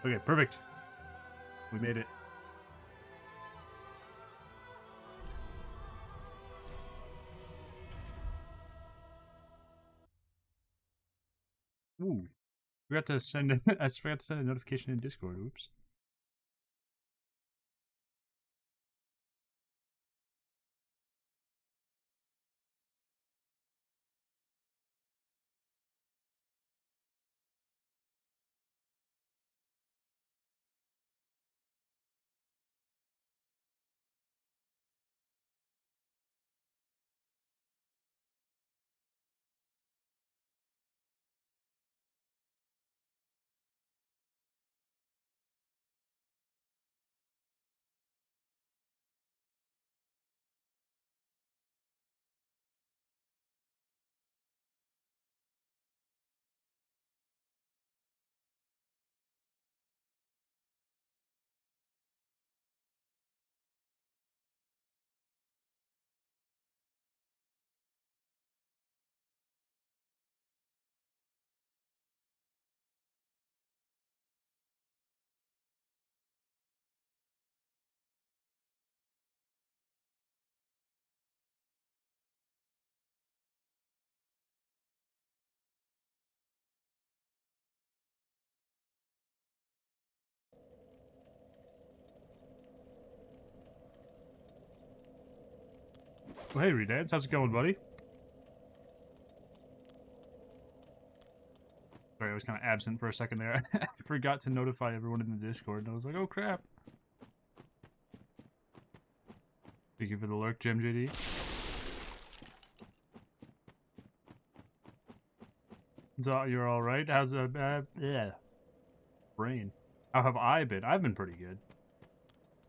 Okay, perfect. We made it. Ooh. Forgot to send I forgot to send a notification in Discord. Oops. Well, hey, Redance, how's it going, buddy? Sorry, I was kind of absent for a second there. I forgot to notify everyone in the Discord, and I was like, oh crap. Thank you for the lurk, Gem JD. So you're all right? How's yeah, brain? How have I been? I've been pretty good.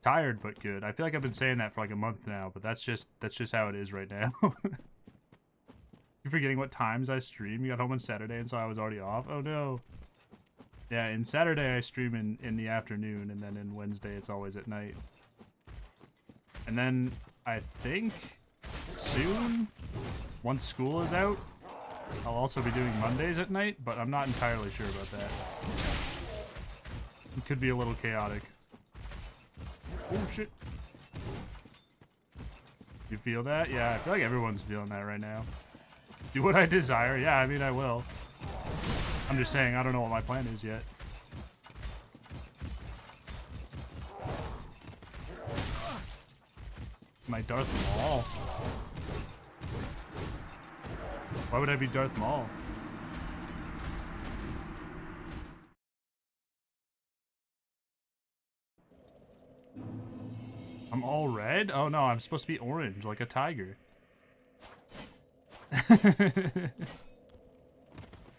Tired but good. I feel like I've been saying that for like a month now, but that's just how it is right now. You're forgetting what times I stream. You got home on Saturday and so I was already off. Oh no. Yeah, in Saturday I stream in the afternoon, and then in Wednesday it's always at night. And then I think soon, once school is out, I'll also be doing Mondays at night, but I'm not entirely sure about that. It could be a little chaotic. Oh shit. You feel that? Yeah, I feel like everyone's feeling that right now. Do what I desire? Yeah, I mean, I will. I'm just saying, I don't know what my plan is yet. My Darth Maul. Why would I be Darth Maul? I'm all red? Oh no, I'm supposed to be orange, like a tiger.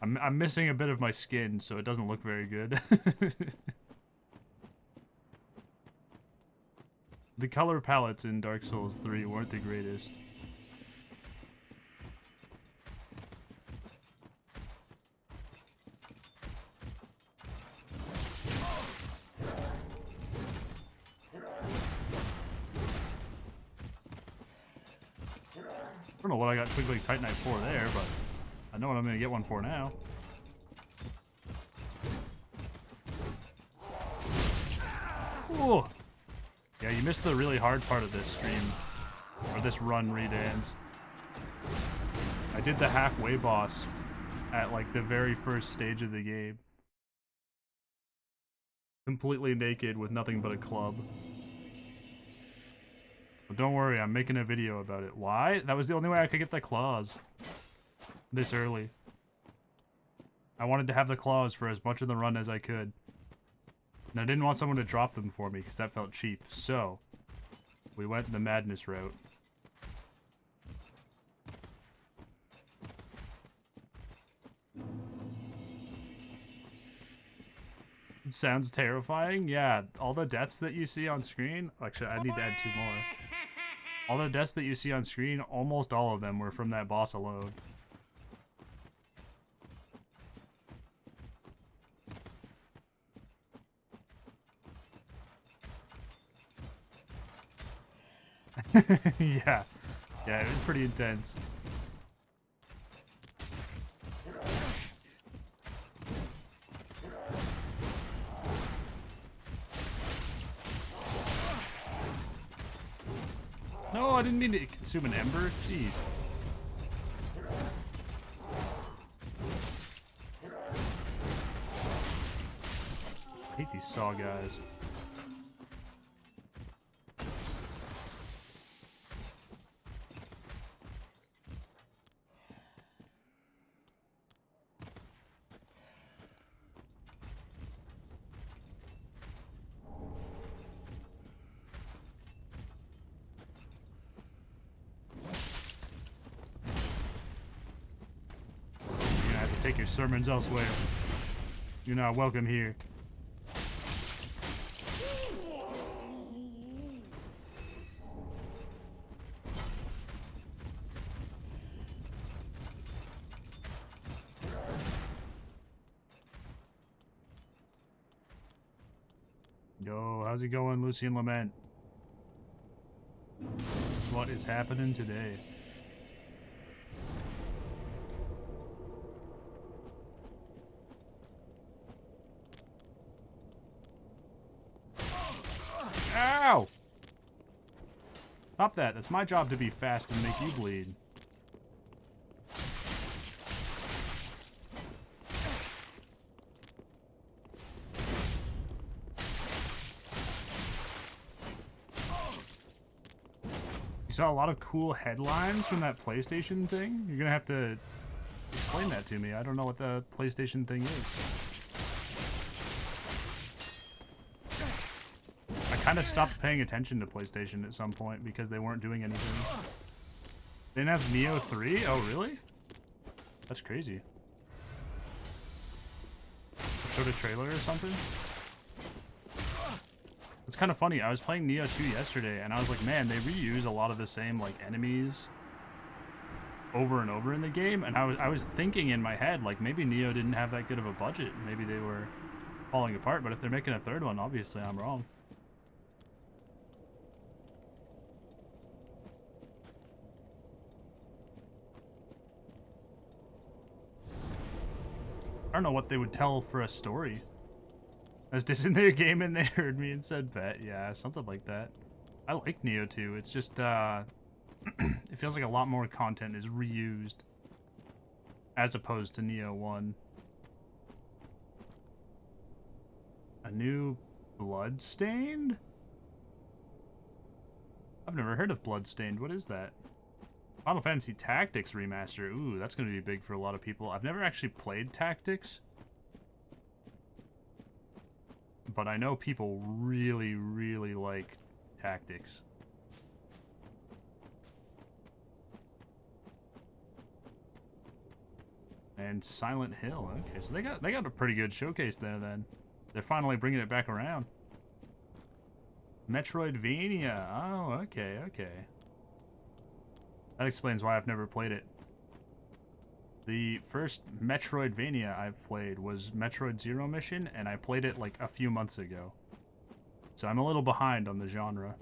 I'm missing a bit of my skin, so it doesn't look very good. The color palettes in Dark Souls 3 weren't the greatest. I don't know what I got Twiggly Titanite for there, but I know what I'm going to get one for now. Ooh. Yeah, you missed the really hard part of this stream. Or this run, Redans. I did the halfway boss at like the very first stage of the game. Completely naked with nothing but a club. But don't worry, I'm making a video about it. Why? That was the only way I could get the claws. This early. I wanted to have the claws for as much of the run as I could. And I didn't want someone to drop them for me, because that felt cheap. So, we went the madness route. It sounds terrifying. Yeah, all the deaths that you see on screen... Actually, I need to add 2 more. All the deaths that you see on screen, almost all of them were from that boss alone. Yeah. Yeah, it was pretty intense. No, I didn't mean to consume an ember. Jeez. I hate these saw guys. Take your sermons elsewhere. You're not welcome here. Yo, how's it going, Lucian Lament? What is happening today? Ow! Stop that. That's my job to be fast and make you bleed. You saw a lot of cool headlines from that PlayStation thing? You're gonna have to explain that to me. I don't know what the PlayStation thing is. I kind of stopped paying attention to PlayStation at some point because they weren't doing anything. They didn't have Neo 3? Oh, really? That's crazy. Showed a trailer or something? It's kind of funny. I was playing Neo 2 yesterday, and I was like, man, they reuse a lot of the same like enemies over and over in the game. And I was thinking in my head, like, maybe Neo didn't have that good of a budget. Maybe they were falling apart. But if they're making a third one, obviously I'm wrong. I don't know what they would tell for a story. I was just in their game and they heard me and said bet. Yeah, something like that. I like Neo 2. It's just, it feels like a lot more content is reused as opposed to Neo 1. A new Bloodstained? I've never heard of Bloodstained. What is that? Final Fantasy Tactics Remaster. Ooh, that's going to be big for a lot of people. I've never actually played Tactics. But I know people really, really like Tactics. And Silent Hill. Okay, so they got a pretty good showcase there then. They're finally bringing it back around. Metroidvania. Oh, okay, okay. That explains why I've never played it. The first Metroidvania I've played was Metroid Zero Mission, and I played it like a few months ago. So I'm a little behind on the genre.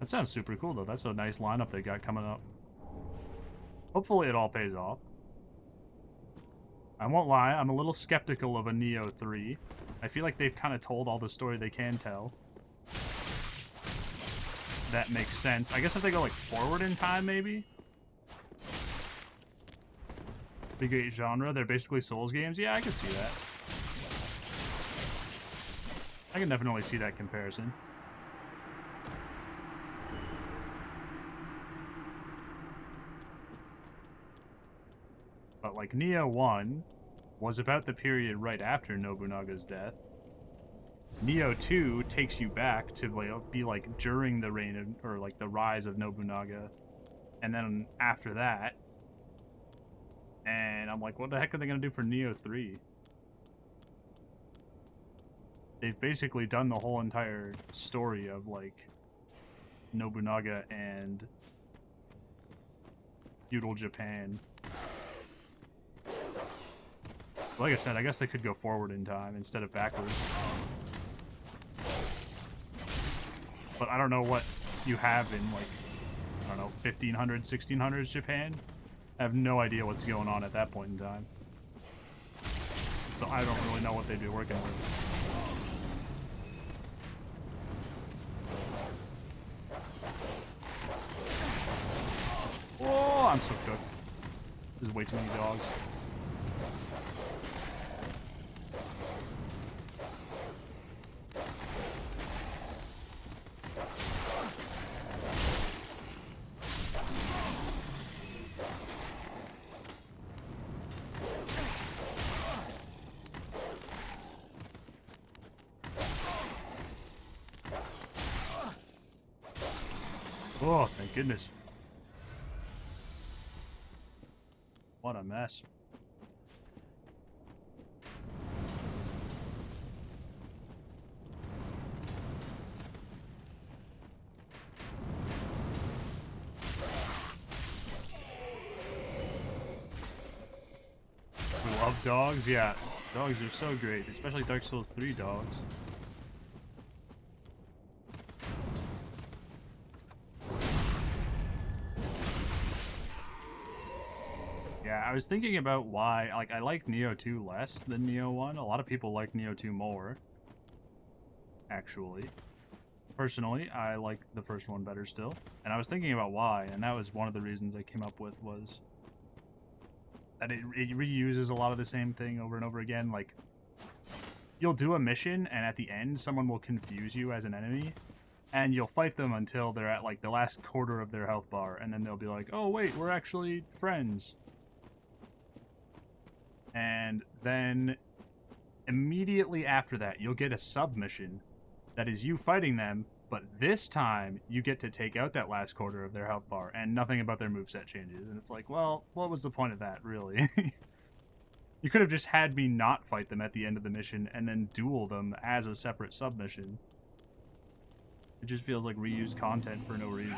That sounds super cool though. That's a nice lineup they got coming up. Hopefully it all pays off. I won't lie, I'm a little skeptical of a Neo 3. I feel like they've kind of told all the story they can tell. That makes sense. I guess if they go like forward in time, maybe? Big 8 genre, they're basically Souls games. Yeah, I can see that. I can definitely see that comparison. But like Neo 1 was about the period right after Nobunaga's death. Neo 2 takes you back to like, be like during the reign of, or like the rise of Nobunaga. And then after that. And I'm like, what the heck are they going to do for Neo 3? They've basically done the whole entire story of like Nobunaga and feudal Japan. Like I said, I guess they could go forward in time instead of backwards. But I don't know what you have in, like, I don't know, 1500s, 1600s Japan. I have no idea what's going on at that point in time. So I don't really know what they'd be working with. Oh, I'm so cooked. There's way too many dogs. Oh, thank goodness. What a mess. We love dogs? Yeah. Dogs are so great, especially Dark Souls 3 dogs. Yeah, I was thinking about why, like, I like Neo 2 less than Neo 1. A lot of people like Neo 2 more, actually. Personally, I like the first one better still. And I was thinking about why, and that was one of the reasons I came up with was that it reuses a lot of the same thing over and over again. Like, you'll do a mission, and at the end, someone will confuse you as an enemy, and you'll fight them until they're at, like, the last quarter of their health bar, and then they'll be like, oh, wait, we're actually friends. And then immediately after that, you'll get a submission that is you fighting them, but this time you get to take out that last quarter of their health bar, and nothing about their moveset changes. And it's like, well, what was the point of that, really? You could have just had me not fight them at the end of the mission and then duel them as a separate submission. It just feels like reused content for no reason.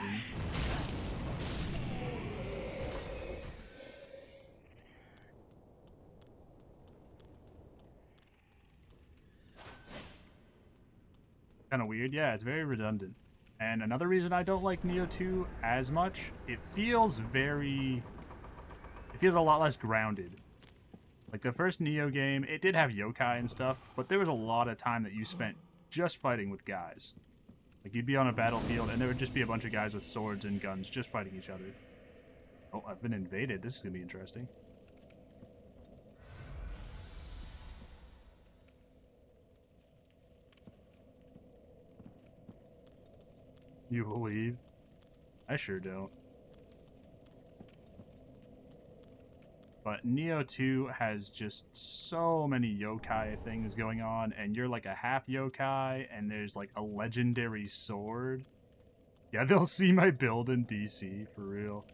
Kind of weird. Yeah, it's very redundant. And another reason I don't like Neo 2 as much, it feels a lot less grounded. Like the first Neo game, it did have yokai and stuff, but there was a lot of time that you spent just fighting with guys. Like you'd be on a battlefield and there would just be a bunch of guys with swords and guns just fighting each other. Oh, I've been invaded. This is going to be interesting. You believe? I sure don't. But Neo 2 has just so many yokai things going on, and you're like a half yokai, and there's like a legendary sword. Yeah, they'll see my build in DC, for real.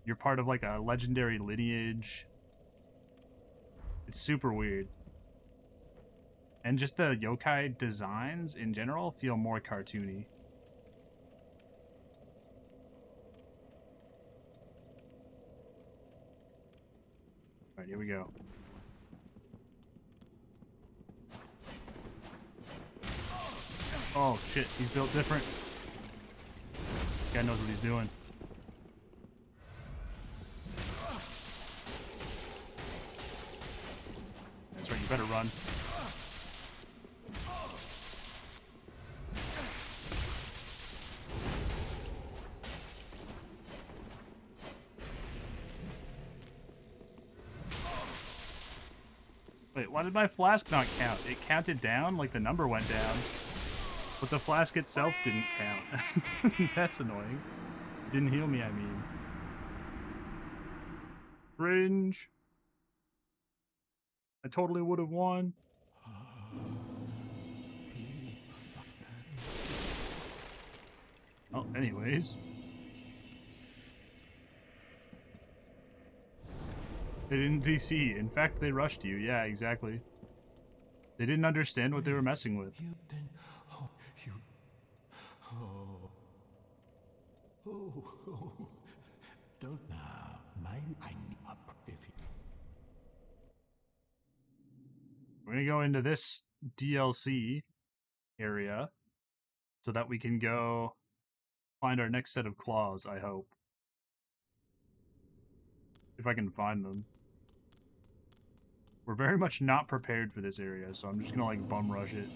You're part of like a legendary lineage. It's super weird. And just the yokai designs in general feel more cartoony. Alright, here we go. Oh shit, he's built different. This guy knows what he's doing. That's right, you better run. Wait, why did my flask not count? It counted down, like the number went down. But the flask itself didn't count. That's annoying. It didn't heal me, I mean. Cringe. I totally would have won. Oh, anyways. They didn't DC. In fact, they rushed you. Yeah, exactly. They didn't understand what they were messing with. Don't now. Mein up if you. We're gonna go into this DLC area so that we can go find our next set of claws, I hope. If I can find them. We're very much not prepared for this area, so I'm just gonna like bum rush it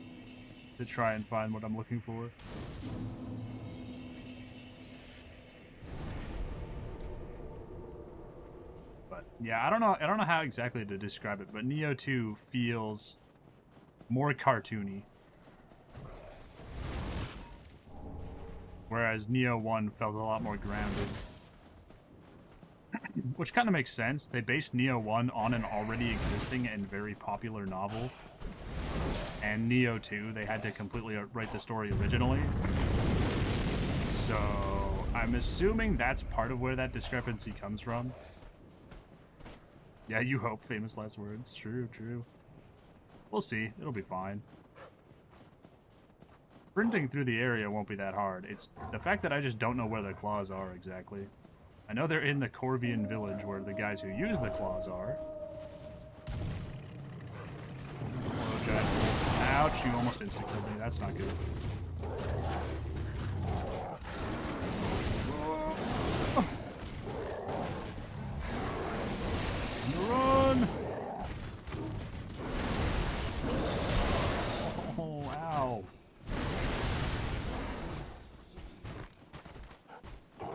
to try and find what I'm looking for. But yeah, I don't know how exactly to describe it, but Neo 2 feels more cartoony. Whereas Neo 1 felt a lot more grounded. Which kind of makes sense. They based Neo 1 on an already existing and very popular novel. And Neo 2, they had to completely write the story originally. So, I'm assuming that's part of where that discrepancy comes from. Yeah, you hope, famous last words. True, true. We'll see. It'll be fine. Sprinting through the area won't be that hard. It's the fact that I just don't know where the claws are exactly. I know they're in the Corvian village where the guys who use the claws are. Oh, giant. Ouch, you almost insta-killed me. That's not good. Run! Oh, ow.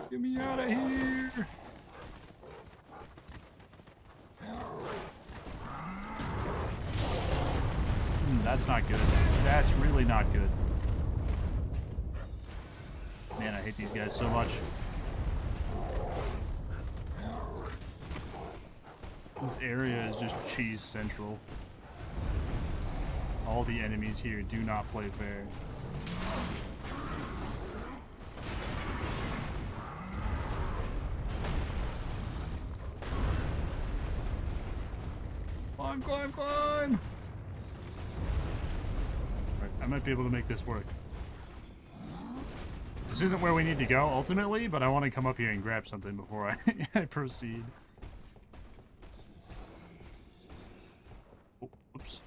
Get me out of here! That's not good. That's really not good. Man, I hate these guys so much. This area is just cheese central. All the enemies here do not play fair. Climb, climb, climb! Alright, I might be able to make this work. This isn't where we need to go, ultimately, but I want to come up here and grab something before I proceed. Oh, oops.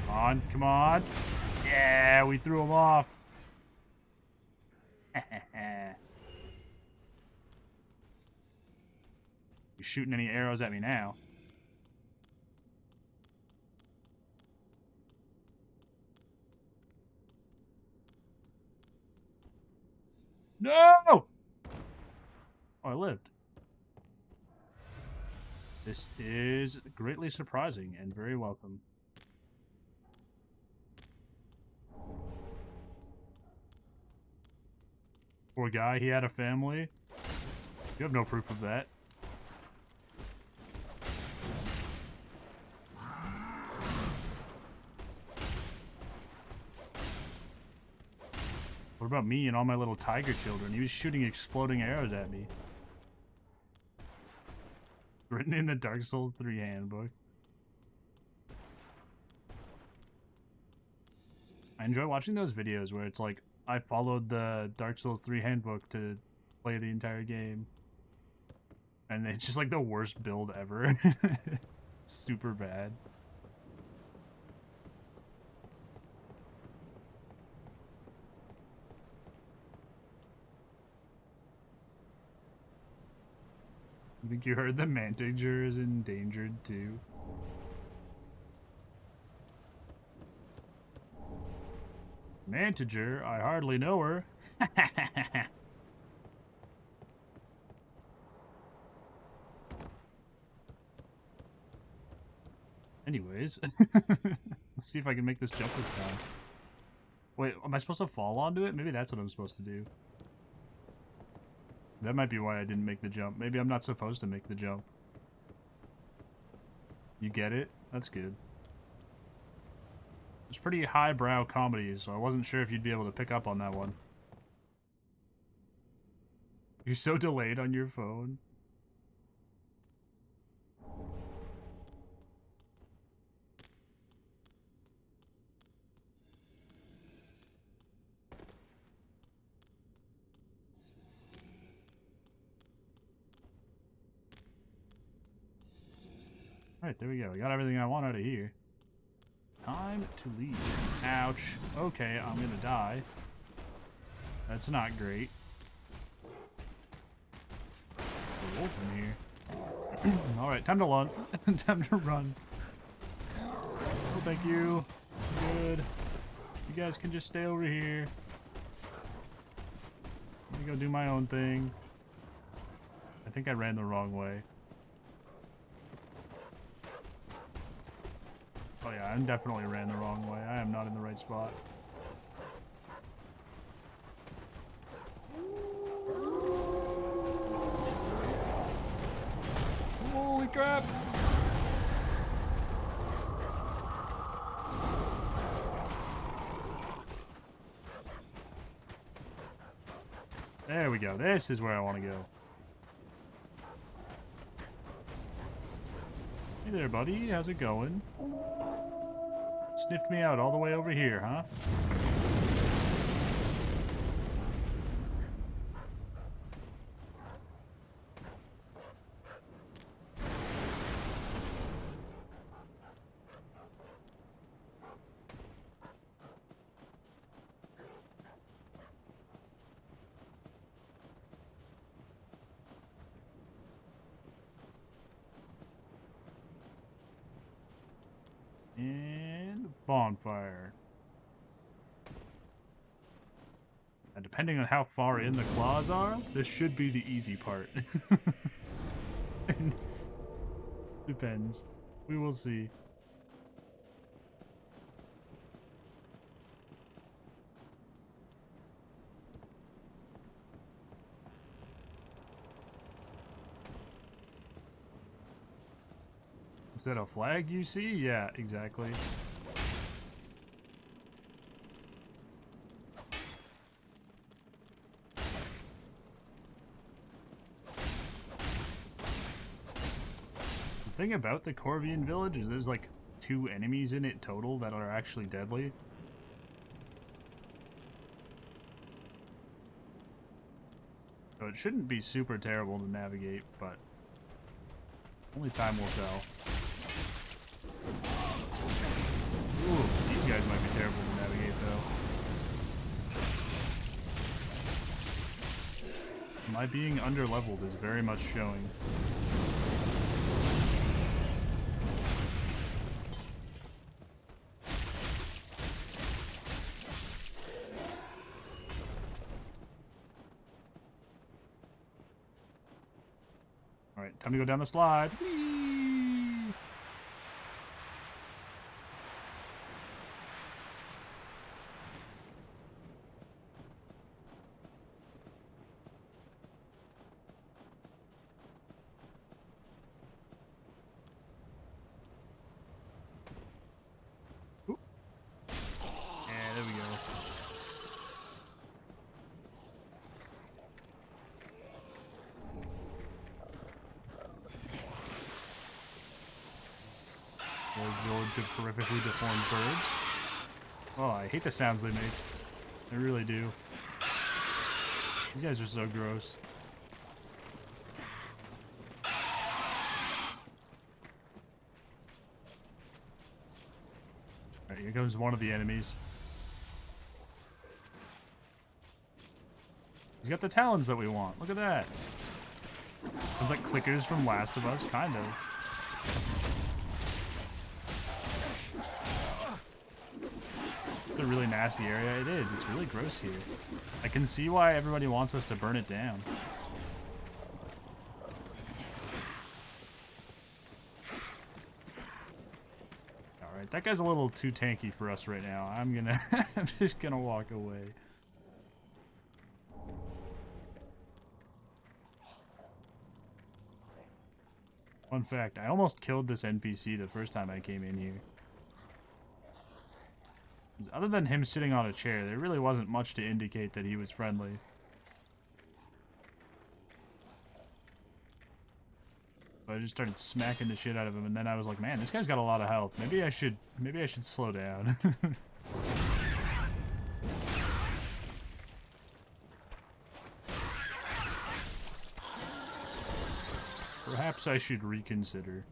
Come on, come on. Yeah, we threw him off. You shooting any arrows at me now? No! Oh, I lived. This is greatly surprising and very welcome. Poor guy, he had a family. You have no proof of that. What about me and all my little tiger children? He was shooting exploding arrows at me. Written in the Dark Souls 3 handbook. I enjoy watching those videos where it's like, I followed the Dark Souls 3 handbook to play the entire game. And it's just like the worst build ever. Super bad. I think you heard the Mantiger is endangered too. Mantiger? I hardly know her. Anyways, let's see if I can make this jump this time. Wait, am I supposed to fall onto it? Maybe that's what I'm supposed to do. That might be why I didn't make the jump. Maybe I'm not supposed to make the jump. You get it? That's good. It's pretty highbrow comedy, so I wasn't sure if you'd be able to pick up on that one. You're so delayed on your phone. Alright, there we go. We got everything I want out of here. Time to leave. Ouch. Okay, I'm gonna die. That's not great. There's a wolf in here. Alright, time to run. Time to run. Oh, thank you. Good. You guys can just stay over here. Let me go do my own thing. I think I ran the wrong way. Oh yeah, I definitely ran the wrong way. I am not in the right spot. Holy crap! There we go. This is where I want to go. Hey there, buddy. How's it going? Sniffed me out all the way over here, huh? And bonfire. And depending on how far in the claws are, this should be the easy part. Depends. We will see. Is that a flag you see? Yeah, exactly. The thing about the Corvian village is there's like 2 enemies in it total that are actually deadly. So it shouldn't be super terrible to navigate, but only time will tell. Ooh, these guys might be terrible to navigate, though. My being underleveled is very much showing. Alright, time to go down the slide. Whee! There we go. Old village of horrifically deformed birds. Oh, I hate the sounds they make. I really do. These guys are so gross. Alright, here comes one of the enemies. He's got the talons that we want. Look at that. Sounds like clickers from Last of Us, kind of. It's a really nasty area. It is. It's really gross here. I can see why everybody wants us to burn it down. Alright, that guy's a little too tanky for us right now. I'm just gonna walk away. Fun fact, I almost killed this NPC the first time I came in here. Other than him sitting on a chair, there really wasn't much to indicate that he was friendly. So I just started smacking the shit out of him, and then I was like, man, this guy's got a lot of health. Maybe I should slow down. Perhaps I should reconsider.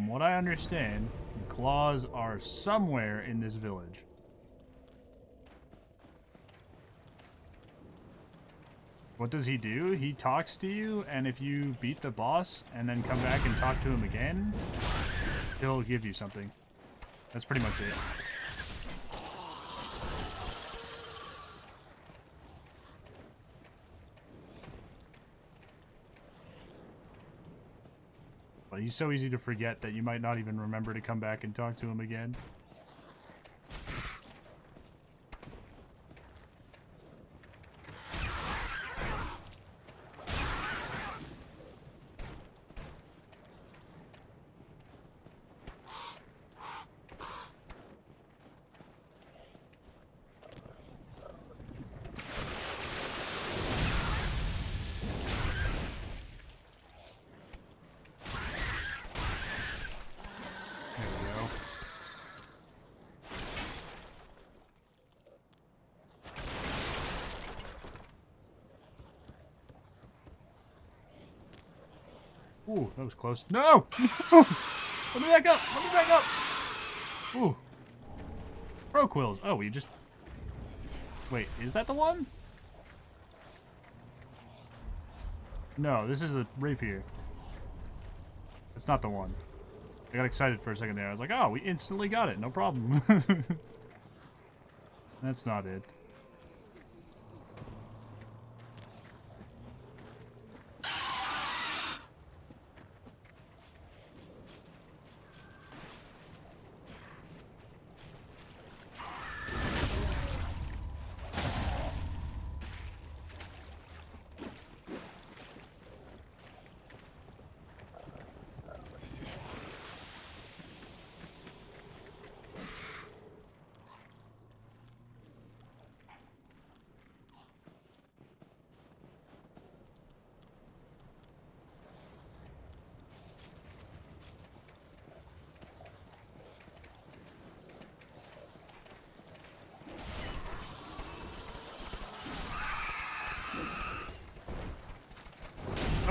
from what I understand, the claws are somewhere in this village. What does he do? He talks to you, and if you beat the boss and then come back and talk to him again, he'll give you something. That's pretty much it. But he's so easy to forget that you might not even remember to come back and talk to him again. Ooh, that was close. No! No! Let me back up! Let me back up! Ooh. Pro quills. Oh, we just... Wait, is that the one? No, this is a rapier. It's not the one. I got excited for a second there. I was like, oh, we instantly got it. No problem. That's not it.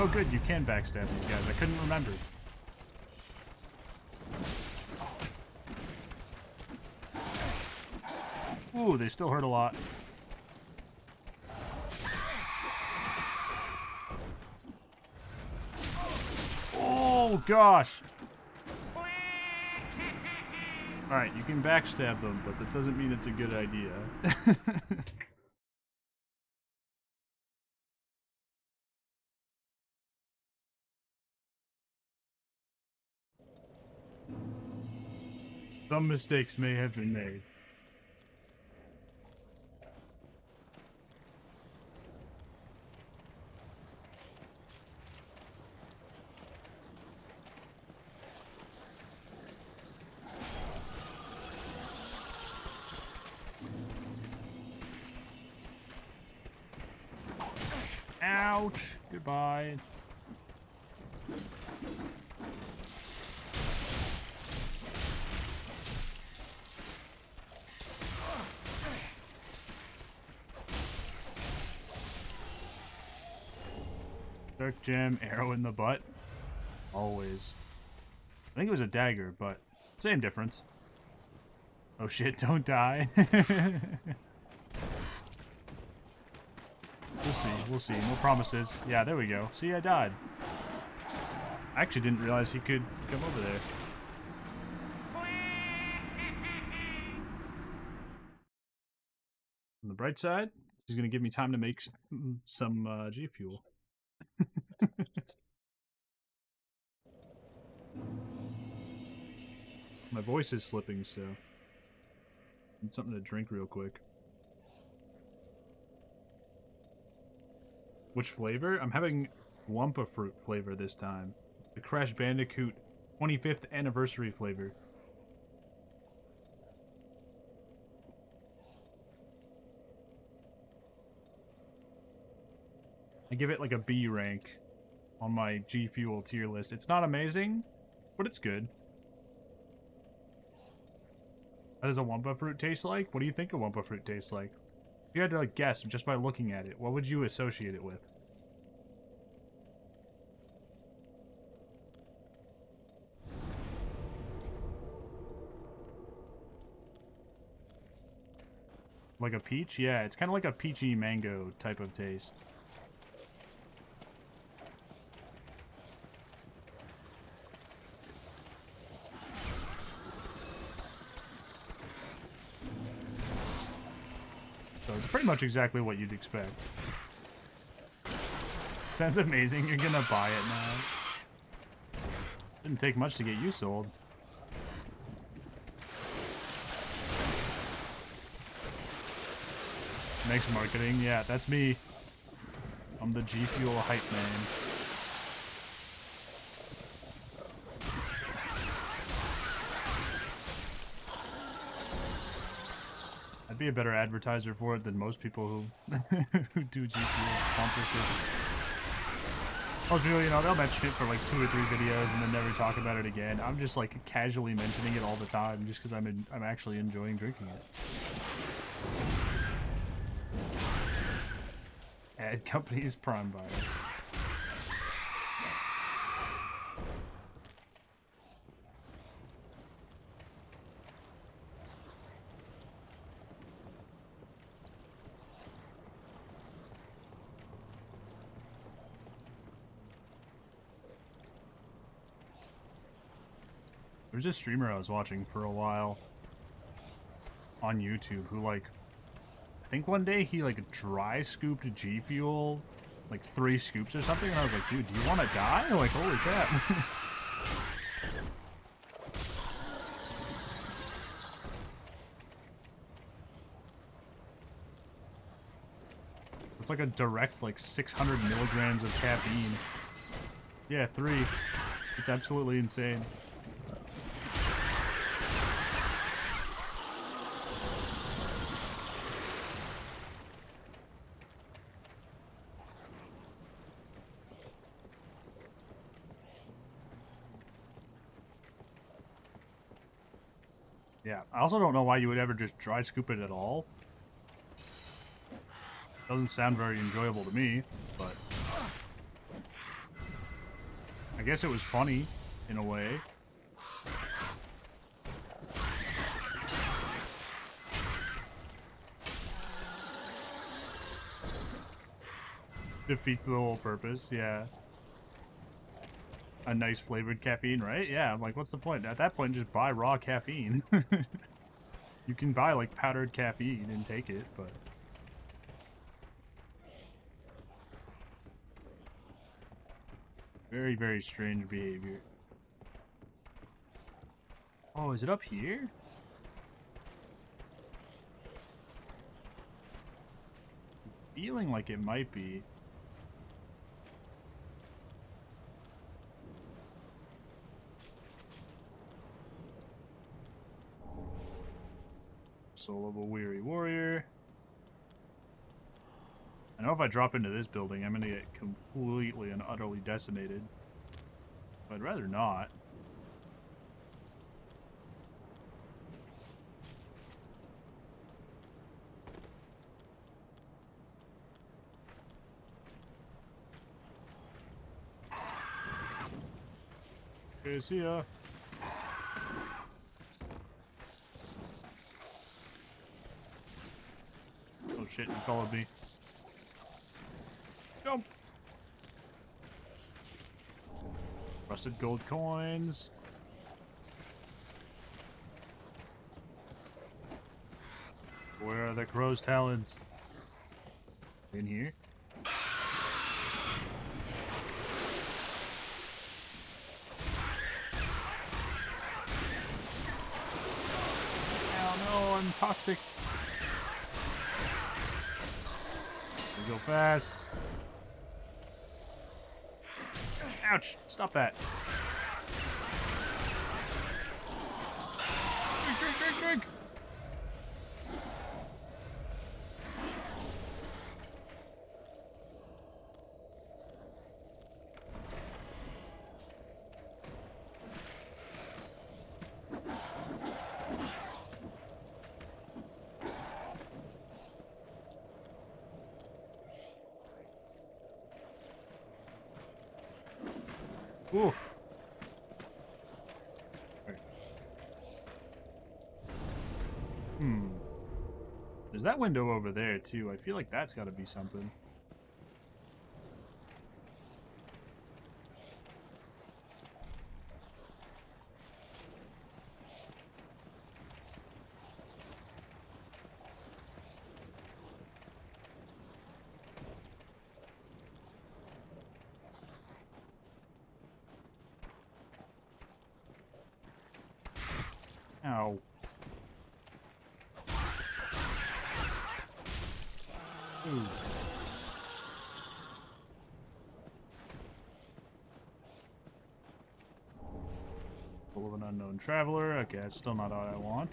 Oh good, you can backstab these guys. I couldn't remember. Ooh, they still hurt a lot. Oh gosh! Alright, you can backstab them, but that doesn't mean it's a good idea. Some mistakes may have been made. Ouch! Goodbye. Dark gem, arrow in the butt. Always. I think it was a dagger, but same difference. Oh shit, don't die. We'll see. No promises. Yeah, there we go. See, I died. I actually didn't realize he could come over there. On the bright side, he's gonna give me time to make some G Fuel. My voice is slipping, so need something to drink real quick. Which flavor? I'm having Wumpa fruit flavor this time. The Crash Bandicoot 25th anniversary flavor. I give it like a B rank on my G Fuel tier list. It's not amazing, but it's good. How does a Wumpa fruit taste like? What do you think a Wumpa fruit tastes like? If you had to like guess just by looking at it, what would you associate it with? Like a peach? Yeah, it's kind of like a peachy mango type of taste. So it's pretty much exactly what you'd expect. Sounds amazing. You're gonna buy it now. Didn't take much to get you sold. Next marketing, yeah, that's me. I'm the G Fuel hype man. I'd be a better advertiser for it than most people who who do G Fuel sponsorship. Most people, you know, they'll mention it for like 2 or 3 videos and then never talk about it again. I'm just like casually mentioning it all the time just because I'm actually enjoying drinking it. Ad companies Prime buyer. There's a streamer I was watching for a while on YouTube who, like, I think one day he, like, dry scooped G Fuel, like, 3 scoops or something, and I was like, dude, do you want to die? Like, holy crap. It's like a direct, like, 600 milligrams of caffeine. Yeah, 3. It's absolutely insane. Yeah, I also don't know why you would ever just dry scoop it at all. Doesn't sound very enjoyable to me, but I guess it was funny in a way. Defeats the whole purpose, yeah. A nice flavored caffeine, right? Yeah, I'm like, what's the point? At that point, just buy raw caffeine. You can buy, like, powdered caffeine and take it, but... Very, very strange behavior. Oh, is it up here? Feeling like it might be. Soul of a Weary Warrior. I know if I drop into this building, I'm gonna get completely and utterly decimated. But I'd rather not. Okay, see ya. Oh shit, you followed me. Jump! Rusted gold coins. Where are the crow's talons? In here? Oh no, I'm toxic. We go fast. Ouch! Stop that. Drink, drink, drink, drink! Ooh. Right. There's that window over there, too. I feel like that's got to be something. Ow. Ooh. Full of an unknown traveler. Okay, that's still not all I want.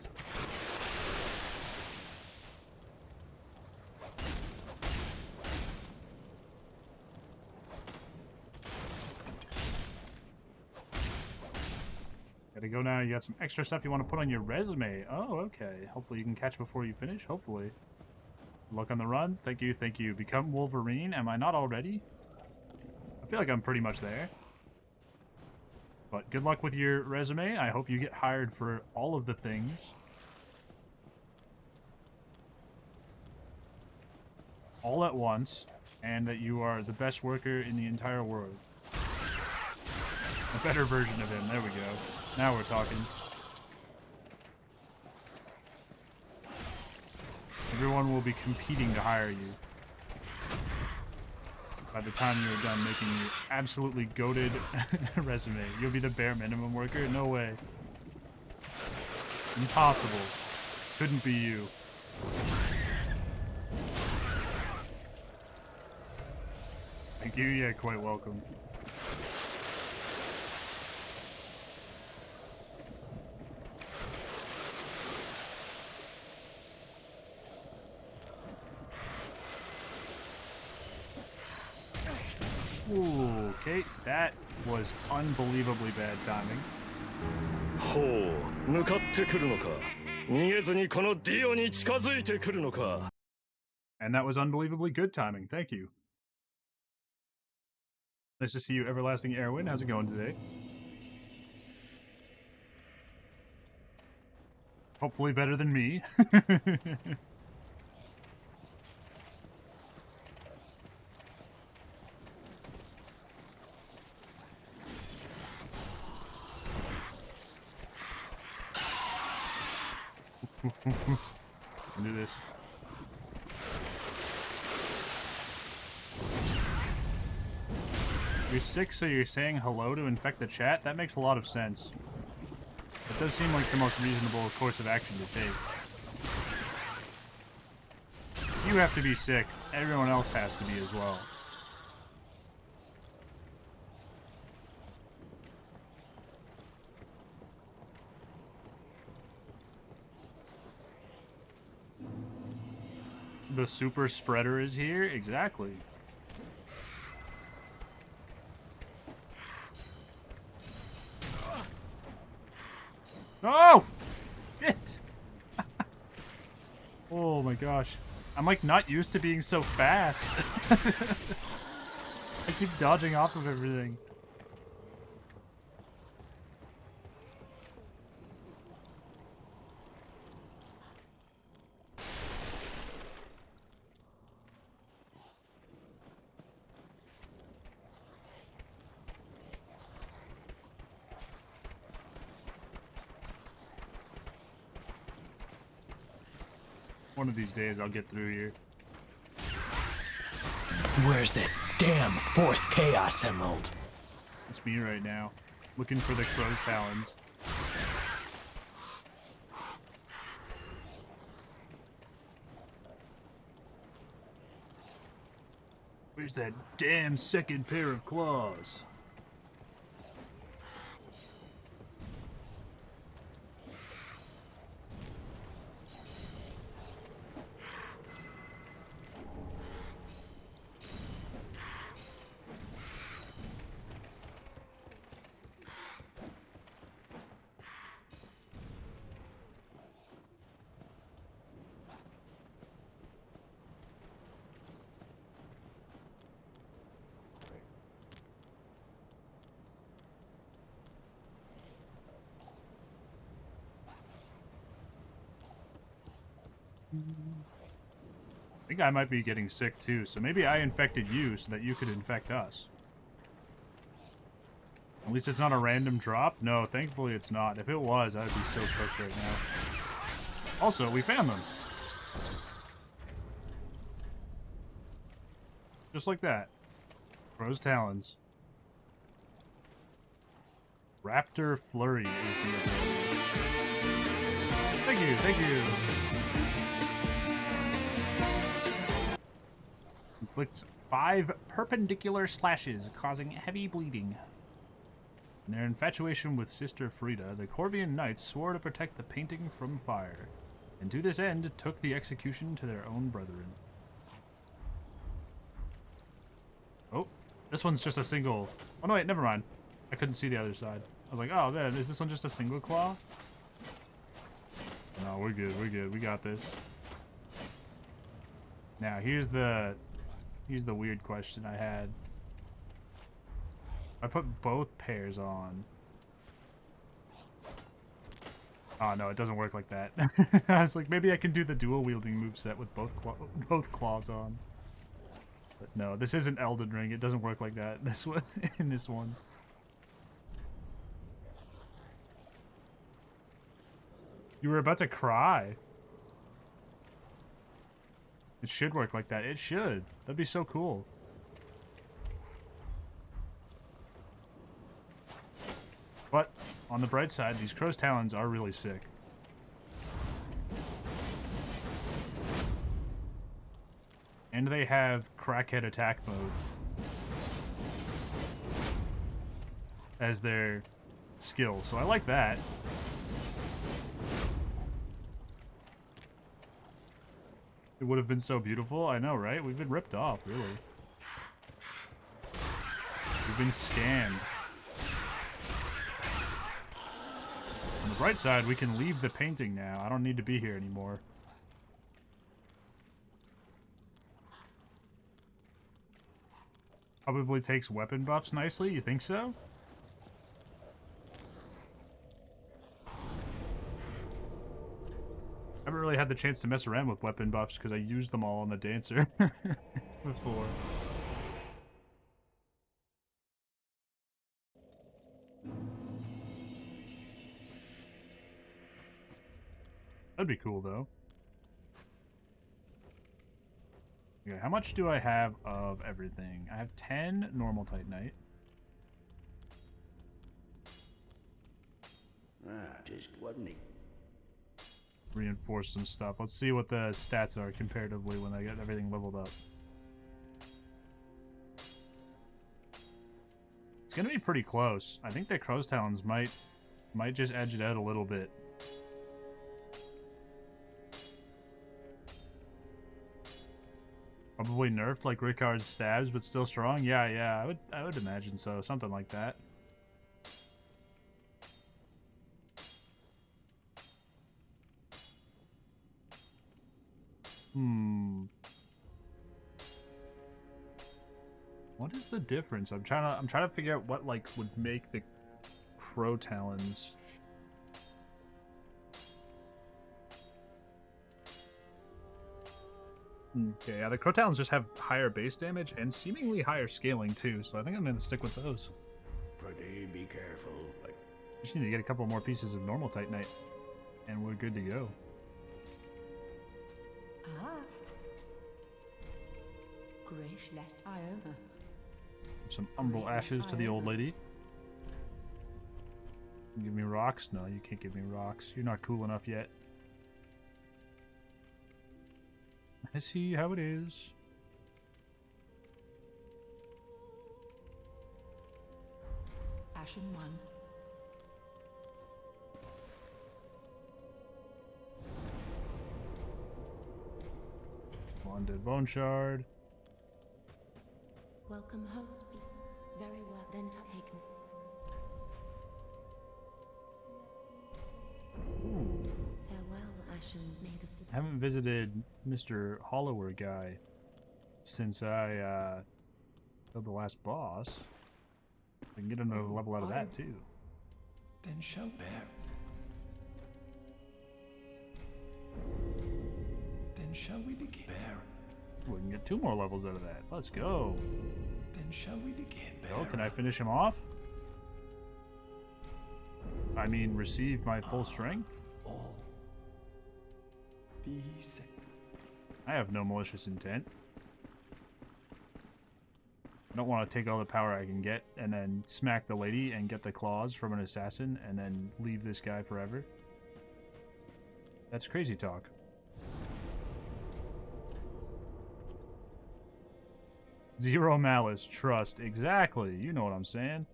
Gotta go now. You got some extra stuff you want to put on your resume. Oh, okay. Hopefully you can catch before you finish. Hopefully. Luck on the run. Thank you, thank you. Become Wolverine. Am I not already? I feel like I'm pretty much there. But good luck with your resume. I hope you get hired for all of the things. All at once. And that you are the best worker in the entire world. A better version of him. There we go. Now we're talking. Everyone will be competing to hire you. By the time you're done making your absolutely goated resume, you'll be the bare minimum worker? No way. Impossible. Couldn't be you. Thank you. Yeah, quite welcome. Ooh, okay, that was unbelievably bad timing. ほう、向かってくるのか。逃げずにこのディオに近づいてくるのか。And that was unbelievably good timing. Thank you. Nice to see you, Everlasting Erwin. How's it going today? Hopefully better than me. Do this. You're sick, so you're saying hello to infect the chat? That makes a lot of sense. It does seem like the most reasonable course of action to take. You have to be sick. Everyone else has to be as well. The super spreader is here? Exactly. Oh! Shit! Oh my gosh. I'm like not used to being so fast. I keep dodging off of everything. One of these days I'll get through here. Where's that damn fourth Chaos Emerald? It's me right now, looking for the crow's talons. Where's that damn second pair of claws? I think I might be getting sick too, so maybe I infected you so that you could infect us. At least it's not a random drop. No, thankfully it's not. If it was, I'd be so cooked right now. Also, we found them. Just like that. Crow's talons. Raptor Flurry is the ability. Thank you, thank you. Inflicts 5 perpendicular slashes, causing heavy bleeding. In their infatuation with Sister Frida, the Corvian Knights swore to protect the painting from fire, and to this end took the execution to their own brethren. Oh, this one's just a single... Oh no, wait, never mind. I couldn't see the other side. I was like, oh man, is this one just a single claw? No, we're good, we're good. We got this. Now, here's the weird question I had. I put both pairs on. Oh no, it doesn't work like that. I was like, maybe I can do the dual wielding moveset with both claws on. But no, this isn't Elden Ring. It doesn't work like that. This one in this one. You were about to cry. It should work like that. It should. That'd be so cool. But, on the bright side, these crow's talons are really sick. And they have crackhead attack mode as their skill, so I like that. It would have been so beautiful. I know, right? We've been ripped off, really. We've been scammed. On the bright side, we can leave the painting now. I don't need to be here anymore. Probably takes weapon buffs nicely. You think so? I haven't really had the chance to mess around with weapon buffs because I used them all on the dancer before. That'd be cool, though. Okay, how much do I have of everything? I have 10 normal Titanite. Just wasn't it? Reinforce some stuff. Let's see what the stats are comparatively when I get everything leveled up. It's gonna be pretty close. I think the crow's talons might just edge it out a little bit. Probably nerfed like Ricard's stabs, but still strong. Yeah, I would imagine so. Something like that. What is the difference? I'm trying to figure out what like would make the crow talons. Okay, yeah, the crow talons just have higher base damage and seemingly higher scaling too, so I think I'm gonna stick with those. Pretty be careful. Like, Just need to get a couple more pieces of normal Titanite, and we're good to go. Ah. Gracious Iona. Some umbral ashes to the old lady. Give me rocks? No, you can't give me rocks. You're not cool enough yet. I see how it is. Ashen one. Undead bone shard. Welcome host. Very well then taken. Ooh. Farewell, Ashen. May the I haven't visited Mr. Hollower guy since I killed the last boss. I can get another level out of that too. then shall bear. Then shall we begin? Bear. We can get 2 more levels out of that. Let's go. Then shall we begin? Oh, can I finish him off? I mean, receive my full strength? All be said. I have no malicious intent. I don't want to take all the power I can get and then smack the lady and get the claws from an assassin and then leave this guy forever. That's crazy talk. Zero malice, trust. Exactly. You know what I'm saying.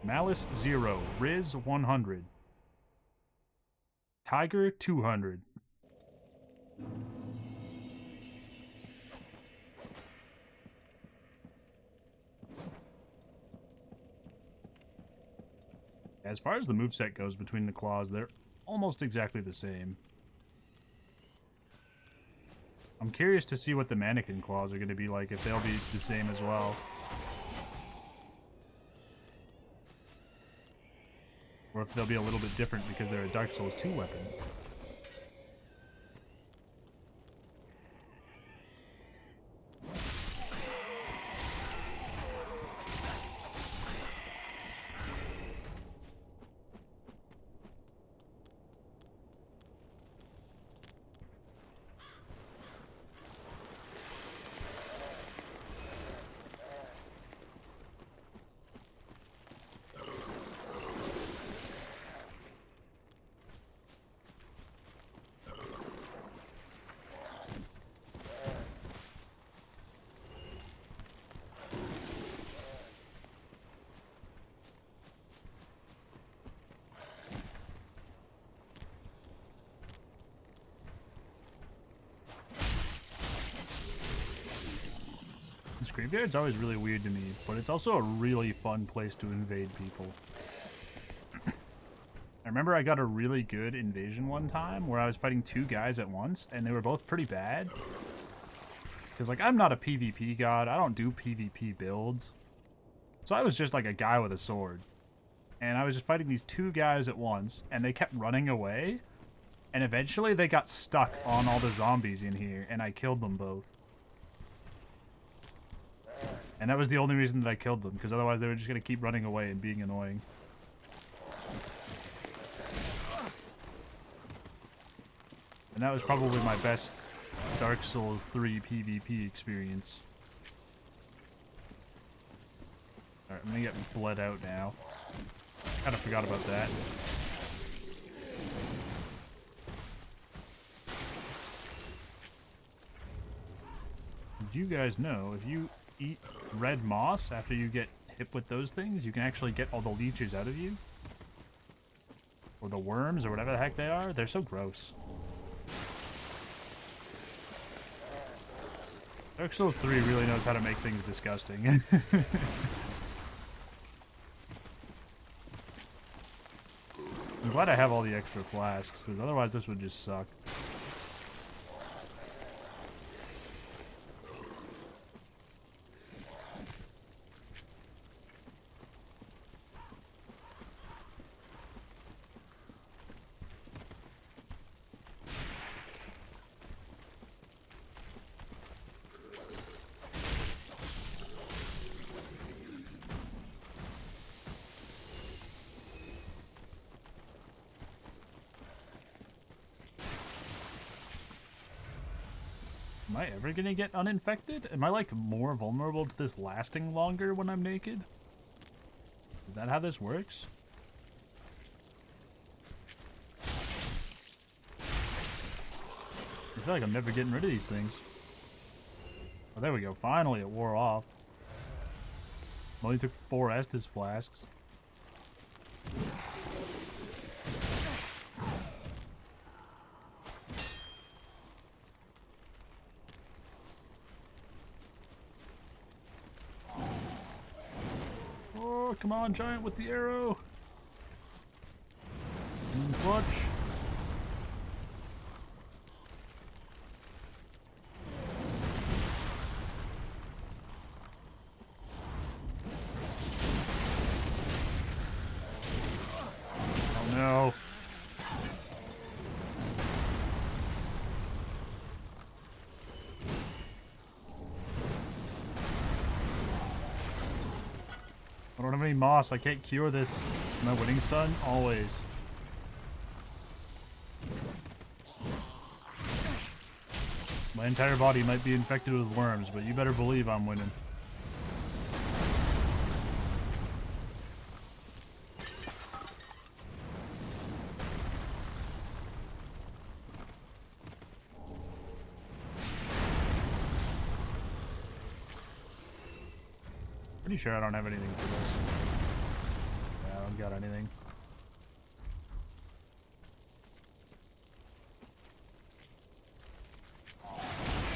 Malice 0. Riz 100. Tiger 200. As far as the moveset goes between the claws, they're almost exactly the same. I'm curious to see what the mannequin claws are going to be like, if they'll be the same as well. Or if they'll be a little bit different because they're a Dark Souls 2 weapon. This graveyard's always really weird to me, but it's also a really fun place to invade people. I remember I got a really good invasion one time where I was fighting 2 guys at once, and they were both pretty bad. Because, like, I'm not a PvP god, I don't do PvP builds. So I was just like a guy with a sword. And I was just fighting these 2 guys at once, and they kept running away. And eventually they got stuck on all the zombies in here, and I killed them both. And that was the only reason that I killed them, because otherwise they were just going to keep running away and being annoying. And that was probably my best Dark Souls 3 PvP experience. Alright, I'm going to get bled out now. Kind of forgot about that. Did you guys know if you eat red moss after you get hit with those things, you can actually get all the leeches out of you? Or the worms, or whatever the heck they are? They're so gross. Dark Souls 3 really knows how to make things disgusting. I'm glad I have all the extra flasks, because otherwise this would just suck. Am I ever gonna get uninfected? Am I, like, more vulnerable to this lasting longer when I'm naked? Is that how this works? I feel like I'm never getting rid of these things. Oh, there we go. Finally, it wore off. Only took 4 Estus flasks. Oh, come on, giant with the arrow. Clutch. Oh no. I don't have any moss. I can't cure this. Am I winning, son? Always. My entire body might be infected with worms, but you better believe I'm winning. Pretty sure I don't have anything for this. Yeah, I don't got anything.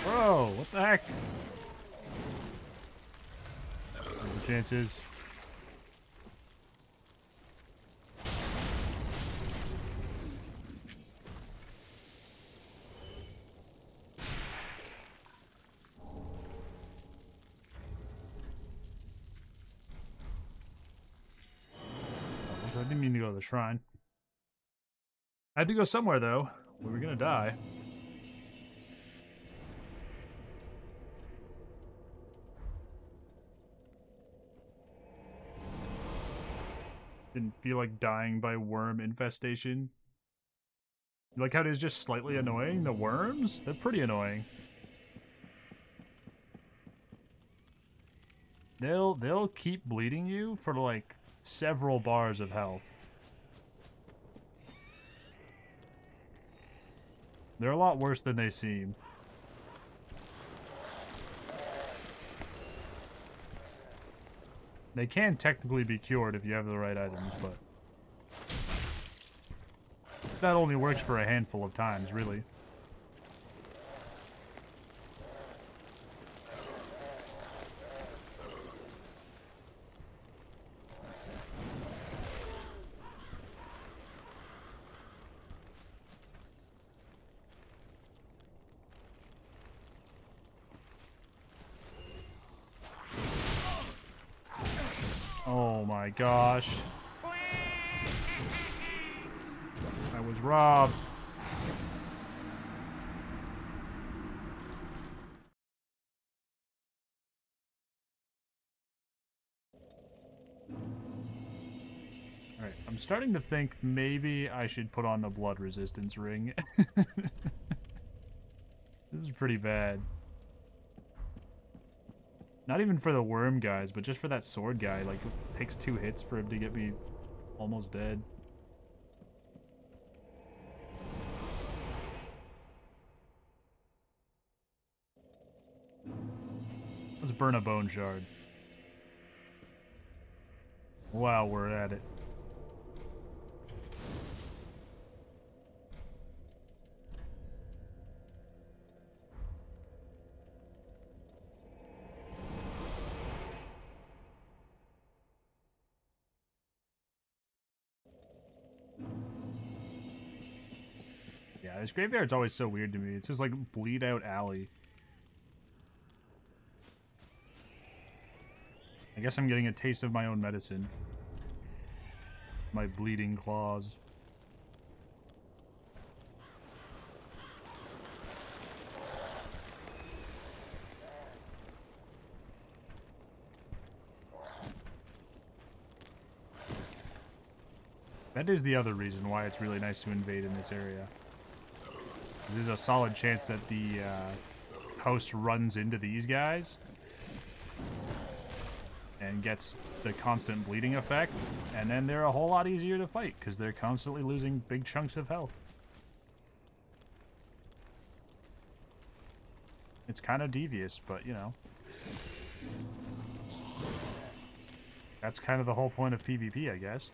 Bro, what the heck? What the chances? I didn't mean to go to the shrine. I had to go somewhere, though. We were gonna die. Didn't feel like dying by worm infestation. You like how it is just slightly annoying? The worms? They're pretty annoying. They'll keep bleeding you for like several bars of health. They're a lot worse than they seem. They can technically be cured if you have the right items, but that only works for a handful of times, really. Oh my gosh. I was robbed. Alright, I'm starting to think maybe I should put on the blood resistance ring. This is pretty bad. Not even for the worm guys, but just for that sword guy. Like, it takes 2 hits for him to get me almost dead. Let's burn a bone shard. Wow, we're at it. Yeah, this graveyard's always so weird to me. It's just like bleed out alley. I guess I'm getting a taste of my own medicine. My bleeding claws. That is the other reason why it's really nice to invade in this area. There's a solid chance that the host runs into these guys and gets the constant bleeding effect, and then they're a whole lot easier to fight because they're constantly losing big chunks of health. It's kind of devious, but you know. That's kind of the whole point of PvP, I guess.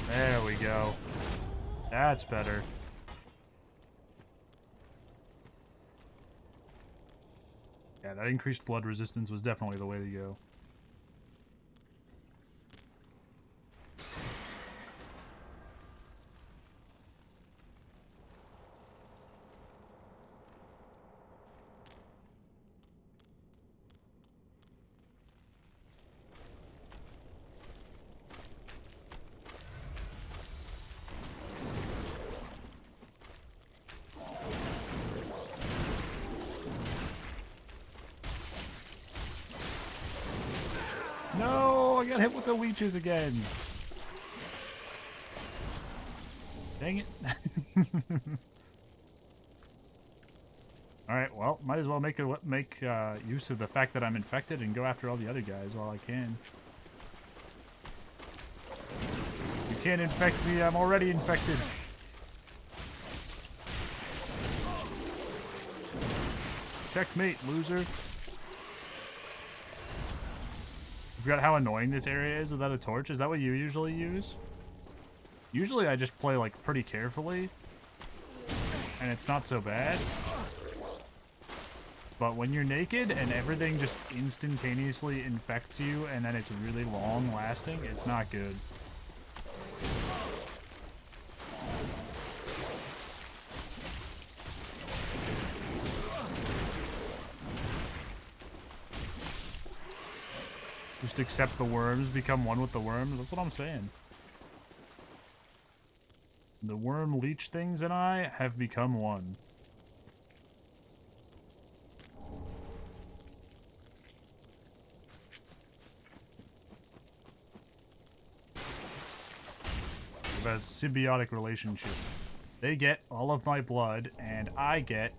There we go. That's better. Yeah, that increased blood resistance was definitely the way to go. No, I got hit with the leeches again. Dang it. Alright, well, might as well make use of the fact that I'm infected and go after all the other guys while I can. You can't infect me, I'm already infected. Checkmate, loser. I forgot how annoying this area is without a torch. Is that what you usually use? Usually I just play like pretty carefully, and it's not so bad. But when you're naked and everything just instantaneously infects you and then it's really long lasting, it's not good. Just accept the worms, become one with the worms. That's what I'm saying. The worm leech things and I have become one. We have a symbiotic relationship. They get all of my blood, and I get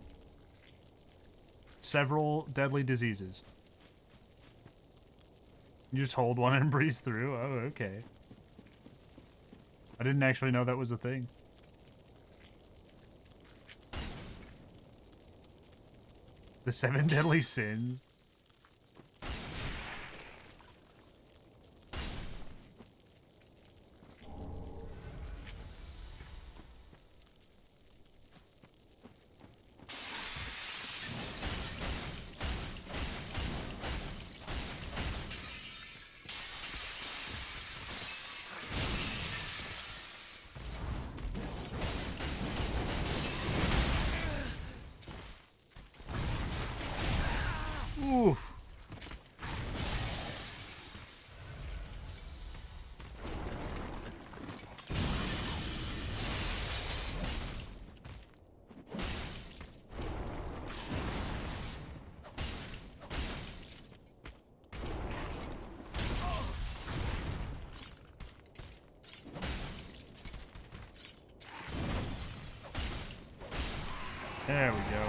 several deadly diseases. You just hold one and breeze through? Oh, okay. I didn't actually know that was a thing. The 7 deadly sins. Oof. There we go.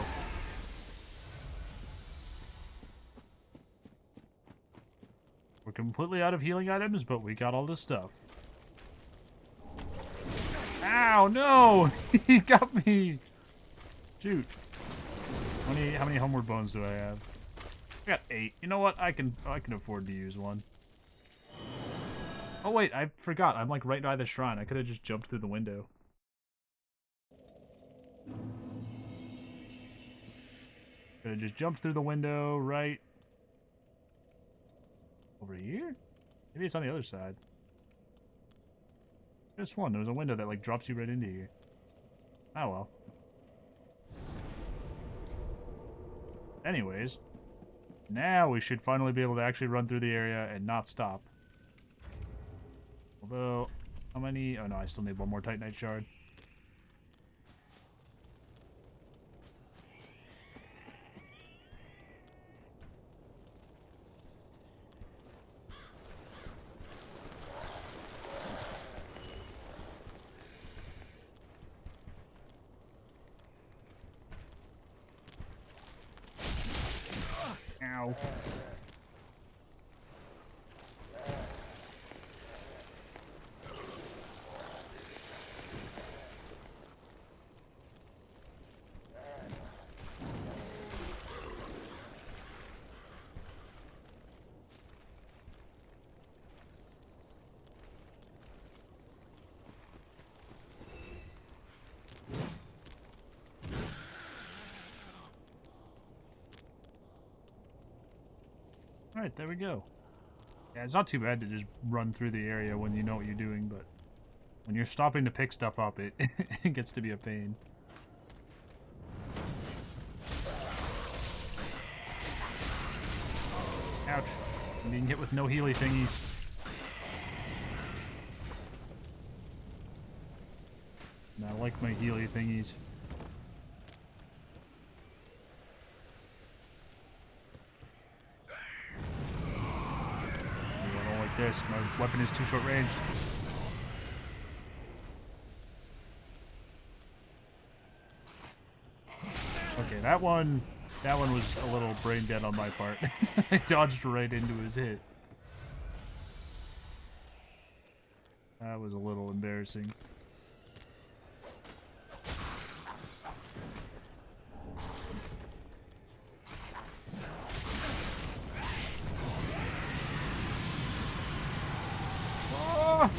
We're completely out of healing items, but we got all this stuff. Ow, no! He got me! Shoot. How many homeward bones do I have? I got 8. You know what? I can afford to use one. Oh wait, I forgot. I'm like right by the shrine. I could have just jumped through the window. Could have just jumped through the window right over here? Maybe it's on the other side. This one. There's a window that like drops you right into here. Oh well. Anyways, now we should finally be able to actually run through the area and not stop. Although, how many? Oh no, I still need one more Titanite shard. Ow. Alright, there we go. Yeah, it's not too bad to just run through the area when you know what you're doing, but when you're stopping to pick stuff up, it, it gets to be a pain. Ouch. I'm being hit with no healy thingies. And I like my healy thingies. this. My weapon is too short range. Okay, that one was a little brain dead on my part. I dodged right into his hit. That was a little embarrassing. Oh!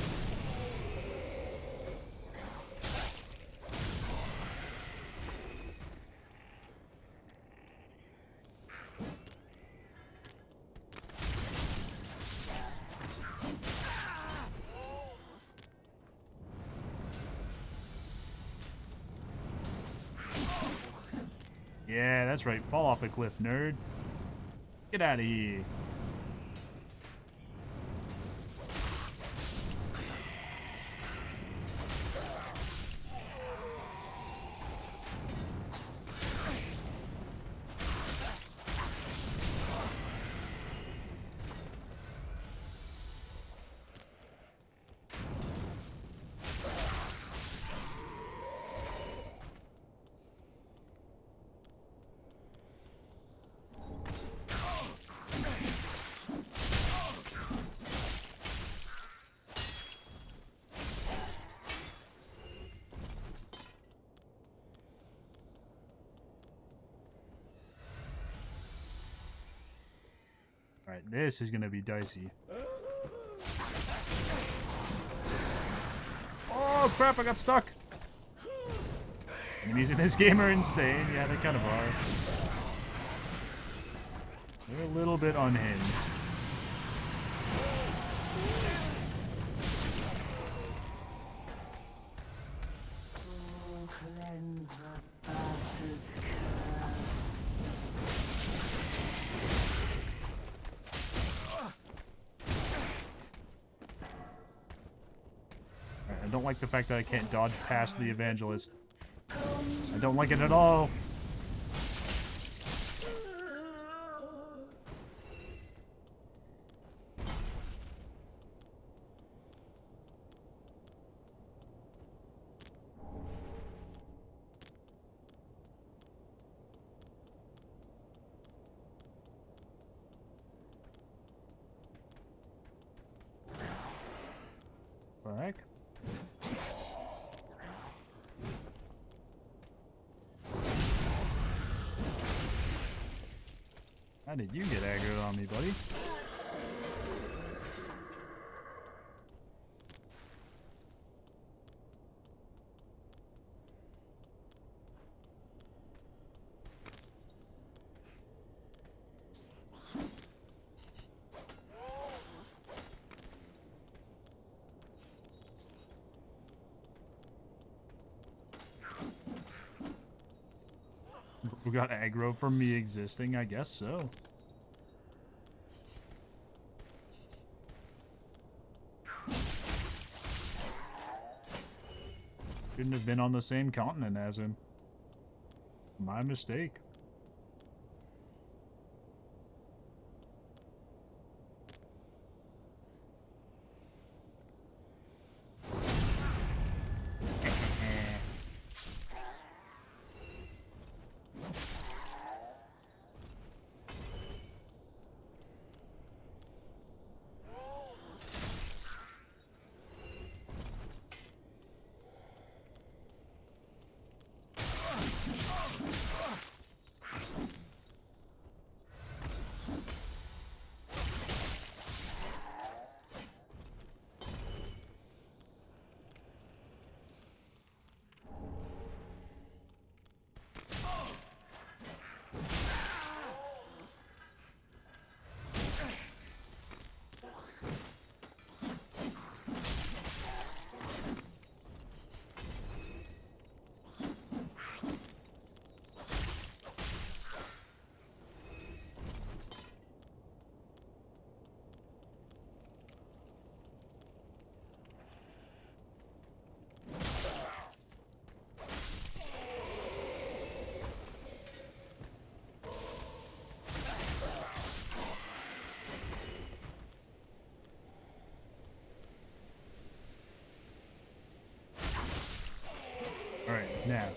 Yeah, that's right. Fall off a cliff, nerd. Get out of here. Alright, this is gonna be dicey. Oh crap, I got stuck! Enemies in this game are insane. Yeah, they kind of are. They're a little bit unhinged. I don't like the fact that I can't dodge past the evangelist. I don't like it at all. Back. How did you get aggroed on me, buddy? We got aggro from me existing, I guess so. Shouldn't have been on the same continent as him. My mistake.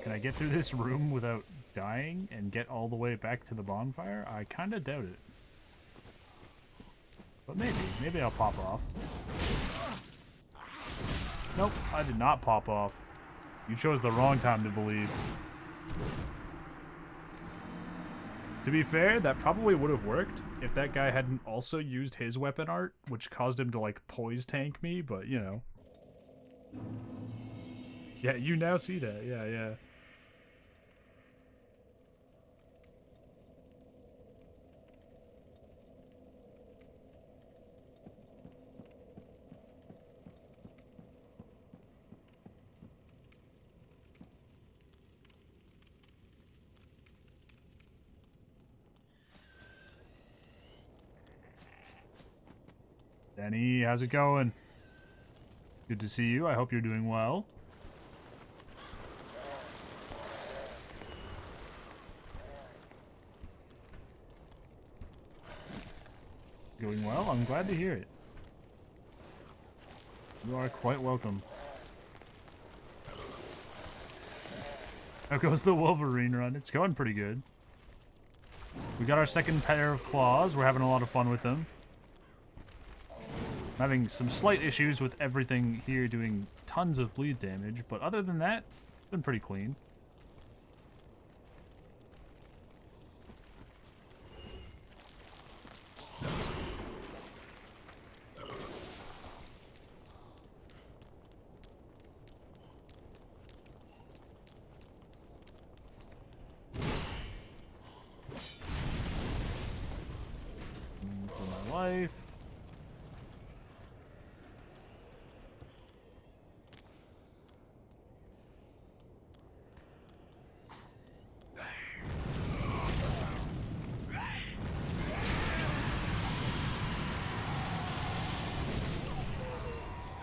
Can I get through this room without dying and get all the way back to the bonfire? I kind of doubt it. But maybe. Maybe I'll pop off. Nope, I did not pop off. You chose the wrong time to believe. To be fair, that probably would have worked if that guy hadn't also used his weapon art, which caused him to, like, poise tank me, but, you know. Yeah, you now see that. Yeah, yeah. Danny, how's it going? Good to see you. I hope you're doing well. Going well? I'm glad to hear it. You are quite welcome. How goes the Wolverine run? It's going pretty good. We got our second pair of claws. We're having a lot of fun with them. I'm having some slight issues with everything here doing tons of bleed damage, but other than that, it's been pretty clean. For my life.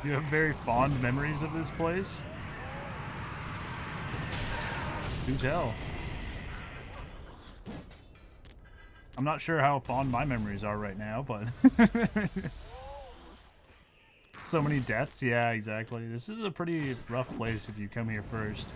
You have very fond memories of this place? Do tell. I'm not sure how fond my memories are right now, but... So many deaths? Yeah, exactly. This is a pretty rough place if you come here first.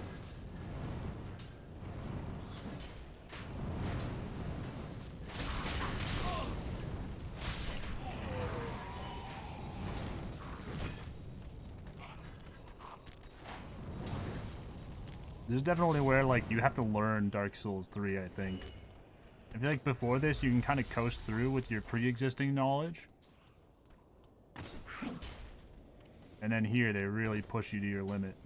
This is definitely where, like, you have to learn Dark Souls 3, I think. I feel like before this, you can kind of coast through with your pre-existing knowledge. And then here, they really push you to your limit.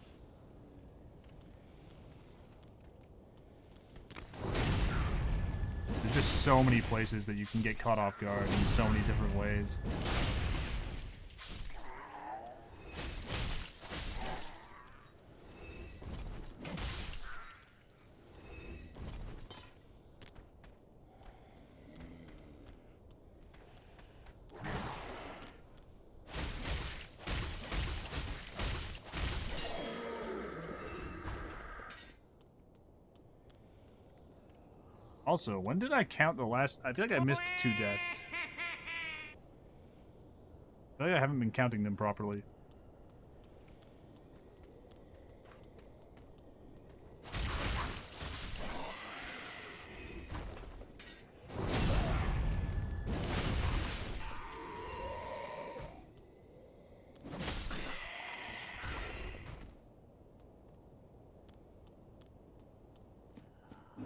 There's just so many places that you can get caught off guard in so many different ways. Also, when did I count the last... I feel like I missed 2 deaths. I feel like I haven't been counting them properly.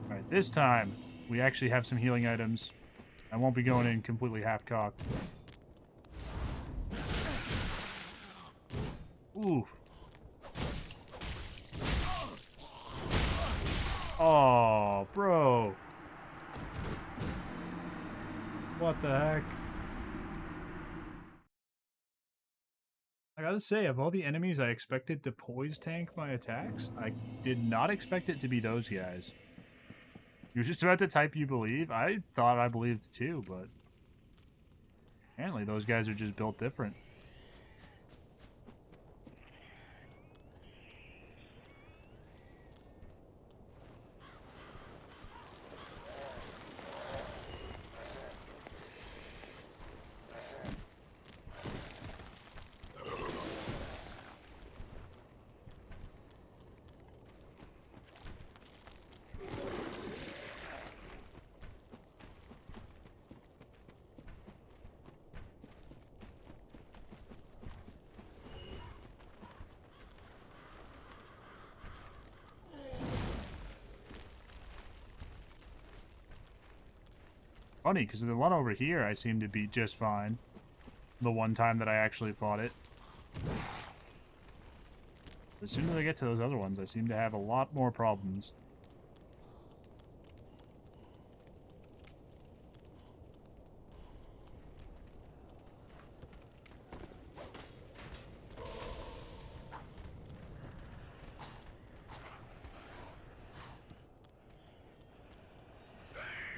Alright, this time, we actually have some healing items. I won't be going in completely half-cocked. Ooh. Oh, bro. What the heck? I gotta say, of all the enemies I expected to poise tank my attacks, I did not expect it to be those guys. You were just about to type you believe? I thought I believed too, but apparently those guys are just built different. funny, because the one over here I seem to beat just fine. The one time that I actually fought it. As soon as I get to those other ones, I seem to have a lot more problems.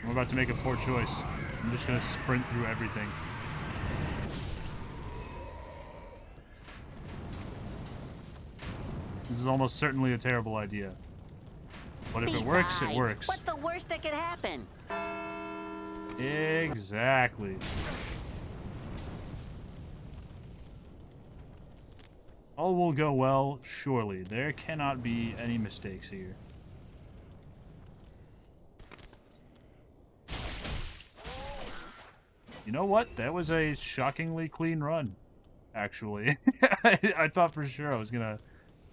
I'm about to make a poor choice. I'm just gonna sprint through everything. This is almost certainly a terrible idea. But if it works, it works. What's the worst that could happen? Exactly. All will go well, surely. There cannot be any mistakes here. You know what? That was a shockingly clean run, actually. I thought for sure I was gonna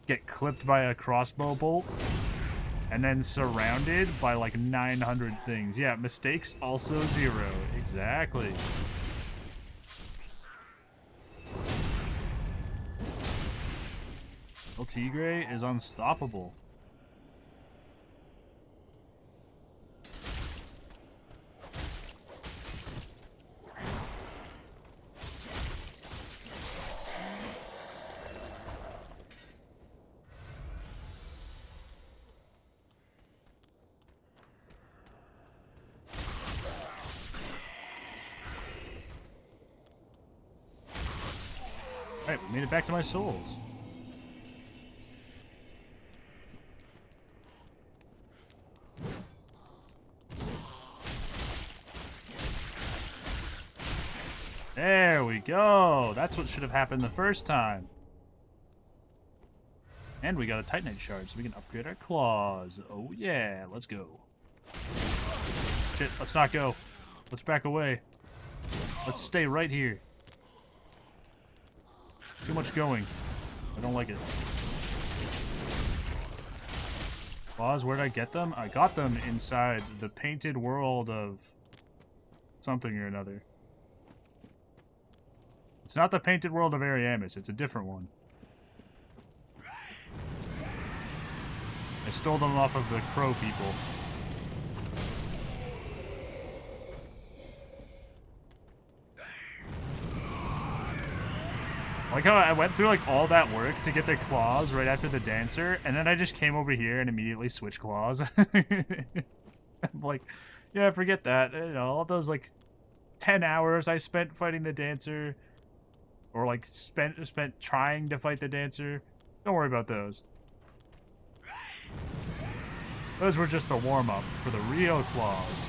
get clipped by a crossbow bolt and then surrounded by like 900 things. Yeah, mistakes also 0. Exactly. El Tigre is unstoppable. Alright, we made it back to my souls. There we go. That's what should have happened the first time. And we got a Titanite shard, so we can upgrade our claws. Oh yeah, let's go. Shit, let's not go. Let's back away. Let's stay right here. Too much going. I don't like it. Claws, where'd I get them? I got them inside the painted world of something or another. It's not the painted world of Ariamis, it's a different one. I stole them off of the crow people. Like how I went through like all that work to get their claws right after the dancer, and then I just came over here and immediately switched claws. I'm like, yeah, forget that. You know, all those like 10 hours I spent fighting the dancer, or like spent trying to fight the dancer. Don't worry about those. Those were just the warm-up for the real claws.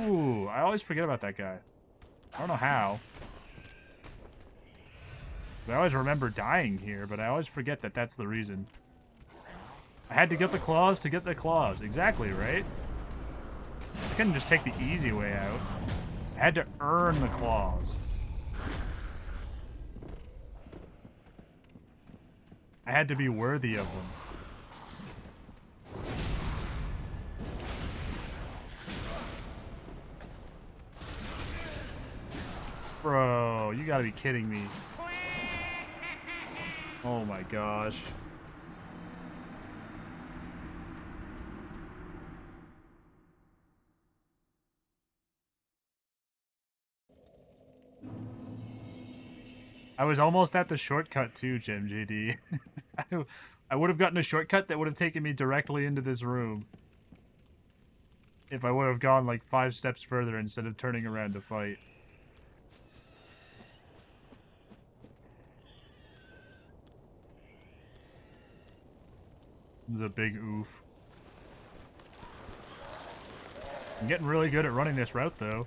Ooh, I always forget about that guy. I don't know how. I always remember dying here, but I always forget that that's the reason. I had to get the claws to get the claws. Exactly, right? I couldn't just take the easy way out. I had to earn the claws. I had to be worthy of them. Bro, you gotta be kidding me. Oh my gosh. I was almost at the shortcut too, Jim JD. I would have gotten a shortcut that would have taken me directly into this room. If I would have gone like 5 steps further instead of turning around to fight. This is a big oof. I'm getting really good at running this route though.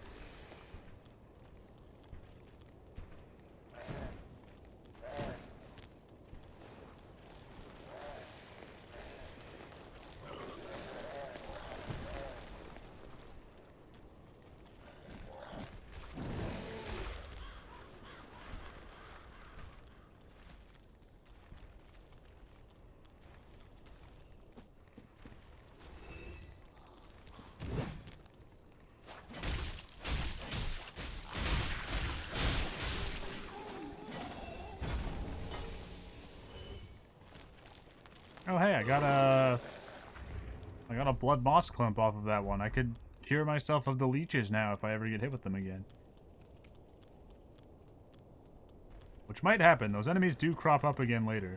Oh hey, I got a blood moss clump off of that one. I could cure myself of the leeches now if I ever get hit with them again. Which might happen. Those enemies do crop up again later.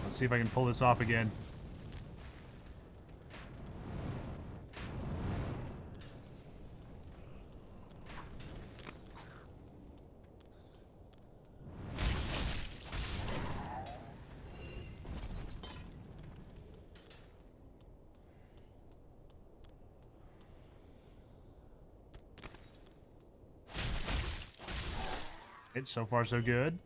Let's see if I can pull this off again. So far, so good.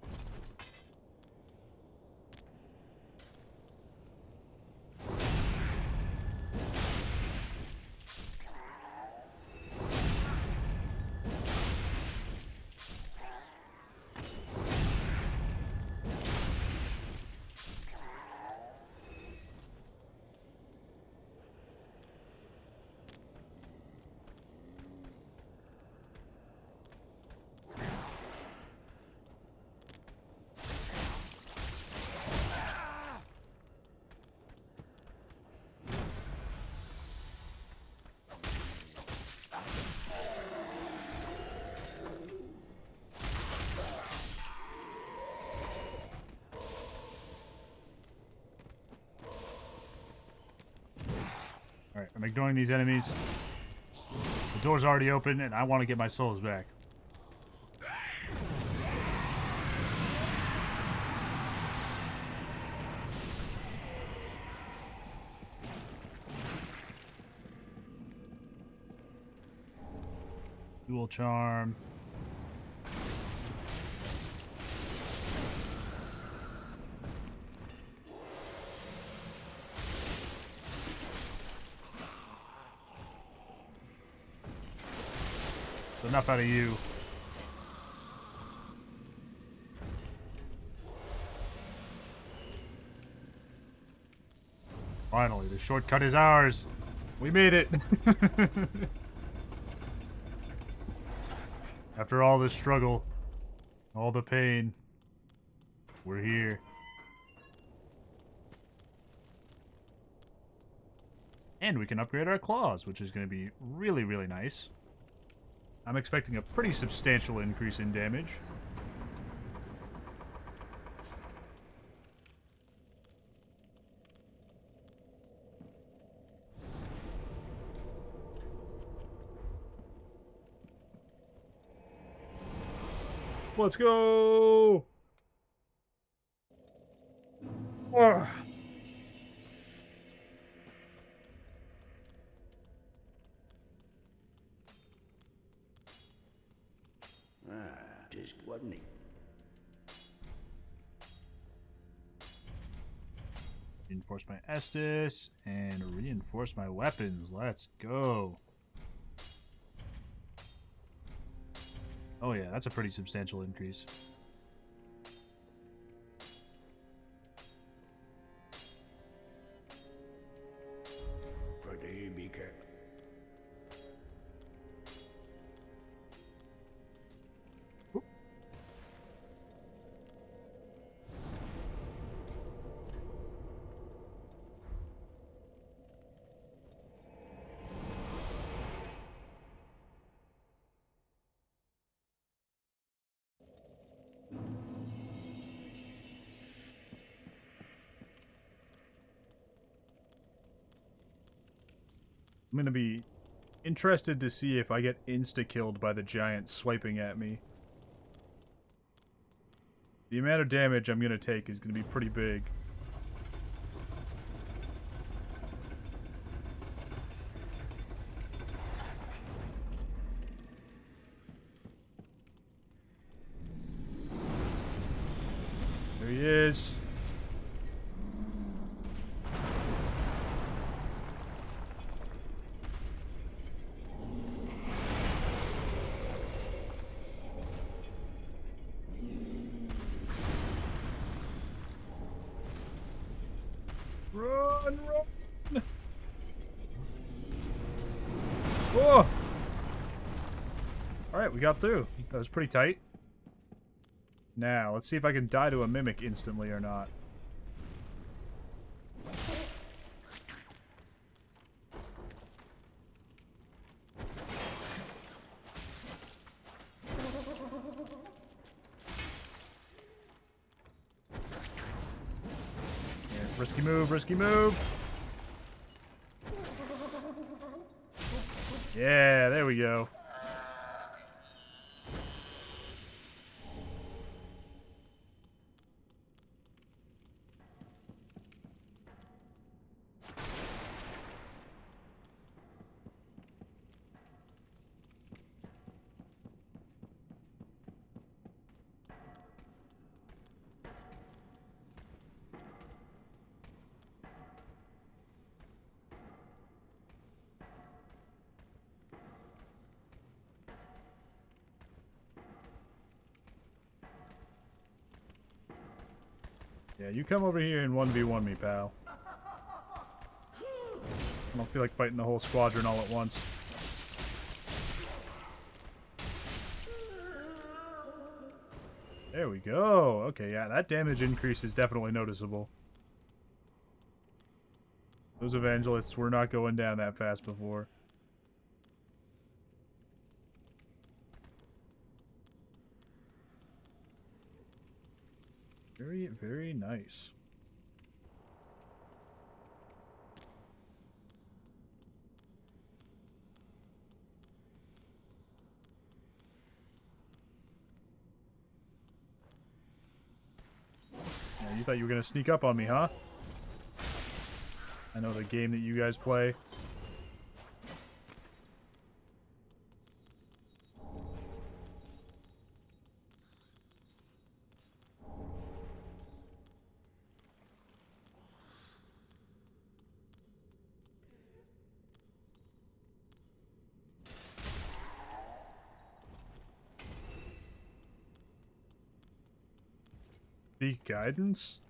Alright, I'm ignoring these enemies. The door's already open, and I want to get my souls back. Dual charm. Enough out of you. Finally, the shortcut is ours. We made it. After all this struggle, all the pain, we're here. And we can upgrade our claws, which is going to be really, really nice. I'm expecting a pretty substantial increase in damage. Let's go! Ugh. Just wasn't he? Reinforce my Estus and reinforce my weapons. Let's go. Oh yeah, that's a pretty substantial increase. Pretty be careful. I'm gonna be interested to see if I get insta-killed by the giant swiping at me. The amount of damage I'm gonna take is gonna be pretty big. There he is. Run, run! Whoa! Alright, we got through. That was pretty tight. Now, let's see if I can die to a mimic instantly or not. Yeah, risky move, risky move! Yeah, there we go. Yeah, you come over here and 1v1 me, pal. I don't feel like fighting the whole squadron all at once. There we go. Okay, yeah, that damage increase is definitely noticeable. Those evangelists were not going down that fast before. Very, very nice. Yeah, you thought you were gonna sneak up on me, huh? I know the game that you guys play. Seek guidance?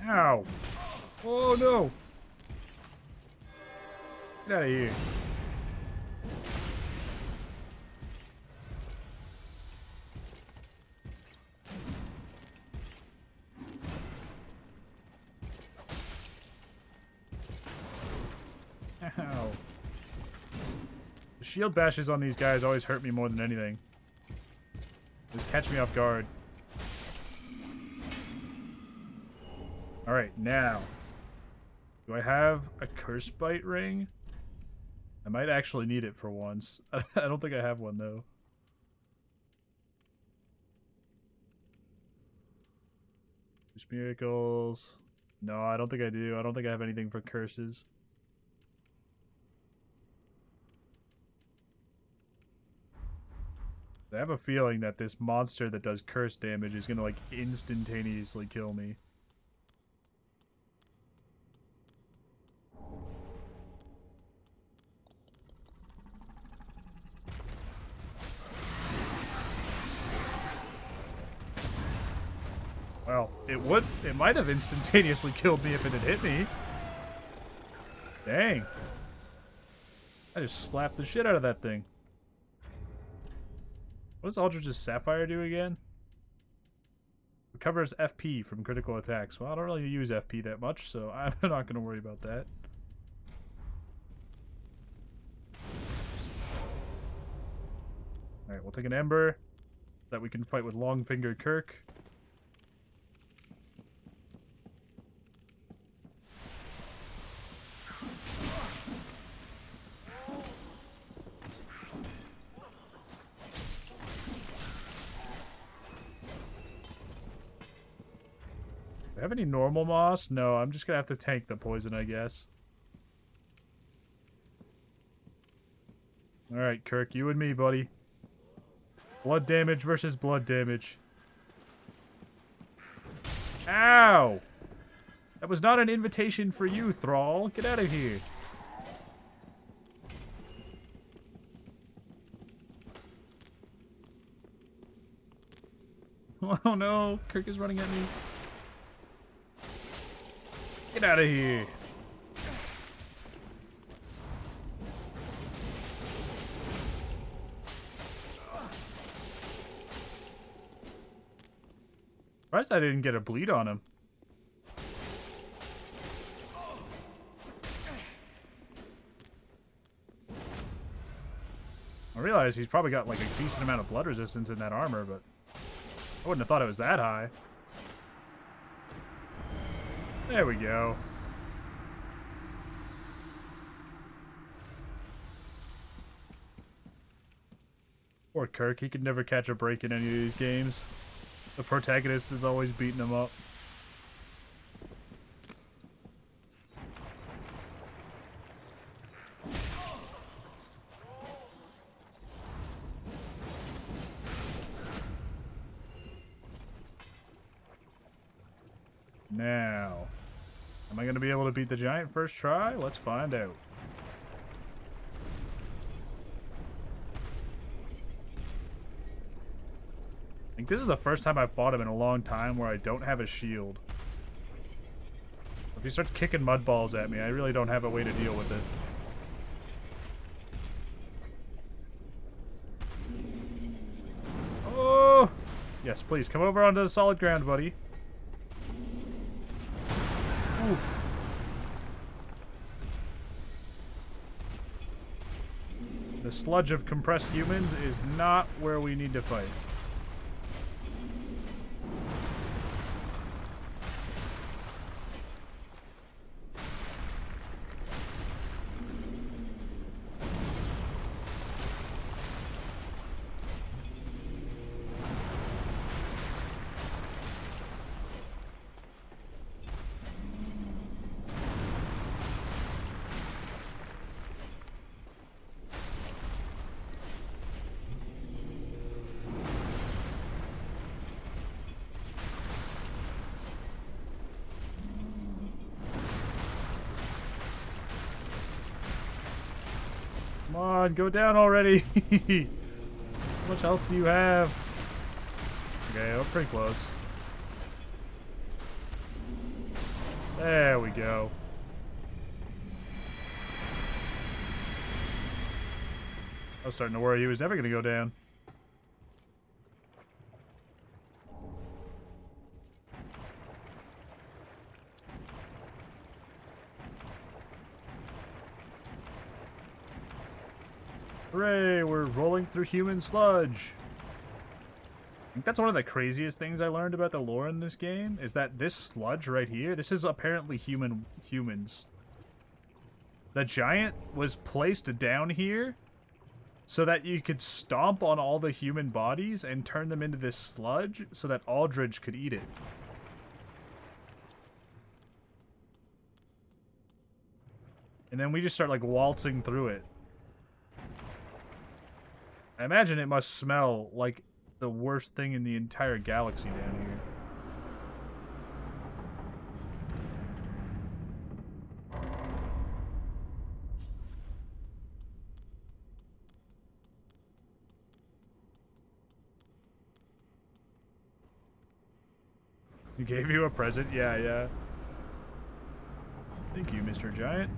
Ow! Oh no! Get out of here. Ow. The shield bashes on these guys always hurt me more than anything. They catch me off guard. Alright, now. Do I have a curse bite ring? I might actually need it for once. I don't think I have one, though. Curse miracles. No, I don't think I do. I don't think I have anything for curses. I have a feeling that this monster that does curse damage is gonna, like, instantaneously kill me. Well, it might have instantaneously killed me if it had hit me. Dang. I just slapped the shit out of that thing. What does Aldrich's Sapphire do again? Recovers FP from critical attacks. Well, I don't really use FP that much, so I'm not going to worry about that. Alright, we'll take an Ember so that we can fight with Long-Fingered Kirk. Do I have any normal moss? No, I'm just gonna have to tank the poison, I guess. Alright, Kirk, you and me, buddy. Blood damage versus blood damage. Ow! That was not an invitation for you, Thrall. Get out of here. Oh no, Kirk is running at me. Get out of here. Surprised I didn't get a bleed on him. I realize he's probably got like a decent amount of blood resistance in that armor, but I wouldn't have thought it was that high. There we go. Poor Kirk, he could never catch a break in any of these games. The protagonist is always beating him up. Now, am I going to be able to beat the giant first try? Let's find out. I think this is the first time I've fought him in a long time where I don't have a shield. If he starts kicking mud balls at me, I really don't have a way to deal with it. Oh! Yes, please, come over onto the solid ground, buddy. Oof. The sludge of compressed humans is not where we need to fight. Come on, go down already. How much health do you have? Okay, we're pretty close. There we go. I was starting to worry he was never going to go down. Hooray, we're rolling through human sludge. I think that's one of the craziest things I learned about the lore in this game, is that this sludge right here, this is apparently humans. The giant was placed down here so that you could stomp on all the human bodies and turn them into this sludge so that Aldridge could eat it. And then we just start like waltzing through it. I imagine it must smell like the worst thing in the entire galaxy down here. He gave you a present? Yeah. Thank you, Mr. Giant.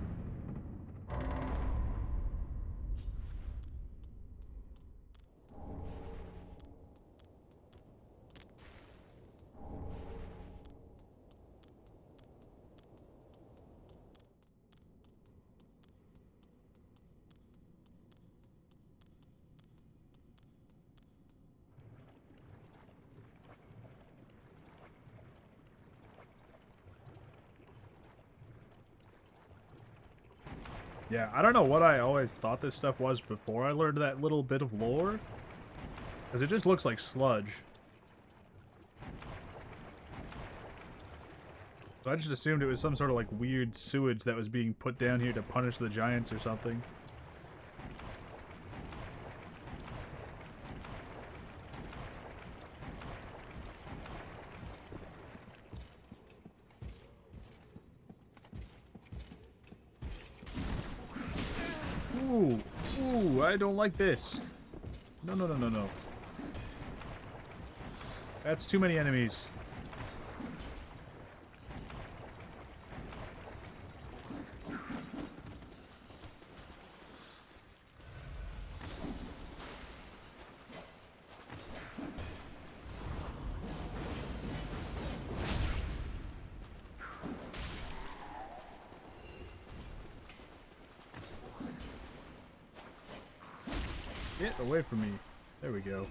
Yeah, I don't know what I always thought this stuff was before I learned that little bit of lore. Because it just looks like sludge. So I just assumed it was some sort of like weird sewage that was being put down here to punish the giants or something. Ooh, I don't like this. No. That's too many enemies. Get away from me. There we go.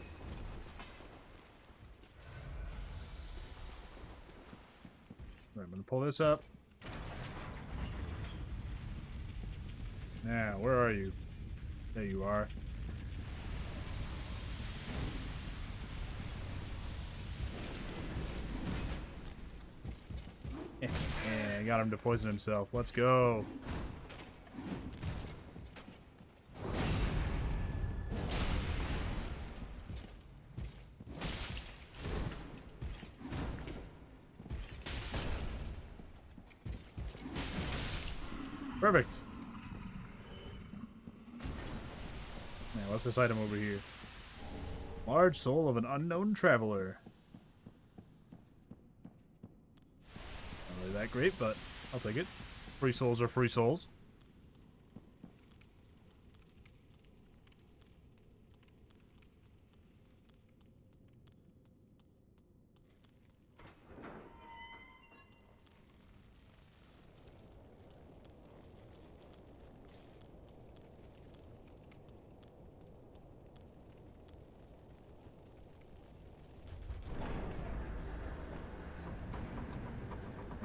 Right, I'm gonna pull this up. Now, where are you? There you are. I got him to poison himself. Let's go. Perfect. Now, what's this item over here? Large soul of an unknown traveler. Not really that great, but I'll take it. Free souls are free souls.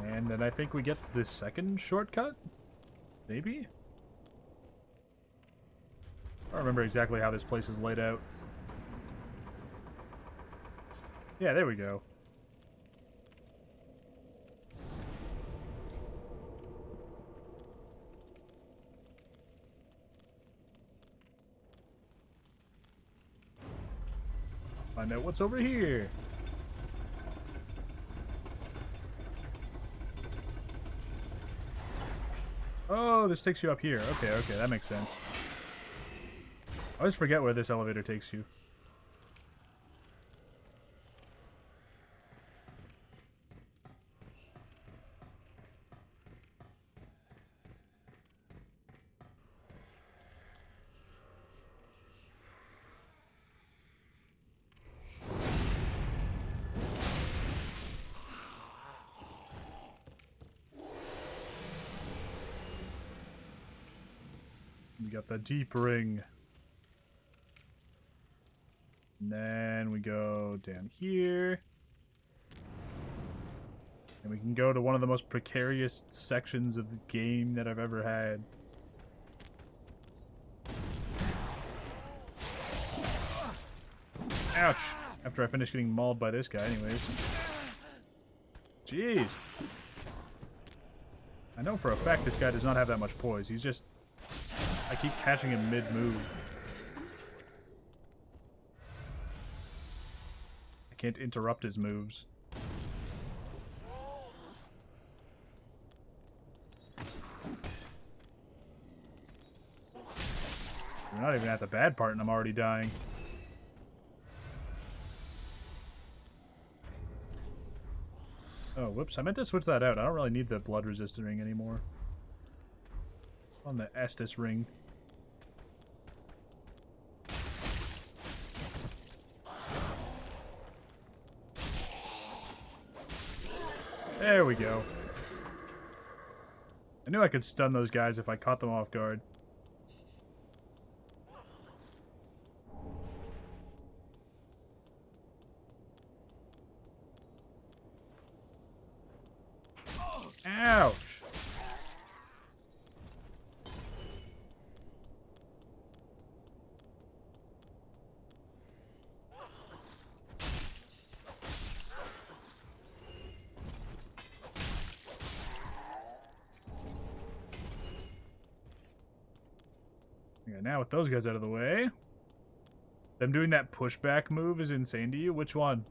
And then I think we get the second shortcut? Maybe? I don't remember exactly how this place is laid out. Yeah, there we go. Find out what's over here. Oh, this takes you up here. Okay, okay, that makes sense. I always forget where this elevator takes you. We got the deep ring. And then we go down here. And we can go to one of the most precarious sections of the game that I've ever had. Ouch! After I finish getting mauled by this guy anyways. Jeez! I know for a fact this guy does not have that much poise. He's just... I keep catching him mid-move. I can't interrupt his moves. We're not even at the bad part and I'm already dying. Oh, whoops. I meant to switch that out. I don't really need the blood resistant ring anymore. On the Estus ring. There we go. I knew I could stun those guys if I caught them off guard. Ouch! Okay, now with those guys out of the way, them doing that pushback move is insane to you? Which one?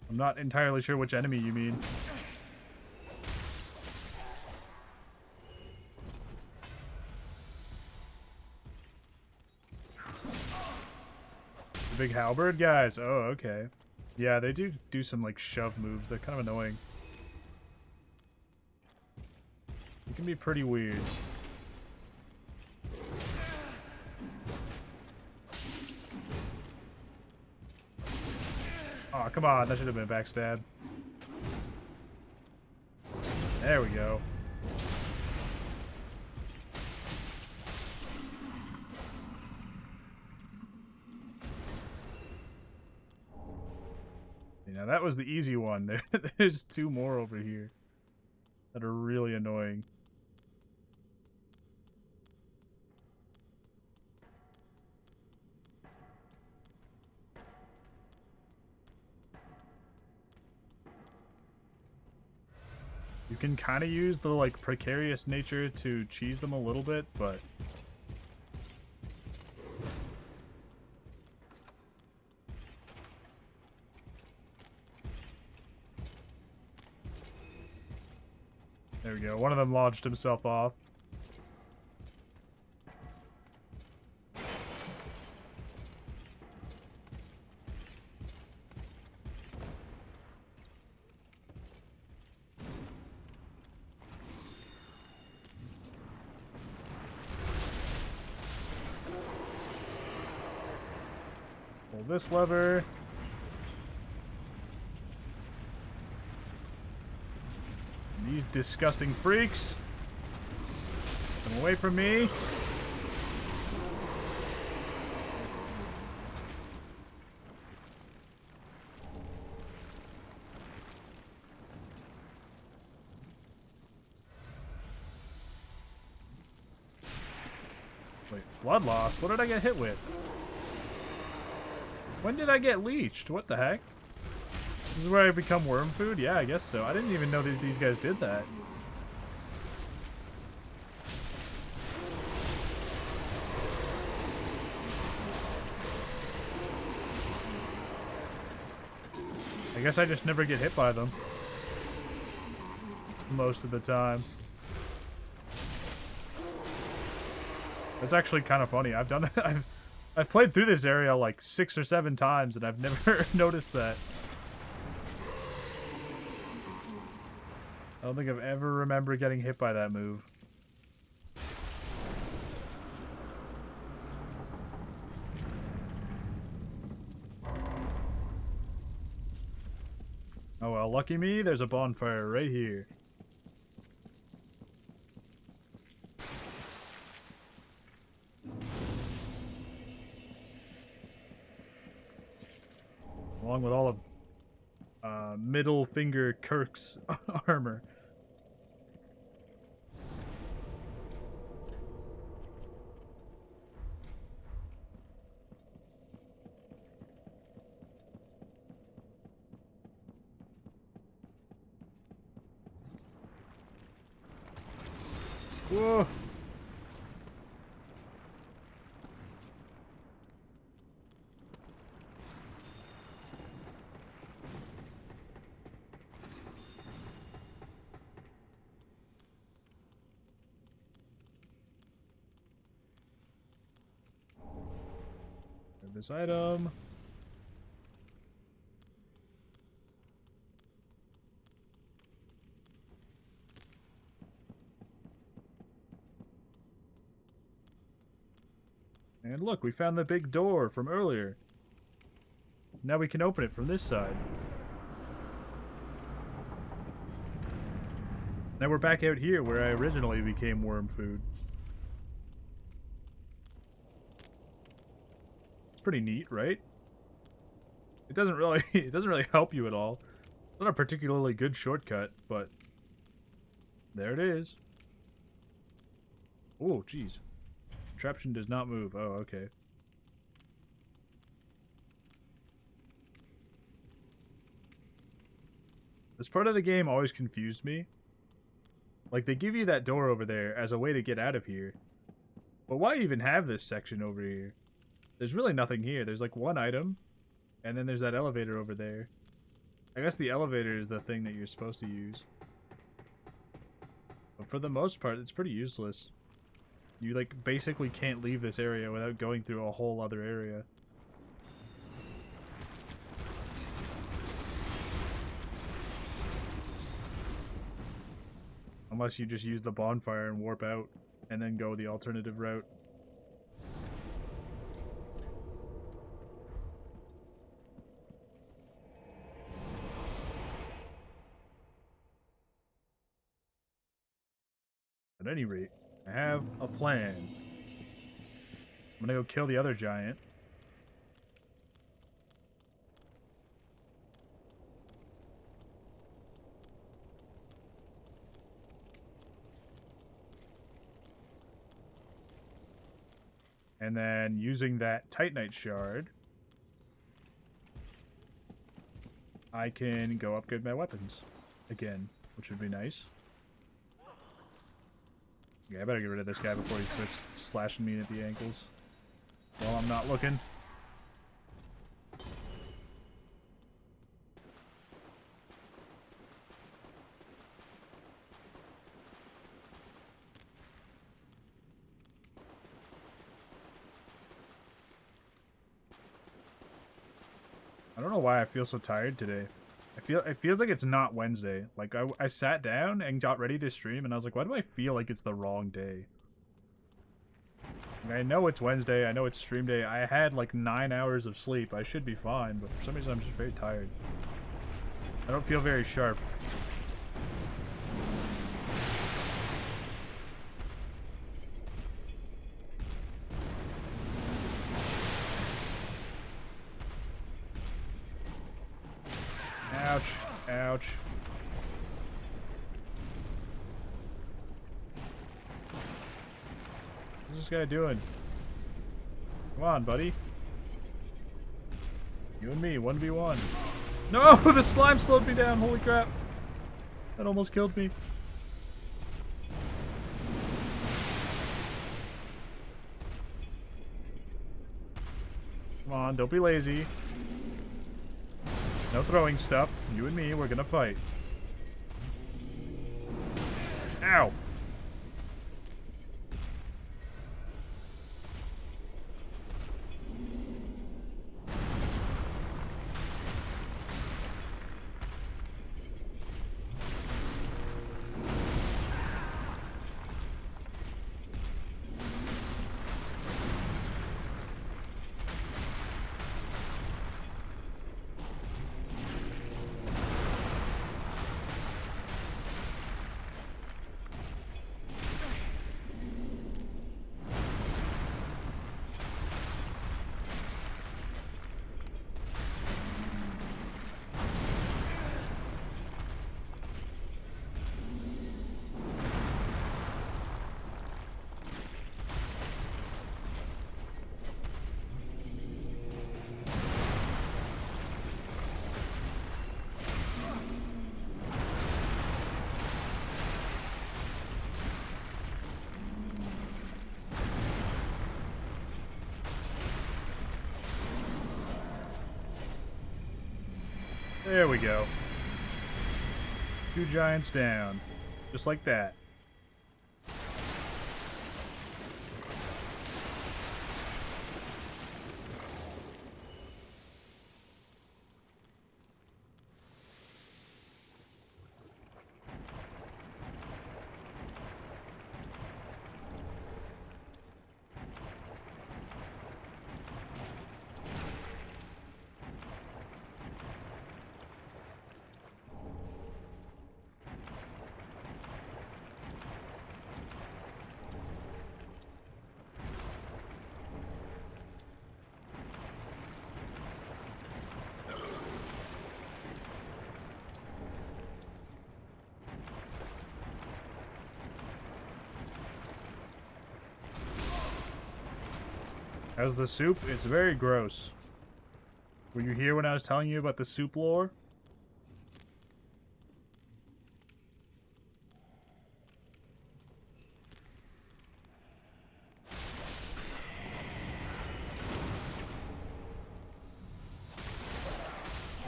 I'm not entirely sure which enemy you mean. big halberd guys. Oh, okay. Yeah, they do some like shove moves. They're kind of annoying. It can be pretty weird. Oh, come on. That should have been a backstab. There we go. You know, that was the easy one. There's two more over here that are really annoying. You can kind of use the like precarious nature to cheese them a little bit, but there we go. One of them launched himself off. Pull this lever. These disgusting freaks. Come away from me. Wait, blood loss? What did I get hit with? When did I get leeched? What the heck? This is where I become worm food? Yeah, I guess so. I didn't even know that these guys did that. I guess I just never get hit by them. Most of the time. That's actually kind of funny. I've done that. I've played through this area like 6 or 7 times and I've never noticed that. I don't think I've ever remembered getting hit by that move. Oh well, lucky me, there's a bonfire right here. Along with all of middle finger Kirk's armor. Whoa! This item. And look, we found the big door from earlier. Now we can open it from this side. Now we're back out here where I originally became worm food. It's pretty neat, right? It doesn't really help you at all. It's not a particularly good shortcut, but there it is. Oh, jeez. Contraption does not move. Oh, okay. This part of the game always confused me. Like, they give you that door over there as a way to get out of here. But why even have this section over here? There's really nothing here. There's like one item, and then there's that elevator over there. I guess the elevator is the thing that you're supposed to use. But for the most part, it's pretty useless. You, like, basically can't leave this area without going through a whole other area. unless you just use the bonfire and warp out, and then go the alternative route. At any rate, I have a plan. I'm gonna go kill the other giant. And then using that Titanite shard, I can go upgrade my weapons again, which would be nice. Yeah, I better get rid of this guy before he starts slashing me at the ankles while I'm not looking. I don't know why I feel so tired today. It feels like it's not Wednesday. Like I sat down and got ready to stream and I was like, why do I feel like it's the wrong day? Like, I know it's Wednesday, I know it's stream day. I had like 9 hours of sleep. I should be fine, but for some reason I'm just very tired. I don't feel very sharp. Ouch. Ouch. What's this guy doing? Come on, buddy. You and me, 1v1. No! The slime slowed me down, holy crap. That almost killed me. Come on, don't be lazy. No throwing stuff. You and me, we're gonna fight. Ow! There we go. 2 giants down. Just like that. How's the soup? It's very gross. Were you here when I was telling you about the soup lore?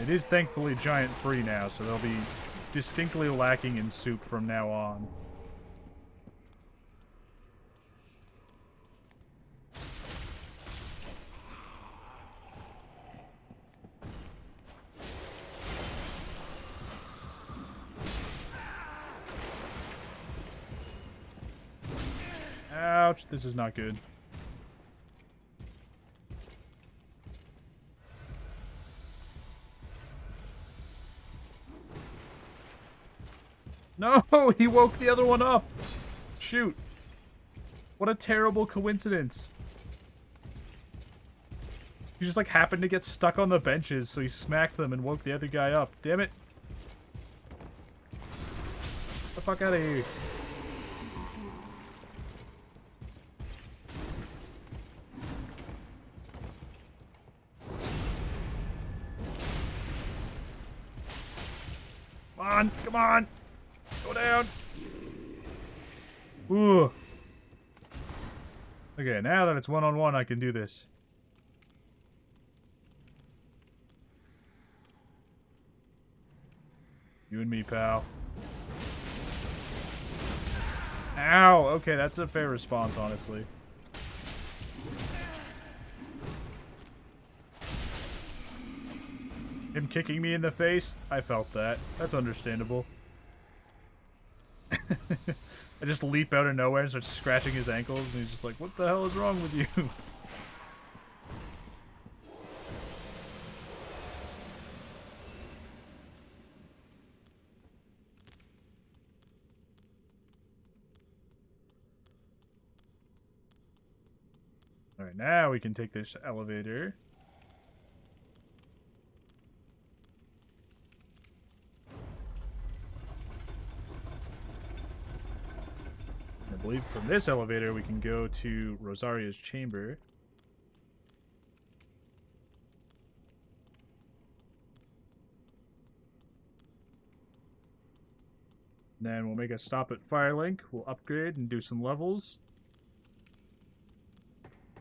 It is thankfully giant free now, so they'll be distinctly lacking in soup from now on. crouch. This is not good. No, he woke the other one up. Shoot. What a terrible coincidence. He just like happened to get stuck on the benches, so he smacked them and woke the other guy up. Damn it. Get the fuck out of here. Come on, come on. Go down. Ooh. Okay, now that it's one-on-one, I can do this. You and me, pal. Ow! Okay, that's a fair response, honestly. Him kicking me in the face? I felt that. That's understandable. I just leap out of nowhere and start scratching his ankles, and he's just like, what the hell is wrong with you? Alright, now we can take this elevator. I believe from this elevator we can go to Rosaria's chamber. Then we'll make a stop at Firelink. We'll upgrade and do some levels.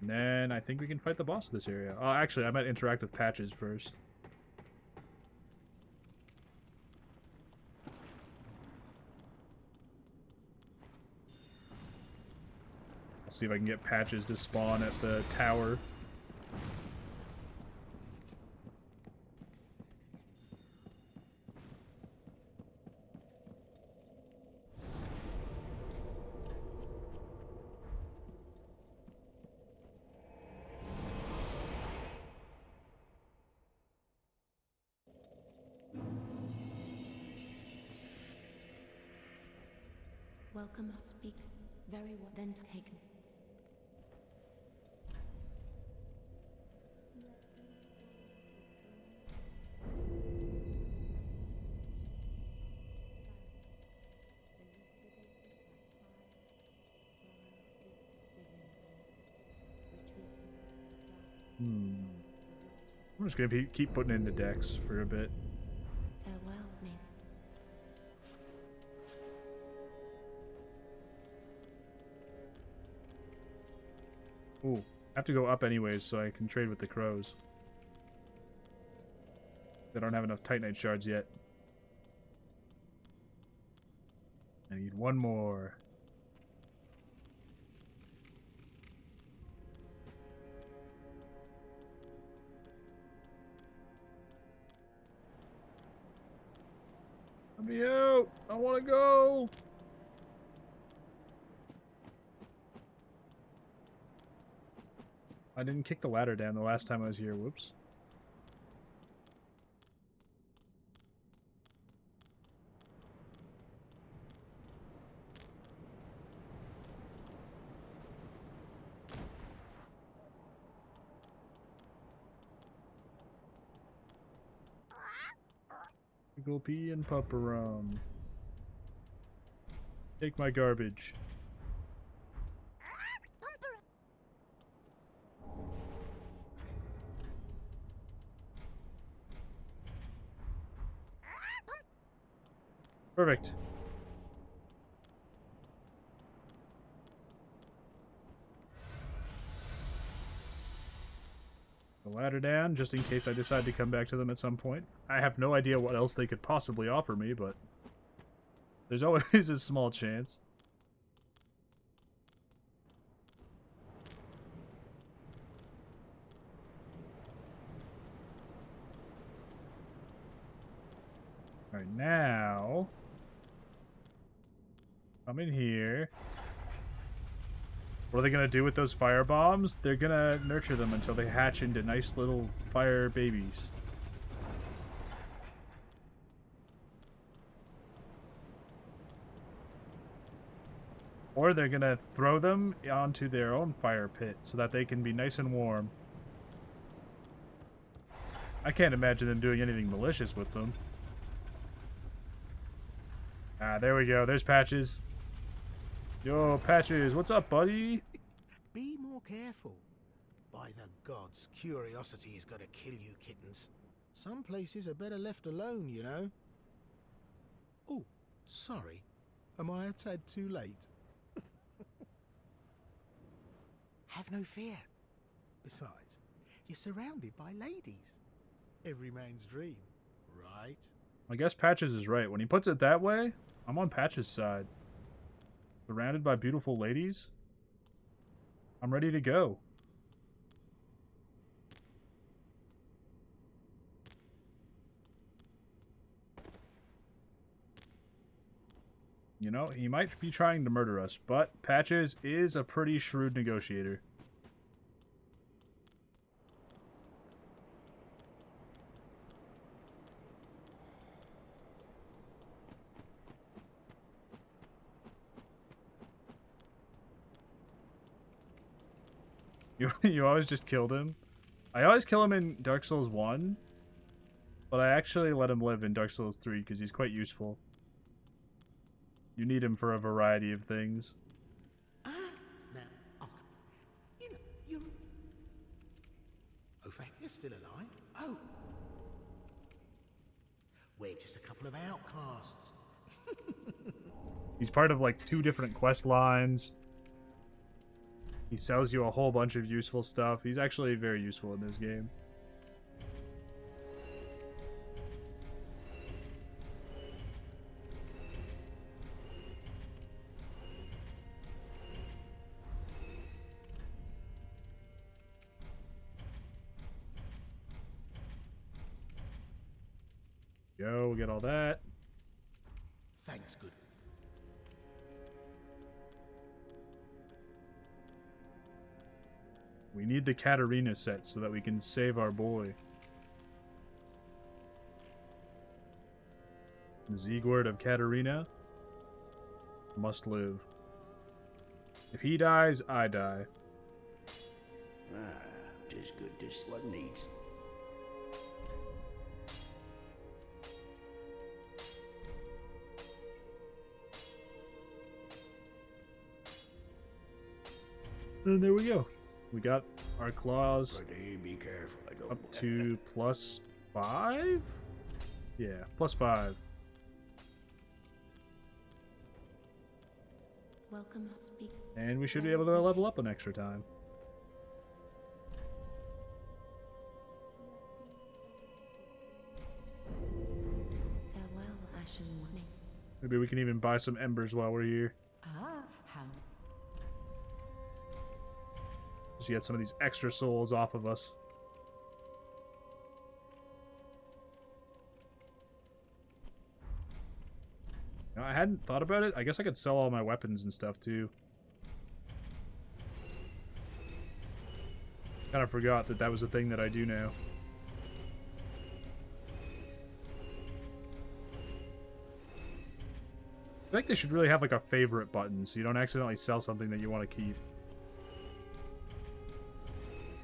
And then I think we can fight the boss of this area. Oh, actually, I might interact with Patches first. I'll see if I can get Patches to spawn at the tower. Welcome, speak. Very well, then taken. I'm just gonna keep putting in the decks for a bit. Farewell, maiden. Ooh, I have to go up anyways so I can trade with the crows. I don't have enough Titanite shards yet. I need one more. Let me out! I want to go! I didn't kick the ladder down the last time I was here. Whoops. Pickle pea and pupperum. Take my garbage. Perfect. The ladder down, just in case I decide to come back to them at some point. I have no idea what else they could possibly offer me, but there's always a small chance. Alright, now come in here. What are they gonna do with those fire bombs? They're gonna nurture them until they hatch into nice little fire babies. Or they're gonna throw them onto their own fire pit so that they can be nice and warm. I can't imagine them doing anything malicious with them. Ah, there we go. There's Patches. Yo, Patches, what's up, buddy? Be more careful. By the gods, curiosity is gonna kill you, kittens. Some places are better left alone, you know. Oh, sorry. Am I a tad too late? Have no fear. Besides, you're surrounded by ladies. Every man's dream, right? I guess Patches is right. When he puts it that way, I'm on Patches' side. Surrounded by beautiful ladies? I'm ready to go. You know, he might be trying to murder us, but Patches is a pretty shrewd negotiator. You always just killed him? I always kill him in Dark Souls 1, but I actually let him live in Dark Souls 3 because he's quite useful. You need him for a variety of things. Now, oh, you know, you're... Oh, you're still alive? Oh. We're just a couple of outcasts. He's part of like 2 different quest lines. He sells you a whole bunch of useful stuff. He's actually very useful in this game. Go, we'll get all that. Thanks, good. We need the Katarina set so that we can save our boy. The Zegward of Katarina must live. If he dies, I die. Just good, just what needs. And there we go. We got our claws Be careful. I don't up to +5? Yeah, +5. Welcome, speak. And we should be able to level up an extra time. Farewell, Ashen One. Maybe we can even buy some embers while we're here. Ah, how Just get some of these extra souls off of us. Now, I hadn't thought about it. I guess I could sell all my weapons and stuff too. Kind of forgot that that was a thing that I do now. I think they should really have like a favorite button so you don't accidentally sell something that you want to keep.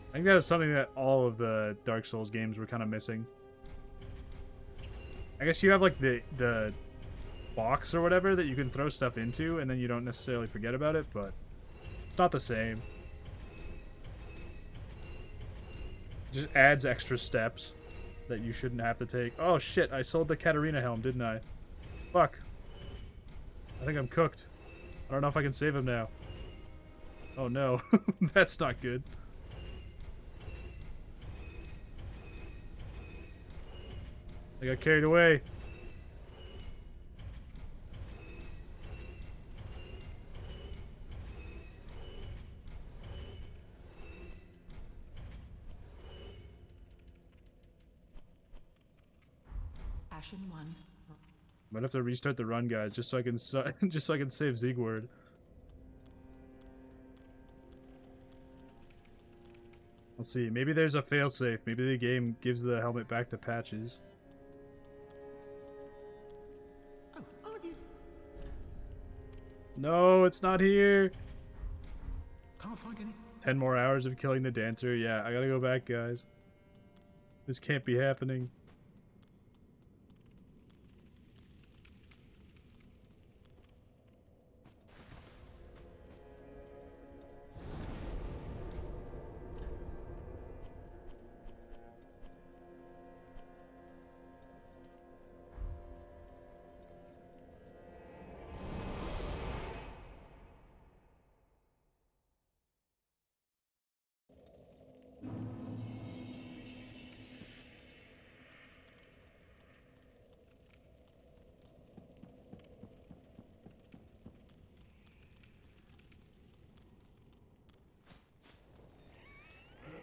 I think that was something that all of the Dark Souls games were kind of missing. I guess you have like the box or whatever that you can throw stuff into and then you don't necessarily forget about it, but it's not the same. It just adds extra steps that you shouldn't have to take. Oh shit, I sold the Katarina helm, didn't I? Fuck. I think I'm cooked. I don't know if I can save him now. Oh no, that's not good. I got carried away. Ashen One. Might have to restart the run, guys, just so I can just so I can save Zegward. Let's see. Maybe there's a failsafe. Maybe the game gives the helmet back to Patches. Oh, aren't you? No, it's not here. Can't find any. 10 more hours of killing the dancer. Yeah, I gotta go back, guys. This can't be happening.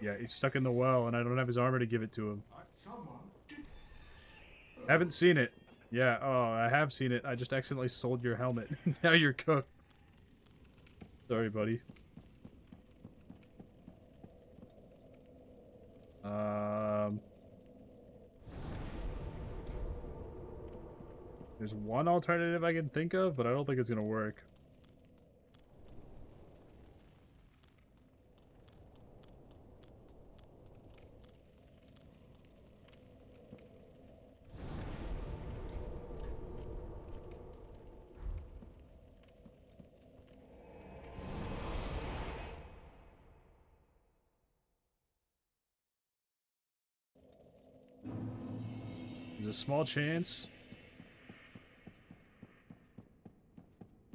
Yeah, he's stuck in the well, and I don't have his armor to give it to him. I haven't seen it. Yeah, oh, I have seen it. I just accidentally sold your helmet. Now you're cooked. Sorry, buddy. There's one alternative I can think of, but I don't think it's gonna work. There's a small chance.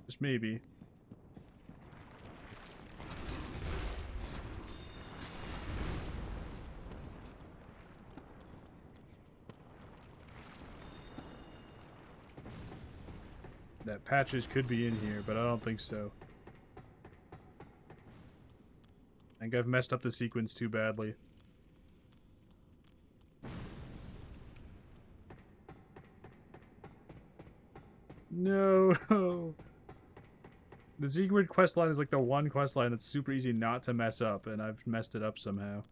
Just maybe. That Patches could be in here, but I don't think so. I think I've messed up the sequence too badly. No! The secret questline is like the one questline that's super easy not to mess up, and I've messed it up somehow.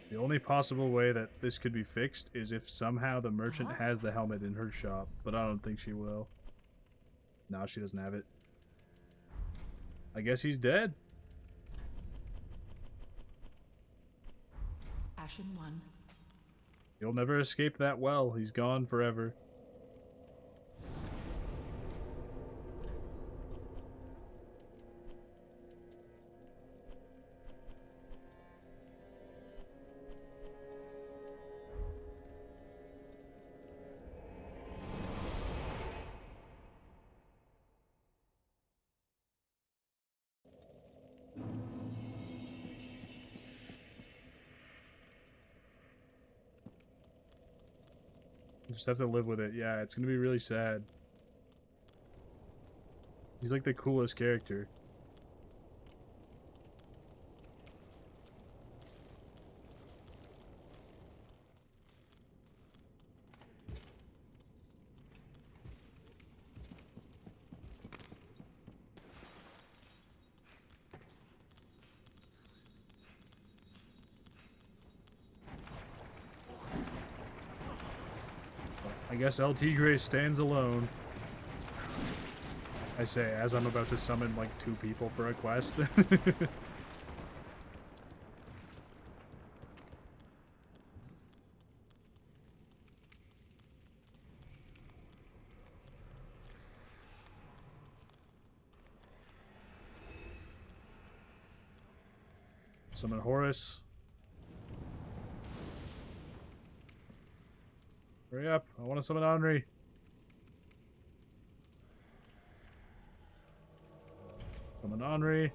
The only possible way that this could be fixed is if somehow the merchant has the helmet in her shop, but I don't think she will. No, she doesn't have it. I guess he's dead. Ashen 1. He'll never escape that well. He's gone forever. You just have to live with it. Yeah, it's gonna be really sad. He's like the coolest character. I guess LT Gray stands alone. I say, as I'm about to summon like 2 people for a quest. Summon Horus. Hurry up, I want to summon Henri. Summon Henri.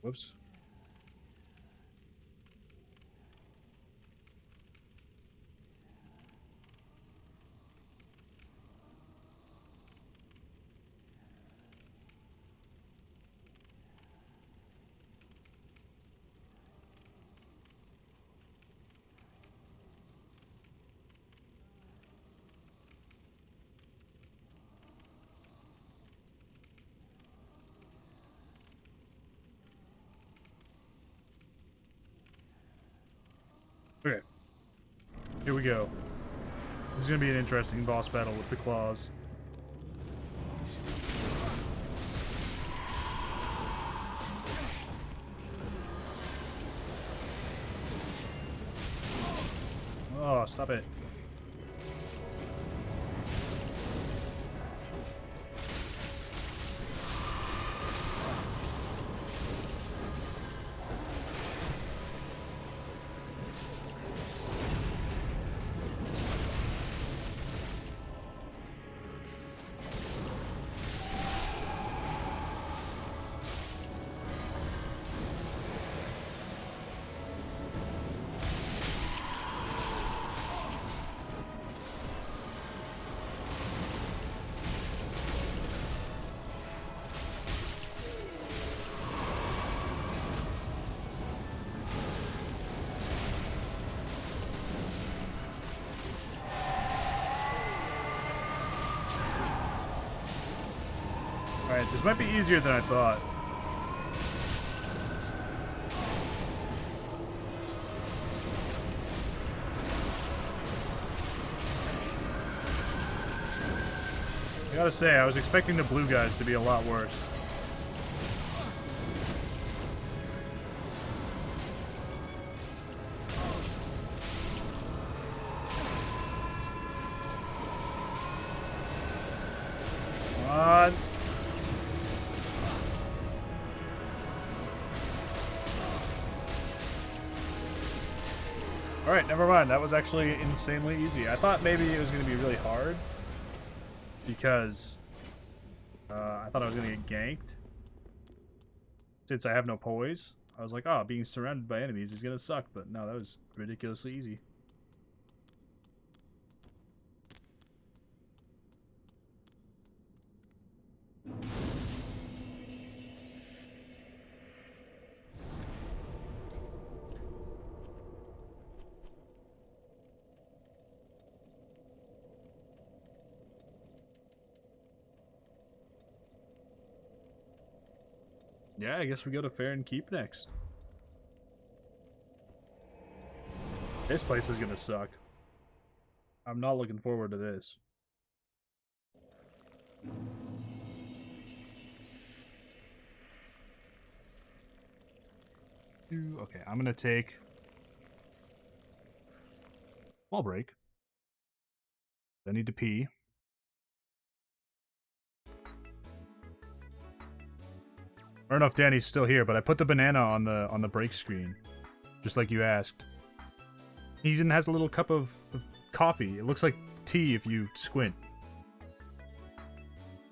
Whoops. Okay. Here we go. This is gonna be an interesting boss battle with the claws. Oh, stop it. Alright, this might be easier than I thought. I gotta say, I was expecting the blue guys to be a lot worse. Come on. Alright, never mind. That was actually insanely easy. I thought maybe it was going to be really hard. Because I thought I was going to get ganked. Since I have no poise. I was like, oh, being surrounded by enemies is going to suck. But no, that was ridiculously easy. Yeah, I guess we go to Fair and Keep next. This place is gonna suck. I'm not looking forward to this. Okay, I'm gonna take small break. I need to pee. I don't know if Danny's still here, but I put the banana on the break screen, just like you asked. He even has a little cup of coffee. It looks like tea if you squint.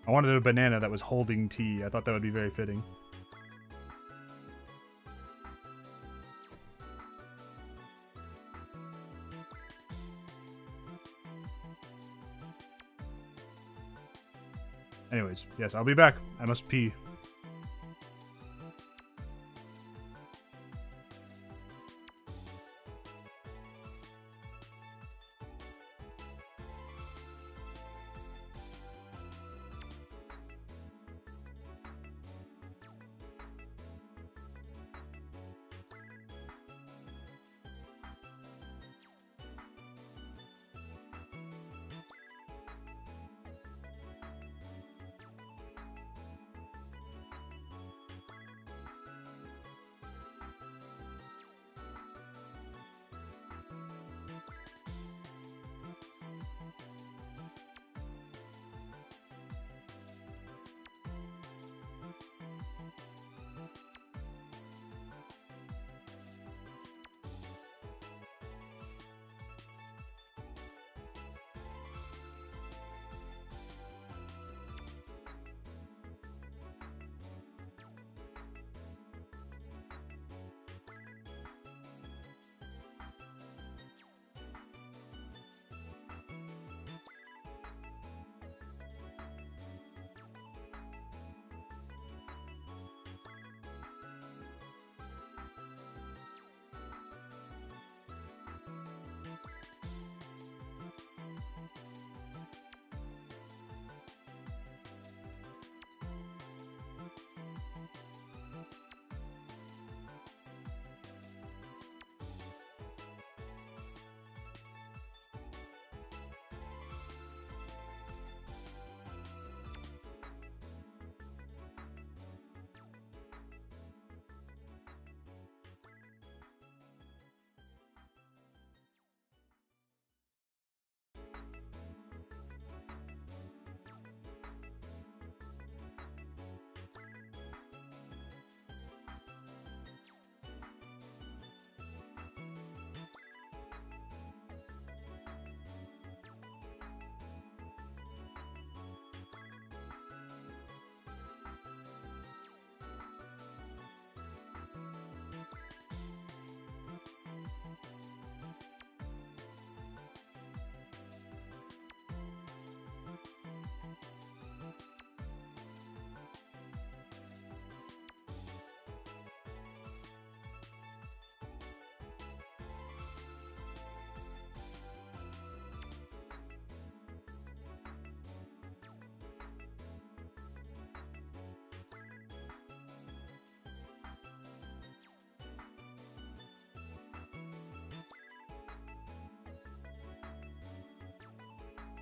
I wanted a banana that was holding tea. I thought that would be very fitting. Anyways, yes, I'll be back. I must pee.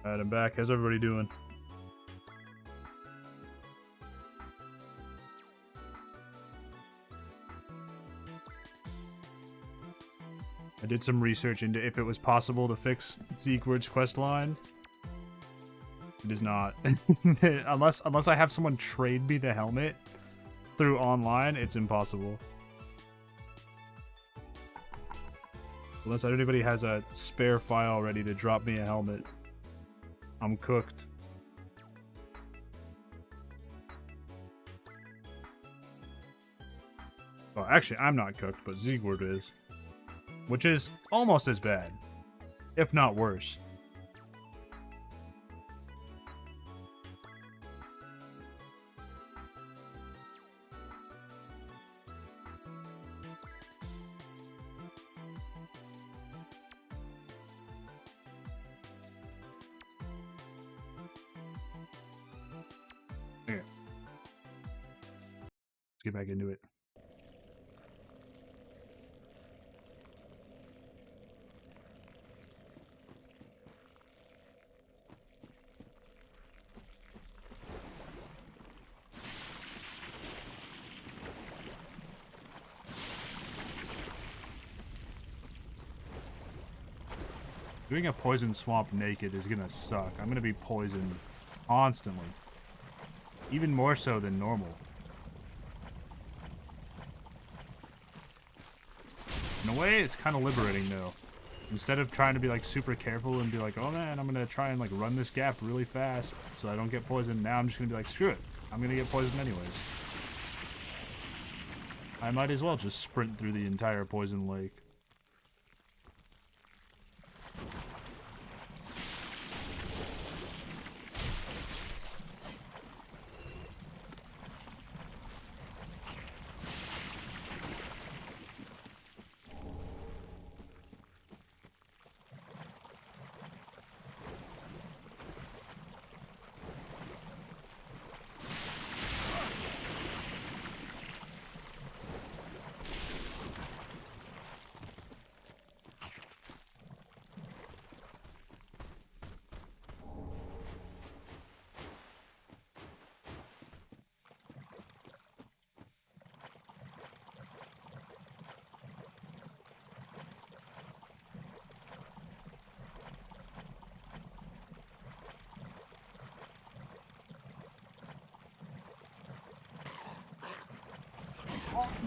Alright, I'm back. How's everybody doing? I did some research into if it was possible to fix Siegward's questline. It is not. unless I have someone trade me the helmet through online, it's impossible. Unless anybody has a spare file ready to drop me a helmet, I'm cooked. Well, actually, I'm not cooked, but Siegward is. Which is almost as bad, if not worse. Okay. Let's get back into it. Doing a poison swamp naked is gonna suck. I'm gonna be poisoned constantly. Even more so than normal. In a way, it's kind of liberating though. Instead of trying to be like super careful and be like, oh man, I'm gonna try and like run this gap really fast so I don't get poisoned. Now I'm just gonna be like, screw it. I'm gonna get poisoned anyways. I might as well just sprint through the entire poison lake.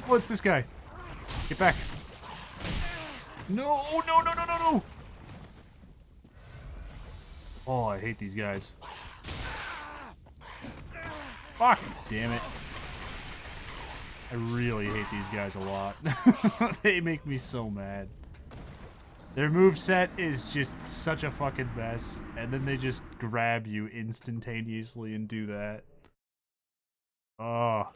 Oh, it's this guy. Get back. No, no, no, no, no, no. Oh, I hate these guys. Fuck. Damn it. I really hate these guys a lot. They make me so mad. Their moveset is just such a fucking mess. And then they just grab you instantaneously and do that. Oh.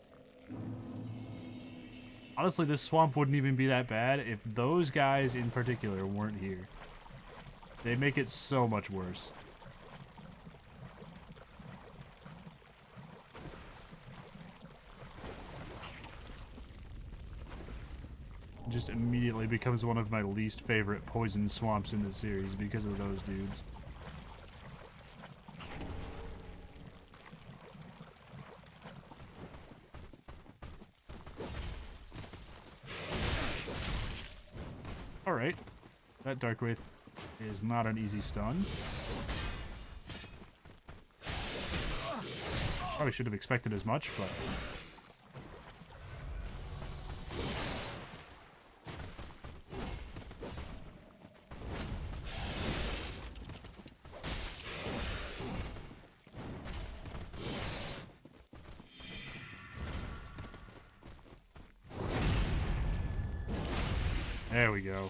Honestly, this swamp wouldn't even be that bad if those guys in particular weren't here. They make it so much worse. It just immediately becomes one of my least favorite poison swamps in the series because of those dudes. Alright, that Dark Wraith is not an easy stun. Probably should have expected as much, but... There we go.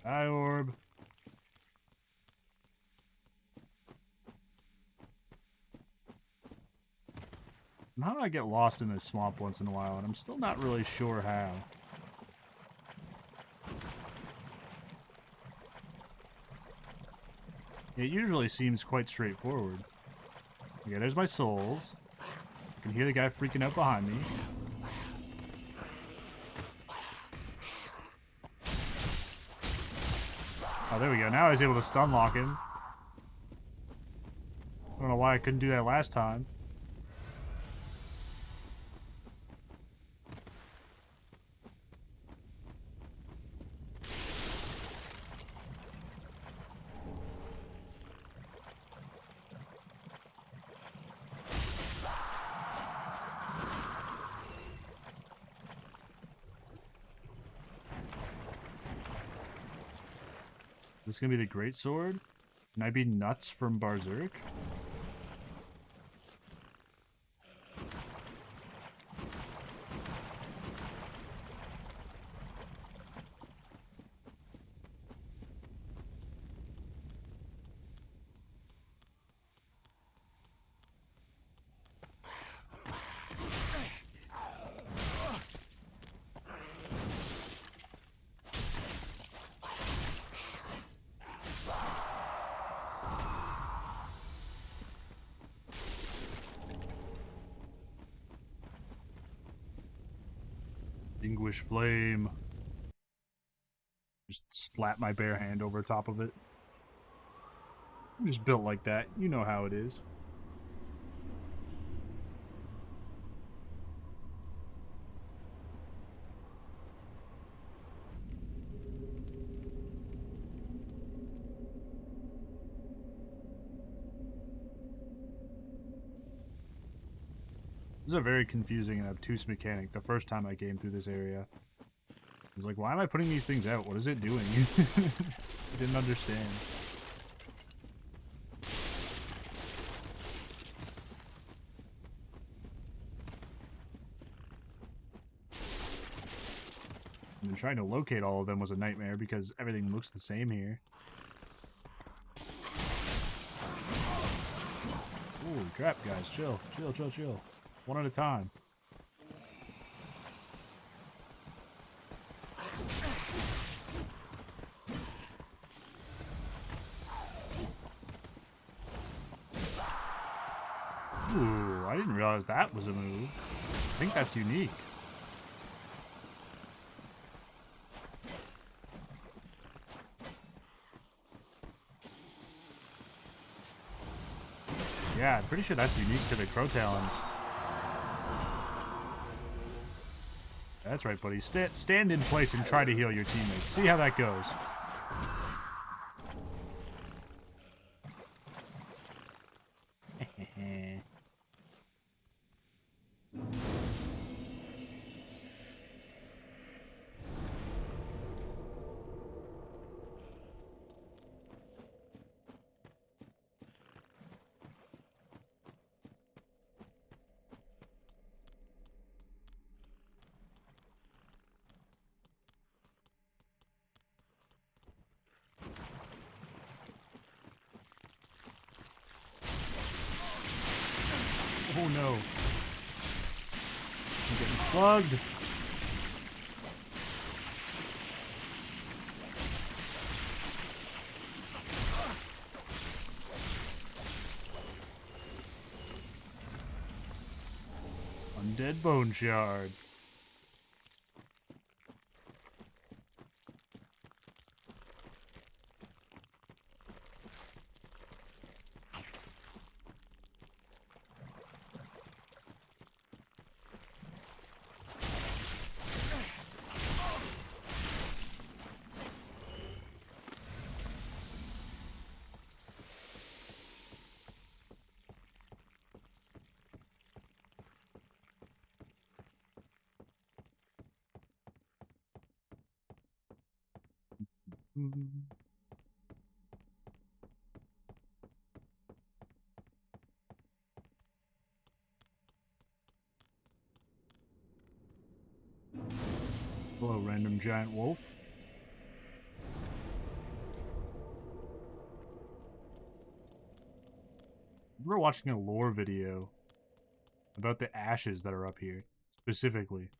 Hi, Orb. How do I get lost in this swamp once in a while, and I'm still not really sure how. It usually seems quite straightforward. Okay, there's my souls. I can hear the guy freaking out behind me. there we go. Now I was able to stun lock him. I don't know why I couldn't do that last time. Is this gonna be the great sword? Can I be nuts from Berserk? Extinguish flame. Just slap my bare hand over top of it. I'm just built like that. You know how it is. This is a very confusing and obtuse mechanic the first time I came through this area. I was like, why am I putting these things out? What is it doing? I didn't understand. And then trying to locate all of them was a nightmare because everything looks the same here. Holy crap, guys. Chill. Chill, chill, chill. One at a time. Ooh, I didn't realize that was a move. I think that's unique. Yeah, I'm pretty sure that's unique to the Crow Talons. That's right, buddy. Stand in place and try to heal your teammates. See how that goes. Oh no. I'm getting slugged. Undead Bone Shard. Hello, random giant wolf. We were watching a lore video about the ashes that are up here, specifically.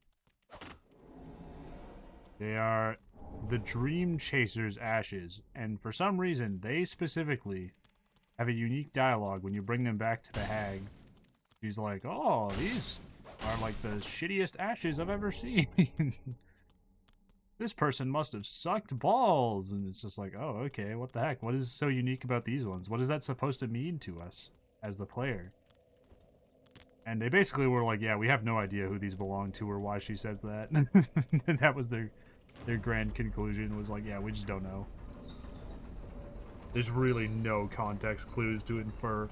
They are the Dream Chaser's ashes, and for some reason, they specifically have a unique dialogue when you bring them back to the hag. She's like, oh, these are like the shittiest ashes I've ever seen. This person must have sucked balls. And it's just like, oh, okay, what the heck? What is so unique about these ones? What is that supposed to mean to us as the player? And they basically were like, yeah, we have no idea who these belong to or why she says that. And that was their grand conclusion, was like, yeah, we just don't know. There's really no context clues to infer.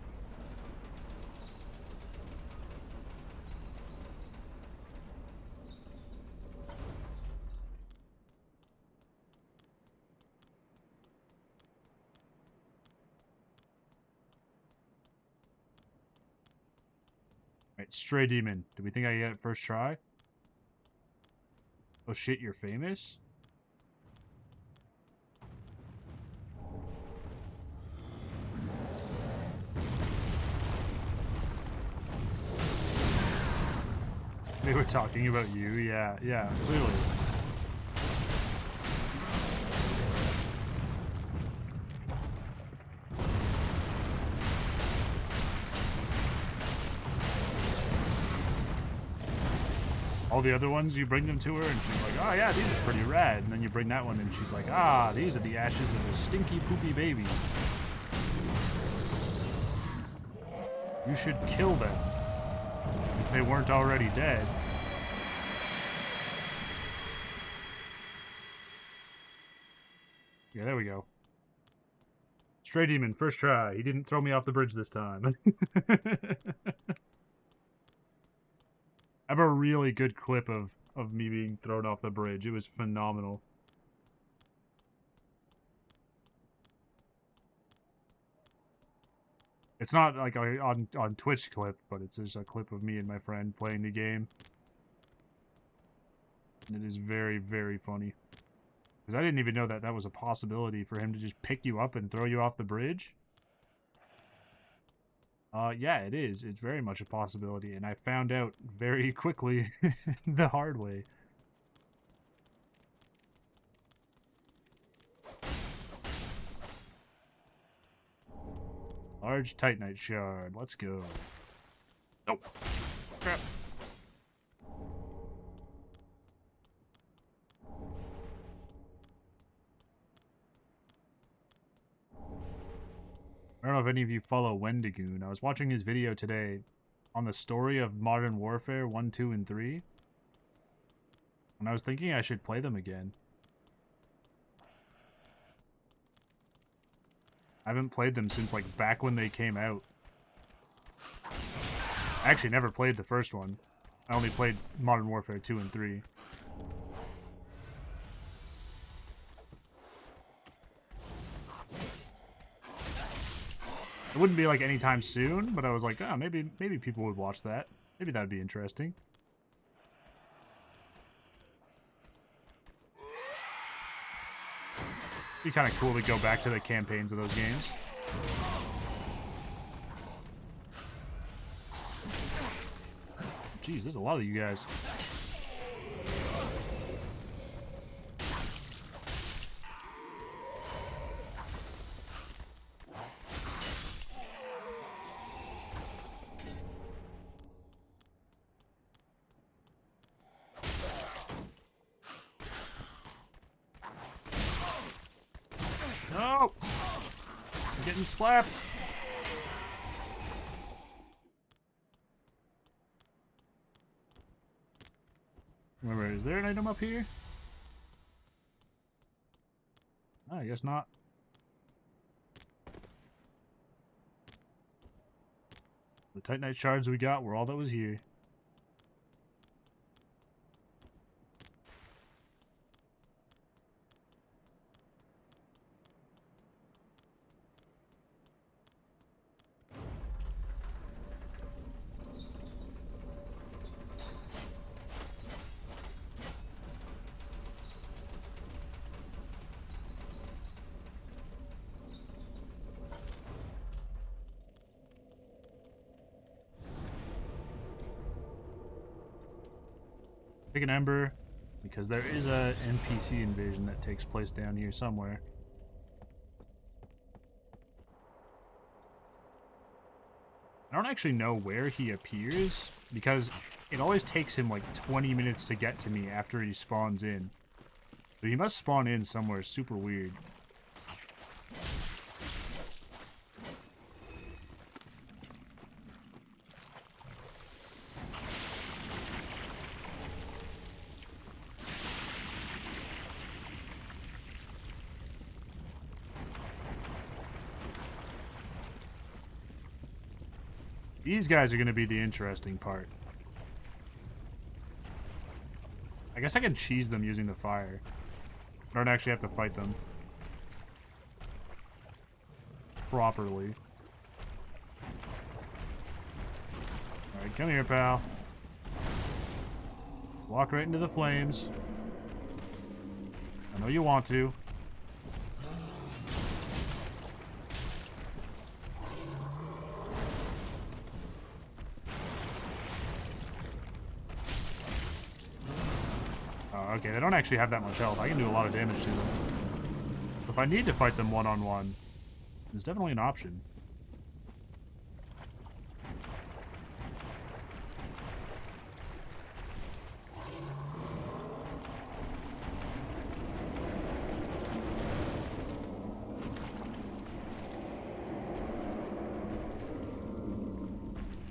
Right, Stray Demon. Do we think I get it first try? Oh shit, you're famous? They were talking about you, yeah, clearly. All the other ones, you bring them to her, and she's like, oh yeah, these are pretty rad. And then you bring that one, and she's like, ah, these are the ashes of a stinky, poopy baby. You should kill them. If they weren't already dead. Yeah, there we go. Stray Demon, first try. He didn't throw me off the bridge this time. I have a really good clip of me being thrown off the bridge. It was phenomenal. It's not like on Twitch clip, but it's just a clip of me and my friend playing the game. And it is very, very funny. Because I didn't even know that that was a possibility for him to just pick you up and throw you off the bridge. Yeah, it is. It's very much a possibility, and I found out very quickly the hard way. Large Titanite shard. Let's go. Nope. Crap. I don't know if any of you follow Wendigoon. I was watching his video today on the story of Modern Warfare 1, 2, and 3. And I was thinking I should play them again. I haven't played them since, like, back when they came out. I actually never played the first one. I only played Modern Warfare 2 and 3. It wouldn't be like anytime soon, but I was like, oh, maybe people would watch that. Maybe that would be interesting. It'd be kind of cool to go back to the campaigns of those games. Jeez, there's a lot of you guys. No! I'm getting slapped. Remember, is there an item up here? Oh, I guess not. The Titanite shards we got were all that was here. Pick an ember, because there is a NPC invasion that takes place down here somewhere. I don't actually know where he appears, because it always takes him like 20 minutes to get to me after he spawns in. So he must spawn in somewhere super weird. These guys are going to be the interesting part. I guess I can cheese them using the fire. I don't actually have to fight them. Properly. Alright, come here, pal. Walk right into the flames. I know you want to. Okay, they don't actually have that much health. I can do a lot of damage to them. If I need to fight them one-on-one, there's definitely an option.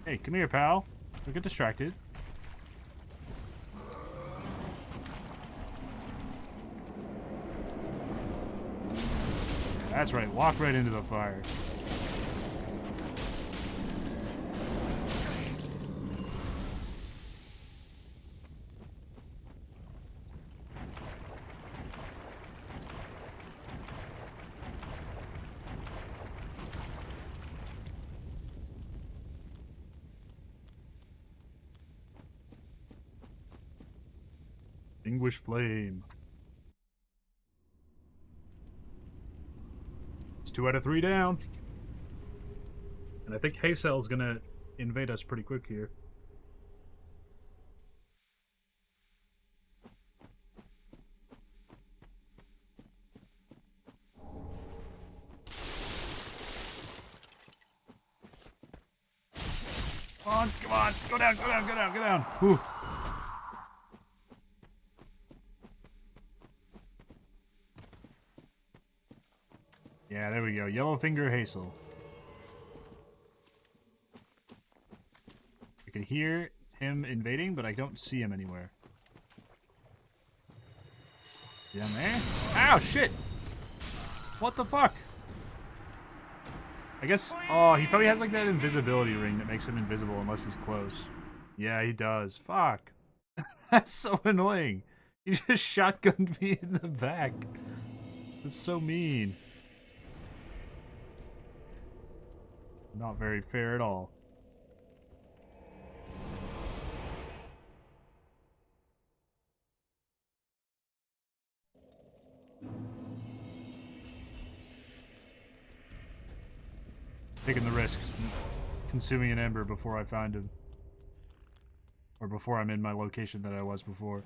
Hey, come here, pal. Don't get distracted. That's right, walk right into the fire. Extinguish flame. It's 2 out of 3 down. And I think Haysel's gonna invade us pretty quick here. Come on, go down, go down, go down, go down. Whew. Yeah, there we go. Yellowfinger Hazel. I can hear him invading, but I don't see him anywhere. Down there? Ow, shit! What the fuck? I guess, oh, he probably has like that invisibility ring that makes him invisible unless he's close. Yeah, he does. Fuck. That's so annoying. He just shotgunned me in the back. That's so mean. Not very fair at all. Taking the risk. Consuming an ember before I find him. Or before I'm in my location that I was before.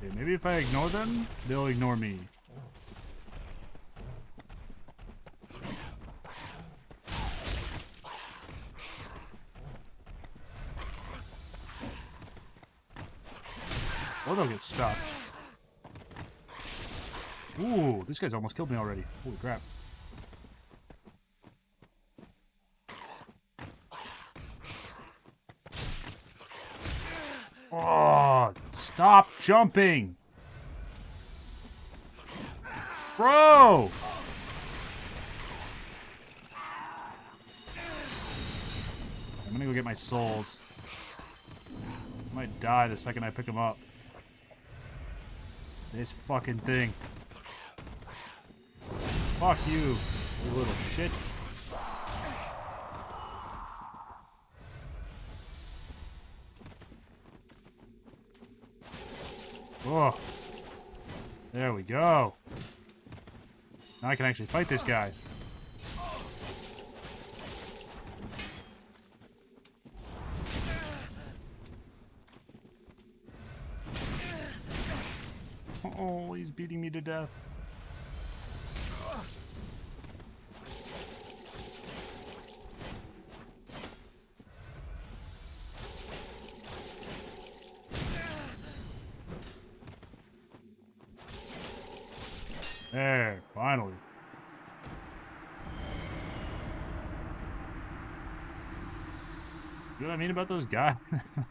Okay, maybe if I ignore them, they'll ignore me. Or they'll get stuck. Ooh, this guy's almost killed me already. Holy crap. Oh! Stop jumping! Bro! I'm gonna go get my souls. I might die the second I pick them up. This fucking thing. Fuck you, you little shit. Oh. There we go. Now I can actually fight this guy. Oh, he's beating me to death. There, finally. You know what I mean about those guys?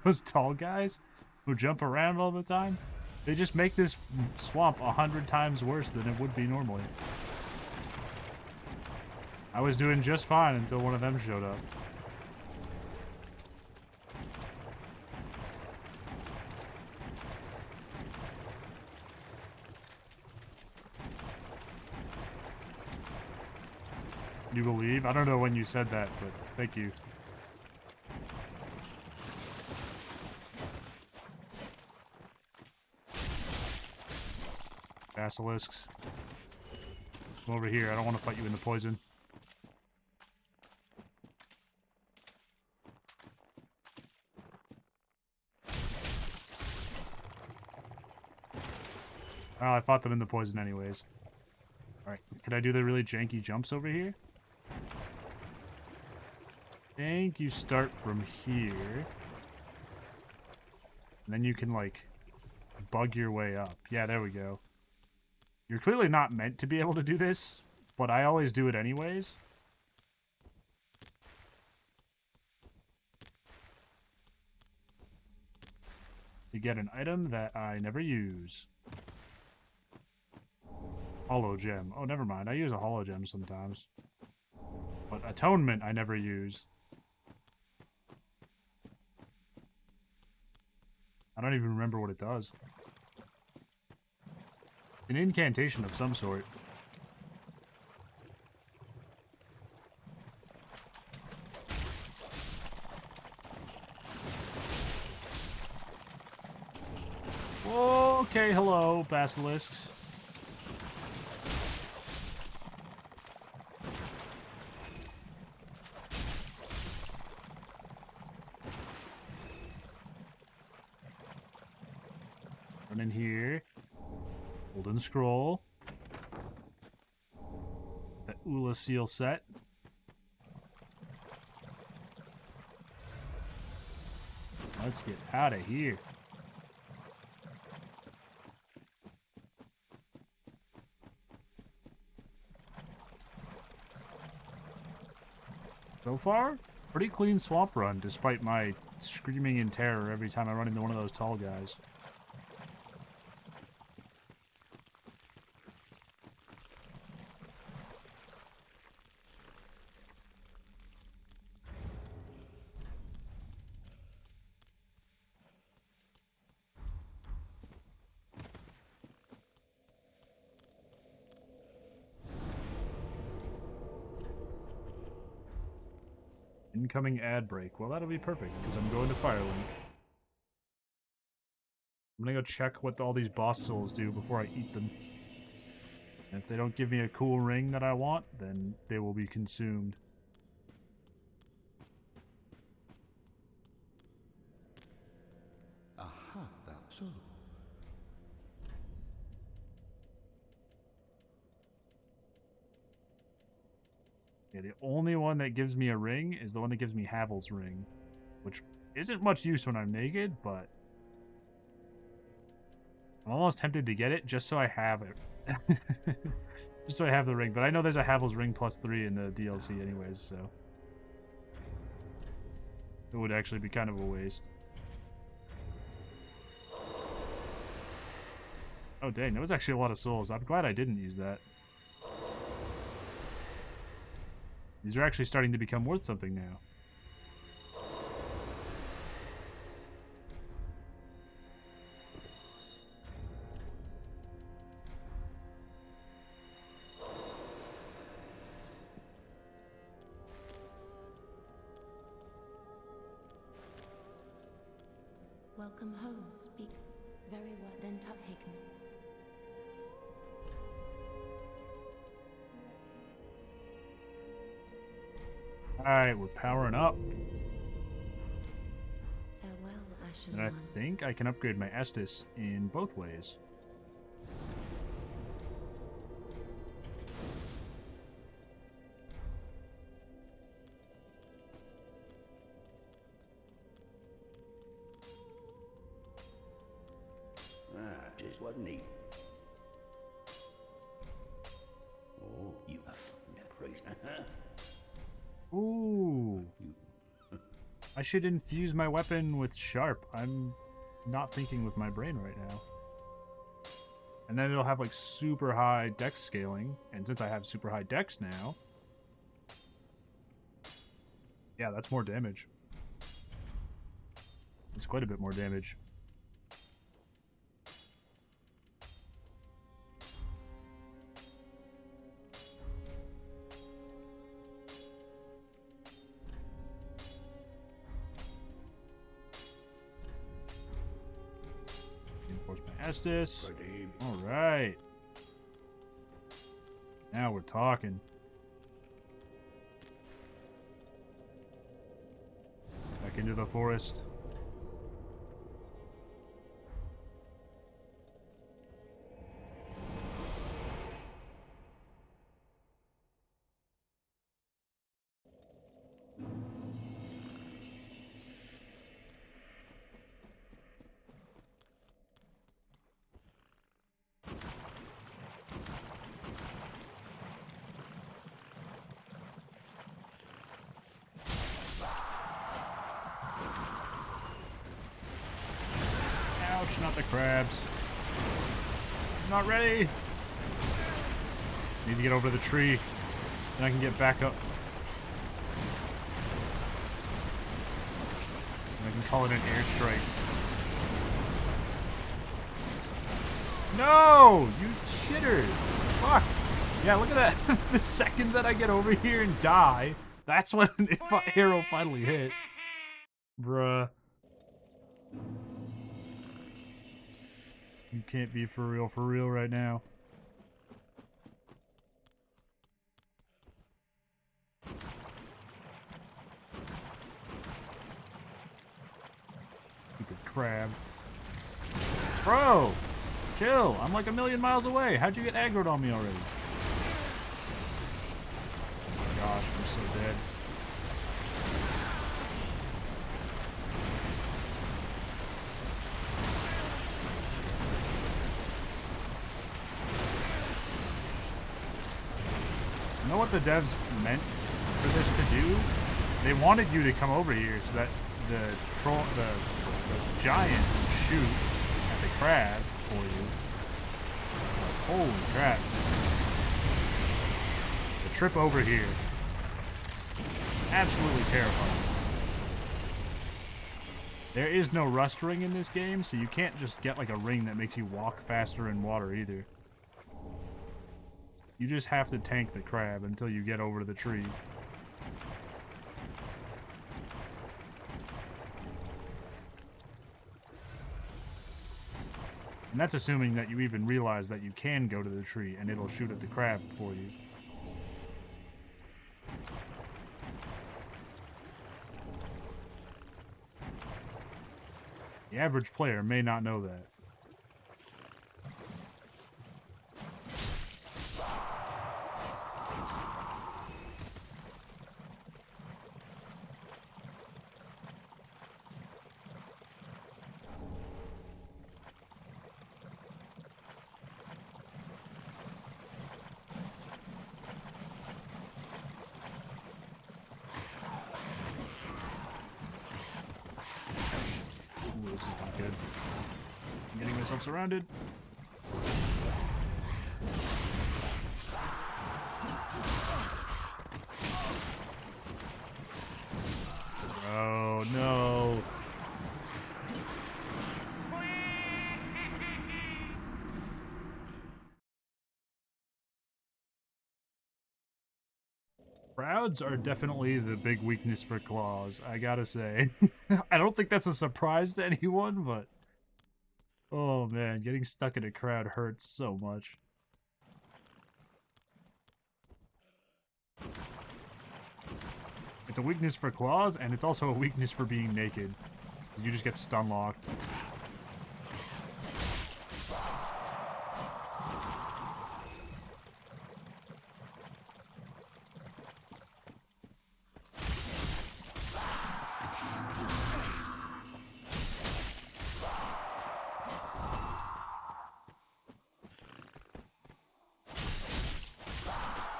Those tall guys who jump around all the time? They just make this swamp 100 times worse than it would be normally. I was doing just fine until one of them showed up. You believe? I don't know when you said that, but thank you. Basilisks. Come over here. I don't want to fight you in the poison. Oh, I fought them in the poison anyways. Alright, can I do the really janky jumps over here? I think you start from here. And then you can, like, bug your way up. Yeah, there we go. You're clearly not meant to be able to do this, but I always do it anyways. To get an item that I never use. Hollow gem. Oh, never mind. I use a hollow gem sometimes. But atonement I never use. I don't even remember what it does. An incantation of some sort. Okay, hello, basilisks. Run in here. Golden scroll. The Ula seal set. Let's get out of here. So far, pretty clean swamp run, despite my screaming in terror every time I run into one of those tall guys. Incoming ad break. Well, that'll be perfect, because I'm going to Firelink. I'm gonna go check what all these boss souls do before I eat them. And if they don't give me a cool ring that I want, then they will be consumed. Aha, that's all. Yeah, the only one that gives me a ring is the one that gives me Havel's ring, which isn't much use when I'm naked, but I'm almost tempted to get it just so I have it. Just so I have the ring, but I know there's a Havel's ring +3 in the DLC anyways, so it would actually be kind of a waste. Oh, dang. That was actually a lot of souls. I'm glad I didn't use that. These are actually starting to become worth something now. Welcome home. Speak very well. Then Tuthaken. Alright, we're powering up. Farewell, Ashen And I One. think I can upgrade my Estus in both ways. Just wasn't he? Oh, you have that prisoner. Ooh. I should infuse my weapon with sharp. I'm not thinking with my brain right now. And then it'll have like super high dex scaling. And since I have super high dex now, yeah, that's more damage. It's quite a bit more damage. Reinforce my Estus. Alright. Now we're talking. Back into the forest. Ouch, not the crabs. I'm not ready. Need to get over the tree. Then I can get back up. And I can call it an airstrike. No! You shitter! Fuck! Yeah, look at that. The second that I get over here and die, that's when the arrow finally hit. Bruh. You can't be for real right now. Stupid crab. Bro! Chill! I'm like a million miles away. How'd you get aggroed on me already? Oh my gosh, I'm so dead. You know what the devs meant for this to do? They wanted you to come over here so that the giant would shoot at the crab for you. Like, holy crap. The trip over here. Absolutely terrifying. There is no rust ring in this game, so you can't just get like a ring that makes you walk faster in water either. You just have to tank the crab until you get over to the tree. And that's assuming that you even realize that you can go to the tree and it'll shoot at the crab for you. The average player may not know that. Ooh, this is not good. I'm getting myself surrounded. rods are definitely the big weakness for claws, I gotta say. I don't think that's a surprise to anyone, but... Oh man, getting stuck in a crowd hurts so much. It's a weakness for claws, and it's also a weakness for being naked. You just get stun locked.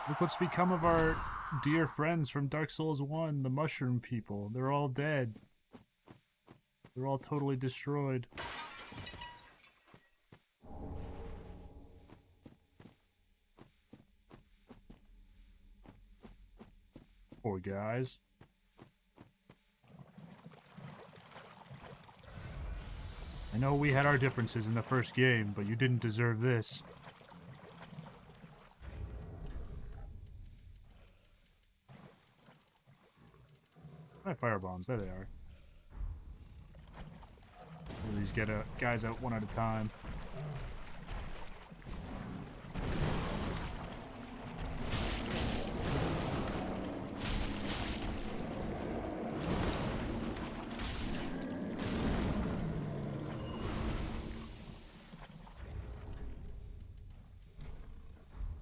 Look what's become of our dear friends from Dark Souls 1, the mushroom people. They're all dead. They're all totally destroyed. Poor guys. I know we had our differences in the first game, but you didn't deserve this. My firebombs, there they are. These get guys out one at a time.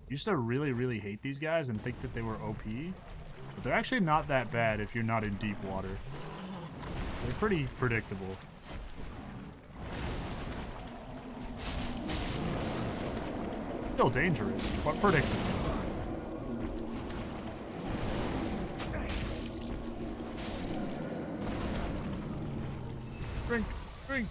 Used to really hate these guys and think that they were OP, but they're actually not that bad if you're not in deep water. They're pretty predictable. Still dangerous, but predictable. Drink, drink.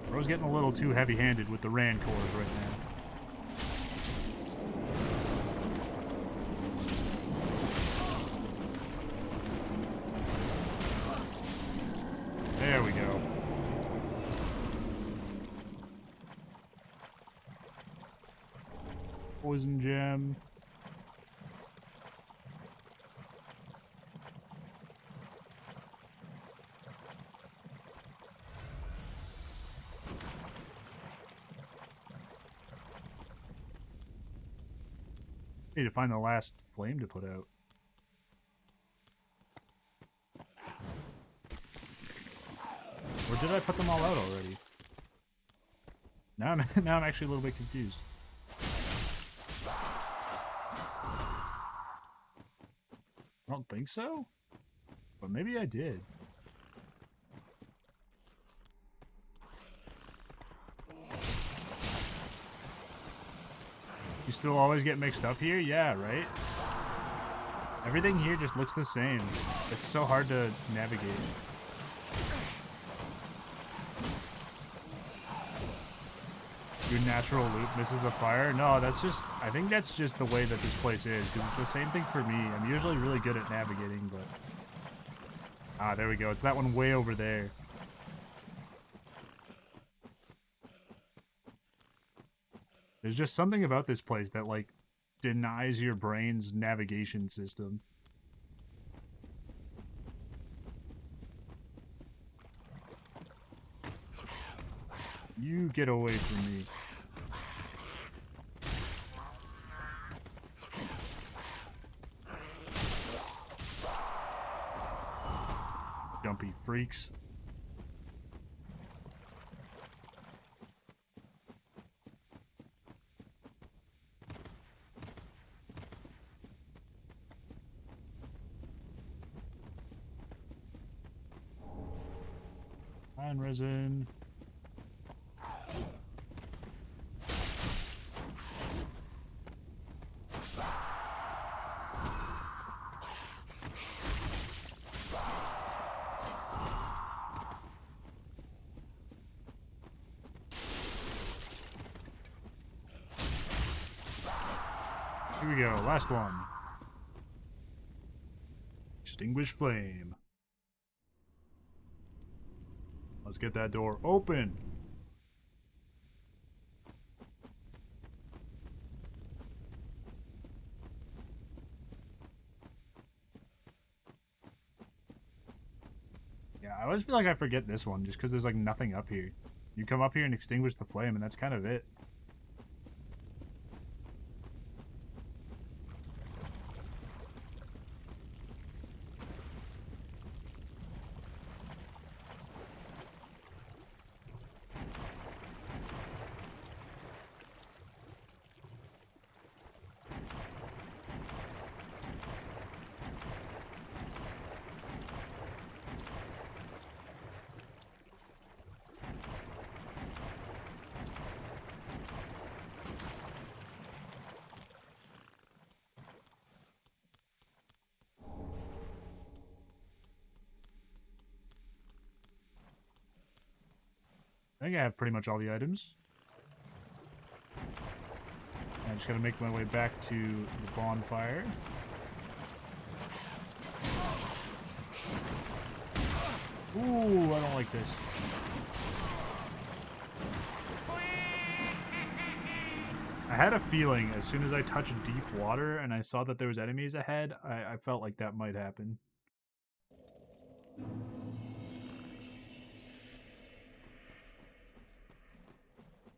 Bro's getting a little too heavy-handed with the Rancors right now. There we go. Poison gem. Need to find the last flame to put out. Or did I put them all out already? Now I'm actually a little bit confused. I don't think so, but maybe I did. You still always get mixed up here? Yeah, right? Everything here just looks the same. It's so hard to navigate. Your natural loop misses a fire? No, that's just... I think that's just the way that this place is, because it's the same thing for me. I'm usually really good at navigating, but... Ah, there we go. It's that one way over there. There's just something about this place that, like, denies your brain's navigation system. You get away from me. Jumpy freaks. Iron resin. Here we go, last one. Extinguish flame. Let's get that door open. Yeah, I always feel like I forget this one just because there's like nothing up here. You come up here and extinguish the flame, and that's kind of it. I think I have pretty much all the items. I just gotta make my way back to the bonfire. Ooh, I don't like this. I had a feeling as soon as I touched deep water and I saw that there was enemies ahead, I felt like that might happen.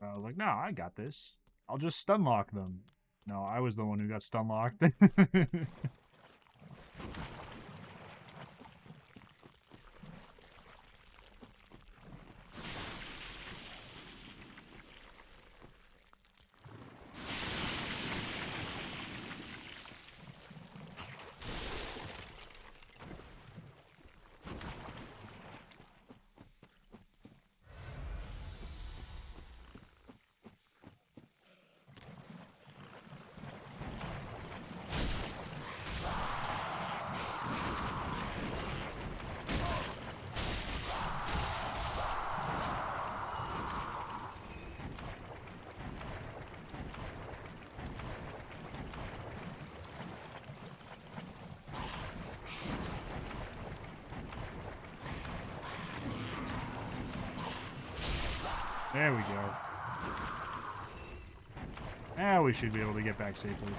I was like, no, I got this. I'll just stun lock them. No, I was the one who got stun locked. There we go. Now we should be able to get back safely.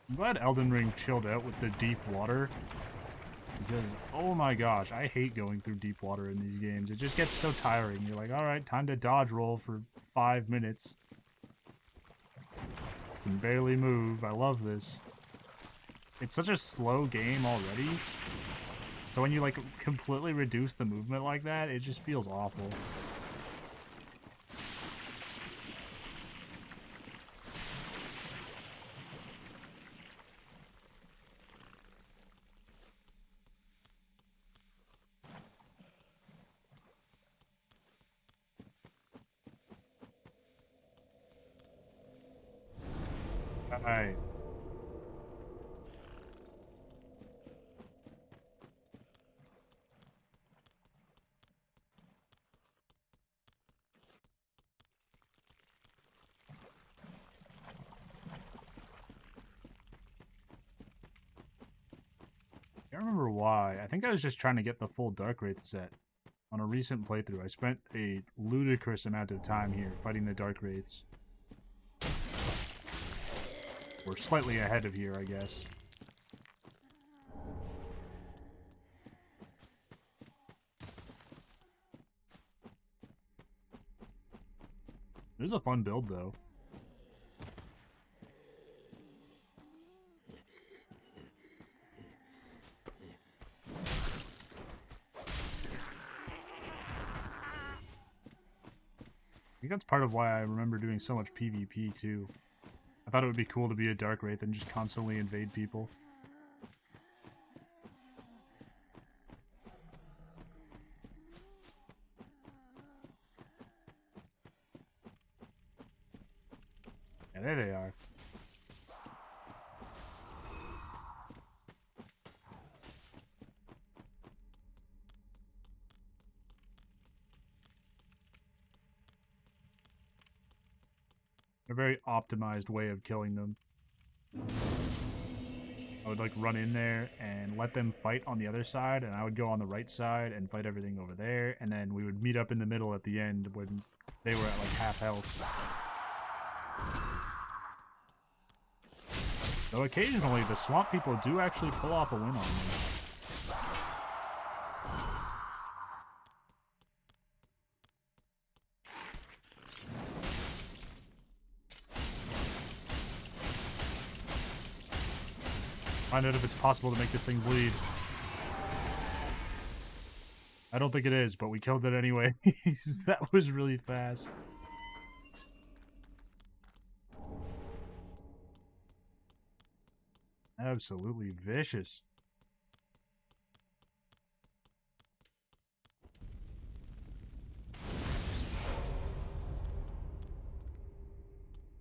I'm glad Elden Ring chilled out with the deep water. Because, oh my gosh, I hate going through deep water in these games. It just gets so tiring. You're like, alright, time to dodge roll for 5 minutes. Can barely move. I love this. It's such a slow game already. So when you like completely reduce the movement like that, it just feels awful. Alright. I don't remember why. I think I was just trying to get the full Dark Wraith set. On a recent playthrough, I spent a ludicrous amount of time here fighting the Dark Wraiths. We're slightly ahead of here, I guess. This is a fun build, though. I think that's part of why I remember doing so much PvP, too. I thought it would be cool to be a Dark Wraith and just constantly invade people. Yeah, there they are. A very optimized way of killing them. I would like run in there and let them fight on the other side, and I would go on the right side and fight everything over there, and then we would meet up in the middle at the end when they were at like half health. Though occasionally the swamp people do actually pull off a win on me. Find out if it's possible to make this thing bleed. I don't think it is, but we killed it anyway. That was really fast. Absolutely vicious.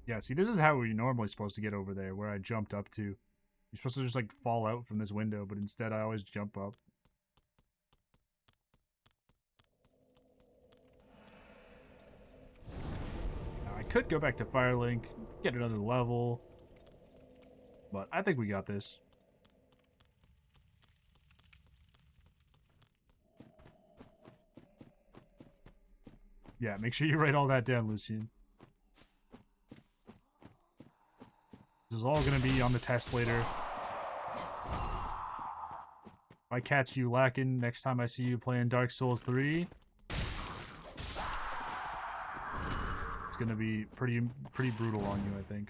Yeah, see, this is how we're normally supposed to get over there, where I jumped up to. You're supposed to just, like, fall out from this window, but instead I always jump up. Now, I could go back to Firelink, get another level, but I think we got this. Yeah, make sure you write all that down, Lucian. This is all going to be on the test later. If I catch you lacking next time I see you playing Dark Souls 3, it's going to be pretty brutal on you, I think.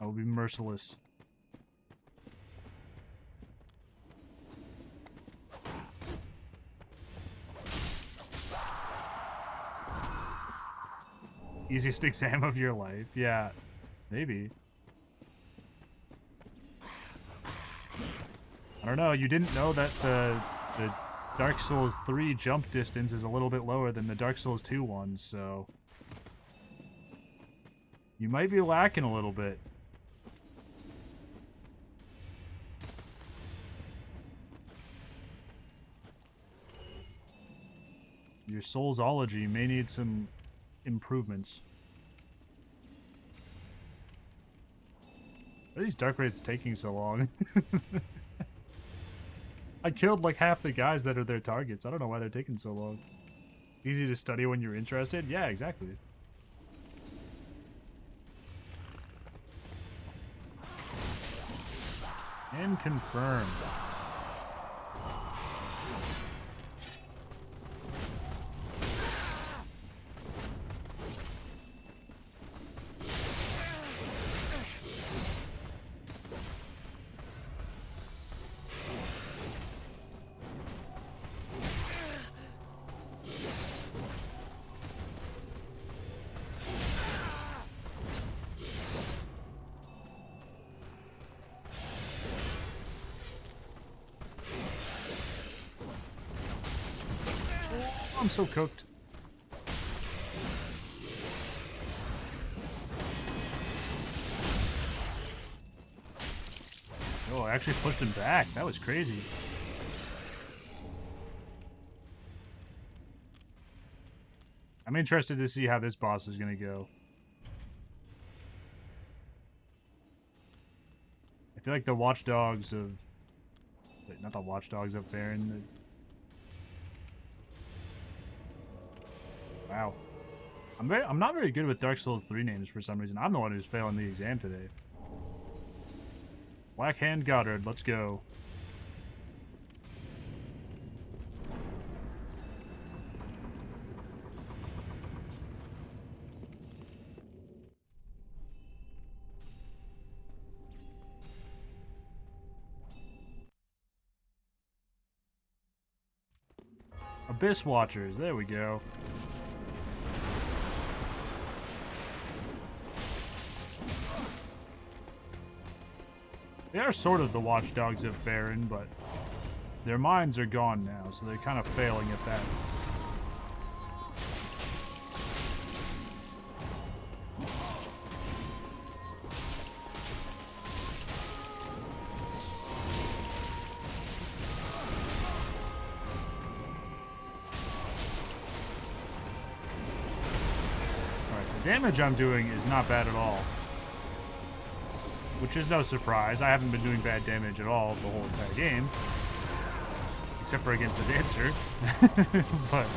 I will be merciless. Easiest exam of your life. Yeah, maybe. I don't know. You didn't know that the Dark Souls 3 jump distance is a little bit lower than the Dark Souls 2 ones, so you might be lacking a little bit. Your Soulsology may need some improvements. Why are these dark raids taking so long? I killed like half the guys that are their targets. I don't know why they're taking so long. Easy to study when you're interested? Yeah, exactly. And confirmed. I'm so cooked. Oh, I actually pushed him back. That was crazy. I'm interested to see how this boss is going to go. I feel like the watchdogs of... Wait, not the watchdogs of Farron. Wow. I'm not very good with Dark Souls 3 names for some reason. I'm the one who's failing the exam today. Black Hand Goddard, let's go. Abyss Watchers, there we go. They are sort of the watchdogs of Farron, but their minds are gone now, so they're kind of failing at that. damage I'm doing is not bad at all. Which is no surprise. I haven't been doing bad damage at all the whole entire game. Except for against the Dancer. But...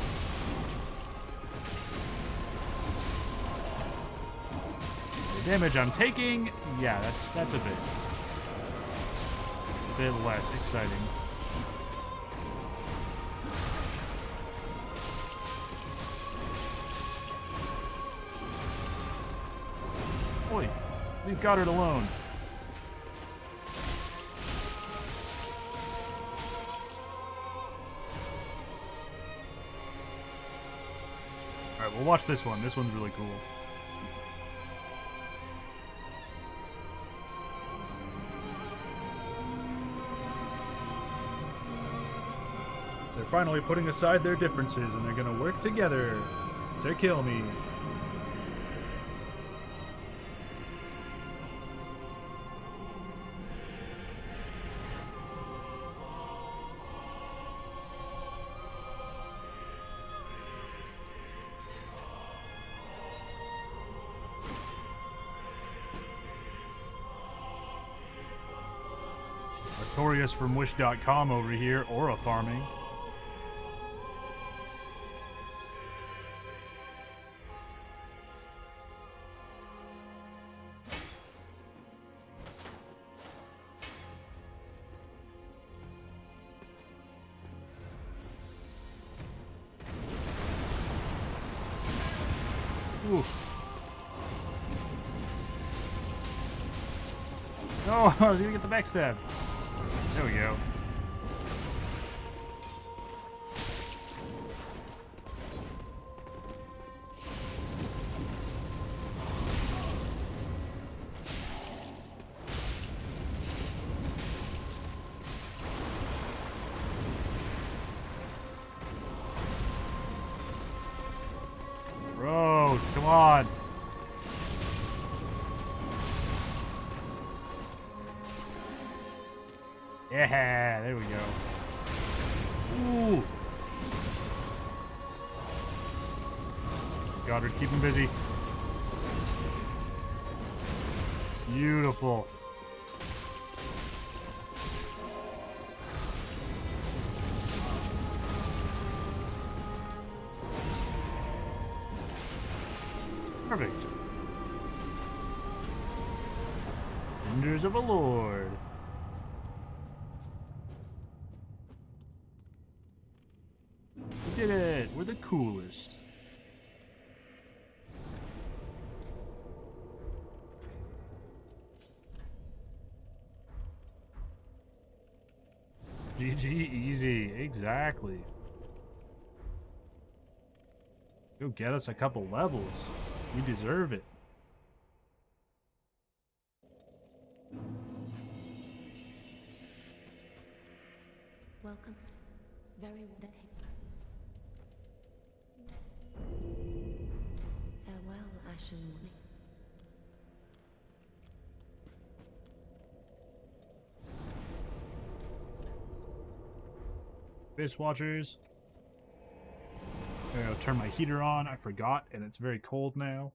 the damage I'm taking, yeah, that's a bit less exciting. Oi, leave Goddard alone. Alright, we'll watch this one. This one's really cool. They're finally putting aside their differences and they're gonna work together to kill me. Notorious from Wish.com over here, aura farming. Ooh. No, I was gonna get the backstab. There we go. Bro, come on. Yeah, there we go. Ooh. Goddard, keep him busy. Beautiful. Perfect. Wonders of a Lord. We did it! We're the coolest. GG easy, exactly. Go get us a couple levels. We deserve it. Welcome. Very well. Farewell, Ashen Morning. Face Watchers. I'm gonna turn my heater on. I forgot, and it's very cold now.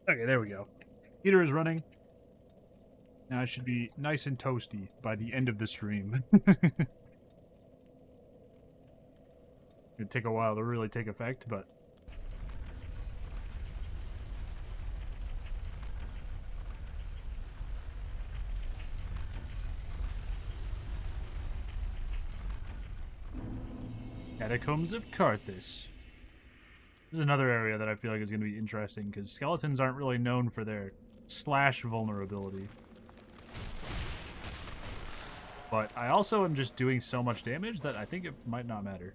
Okay, there we go. Heater is running. Now I should be nice and toasty by the end of the stream. It'd take a while to really take effect, but... Catacombs of Carthus. This is another area that I feel like is going to be interesting, because skeletons aren't really known for their slash vulnerability. But I also am just doing so much damage that I think it might not matter.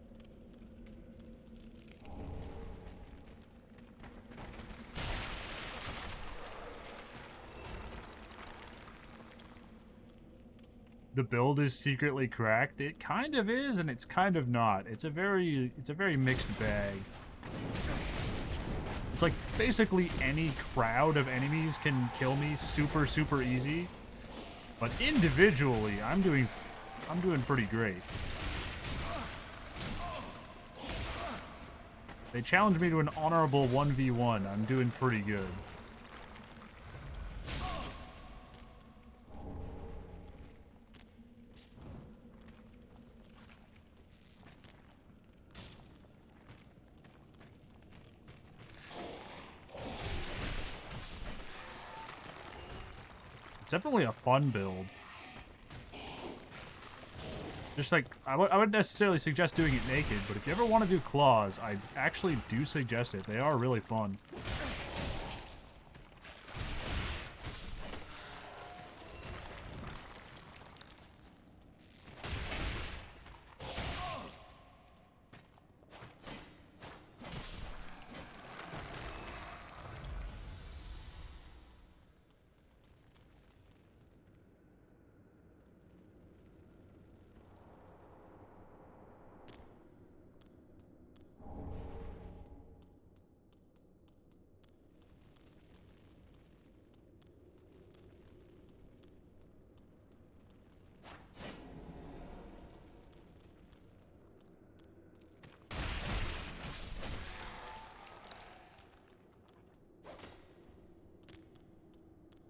The build is secretly cracked. It kind of is, and it's kind of not. It's a very mixed bag. It's like basically any crowd of enemies can kill me super, super easy. But individually, I'm doing pretty great. They challenged me to an honorable 1v1. I'm doing pretty good. It's definitely a fun build. Just like, I wouldn't necessarily suggest doing it naked, but if you ever want to do claws, I actually do suggest it. They are really fun.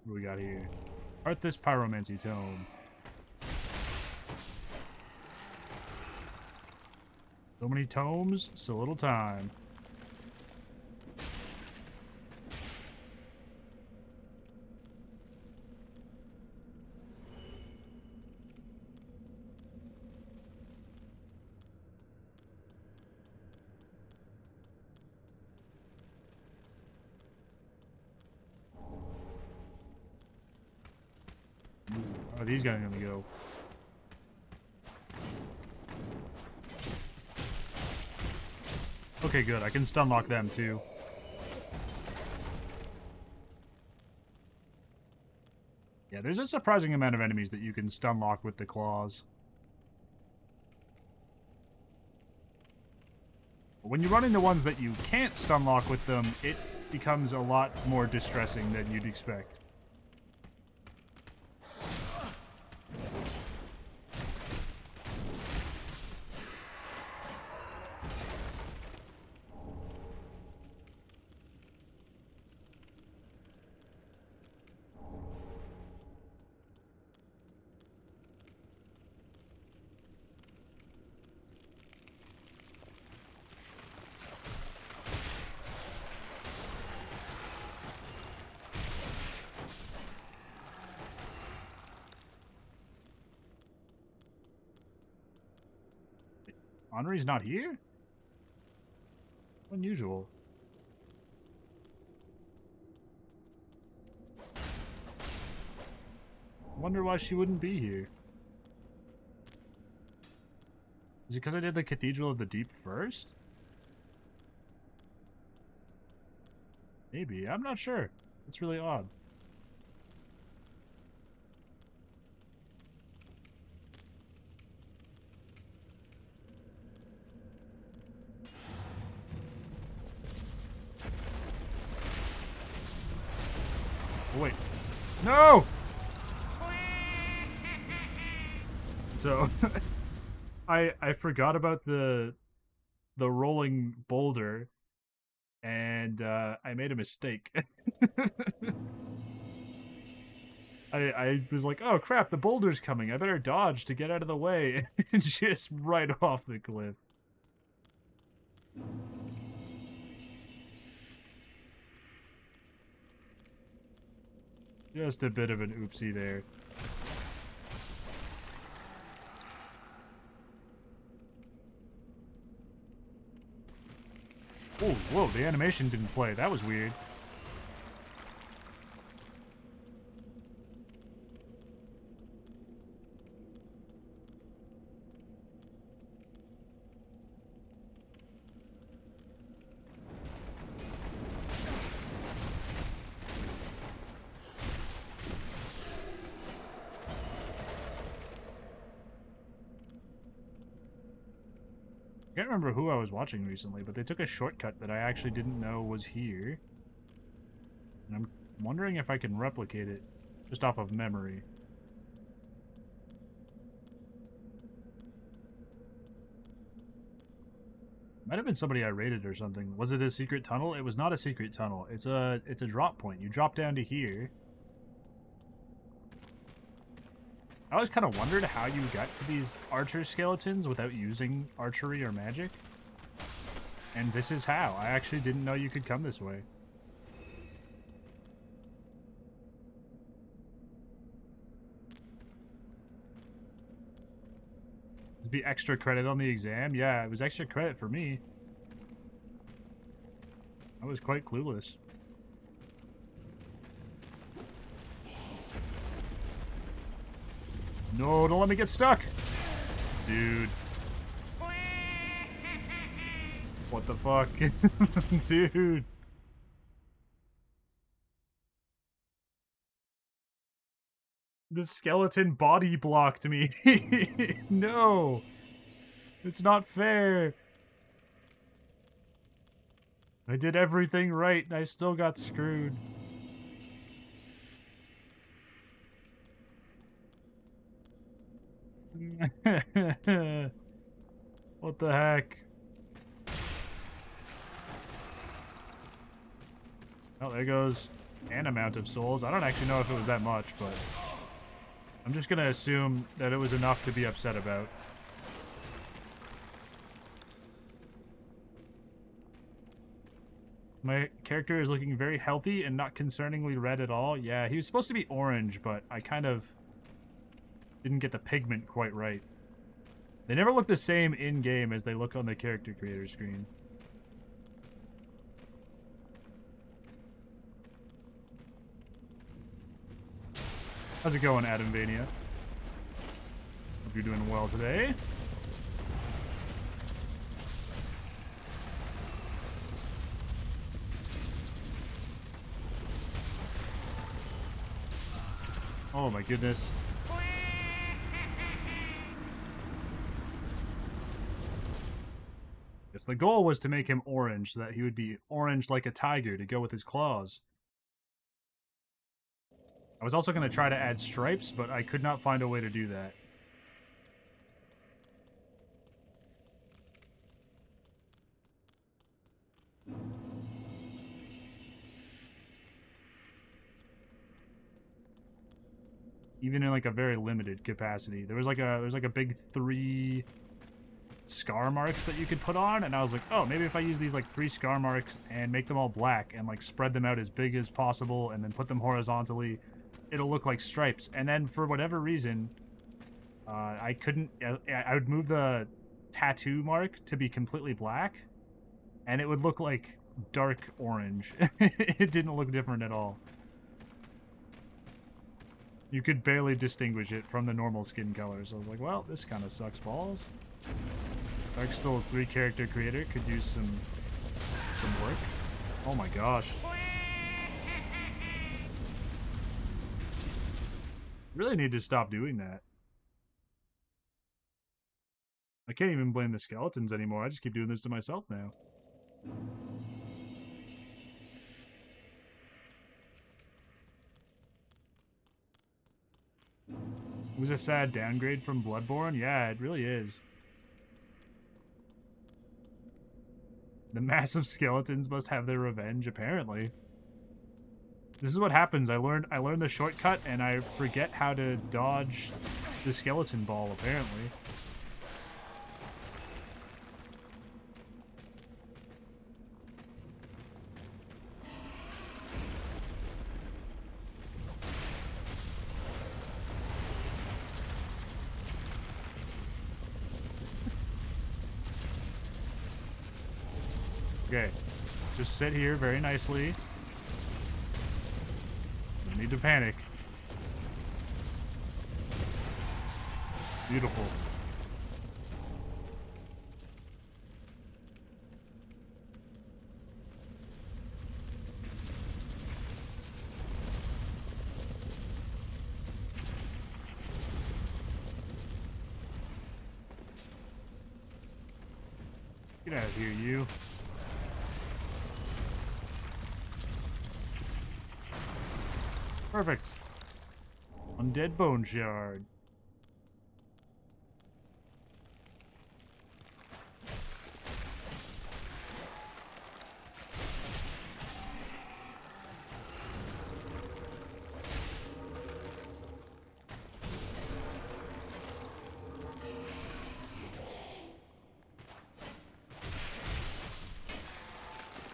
What do we got here? Arthas Pyromancy Tome. So many tomes, so little time. How are these guys gonna go? Okay, good. I can stun lock them too. Yeah, there's a surprising amount of enemies that you can stun lock with the claws. But when you run into ones that you can't stun lock with them, it becomes a lot more distressing than you'd expect. Henri's not here? Unusual. Wonder why she wouldn't be here. Is it because I did the Cathedral of the Deep first? Maybe. I'm not sure. It's really odd. Oh, wait. No! So, I forgot about the rolling boulder, and I made a mistake. I was like, oh crap, the boulder's coming. I better dodge to get out of the way, and just right off the cliff. Just a bit of an oopsie there. Oh, whoa, the animation didn't play. That was weird. I can't remember who I was watching recently, but they took a shortcut that I actually didn't know was here. And I'm wondering if I can replicate it just off of memory. Might have been somebody I raided or something. Was it a secret tunnel? It was not a secret tunnel. It's a drop point. You drop down to here. I always kind of wondered how you got to these archer skeletons without using archery or magic. And this is how. I actually didn't know you could come this way. It'd be extra credit on the exam? Yeah, it was extra credit for me. I was quite clueless. No, don't let me get stuck! Dude. What the fuck? Dude. The skeleton body blocked me. No. It's not fair. I did everything right and I still got screwed. What the heck? Oh, there goes an amount of souls. I don't actually know if it was that much, but I'm just gonna assume that it was enough to be upset about. My character is looking very healthy and not concerningly red at all. Yeah, he was supposed to be orange, but I kind of didn't get the pigment quite right. They never look the same in-game as they look on the character creator screen. How's it going, Adamvania? Hope you're doing well today. Oh my goodness. Yes, the goal was to make him orange so that he would be orange like a tiger to go with his claws. I was also going to try to add stripes, but I could not find a way to do that. Even in like a very limited capacity. There's like a big 3 scar marks that you could put on, and I was like, oh, maybe if I use these like 3 scar marks and make them all black and like spread them out as big as possible and then put them horizontally, it'll look like stripes. And then for whatever reason, I couldn't. I would move the tattoo mark to be completely black, and it would look like dark orange. It didn't look different at all. You could barely distinguish it from the normal skin color. So I was like, well, this kind of sucks balls. Dark Souls 3 character creator could use some work. Oh my gosh. Really need to stop doing that. I can't even blame the skeletons anymore. I just keep doing this to myself now. It was a sad downgrade from Bloodborne. Yeah, it really is. The massive skeletons must have their revenge, apparently. This is what happens. I learned the shortcut and I forget how to dodge the skeleton ball, apparently. Okay, Just sit here very nicely. No need to panic. Beautiful. Get out of here, you. Perfect. Undead bone shard.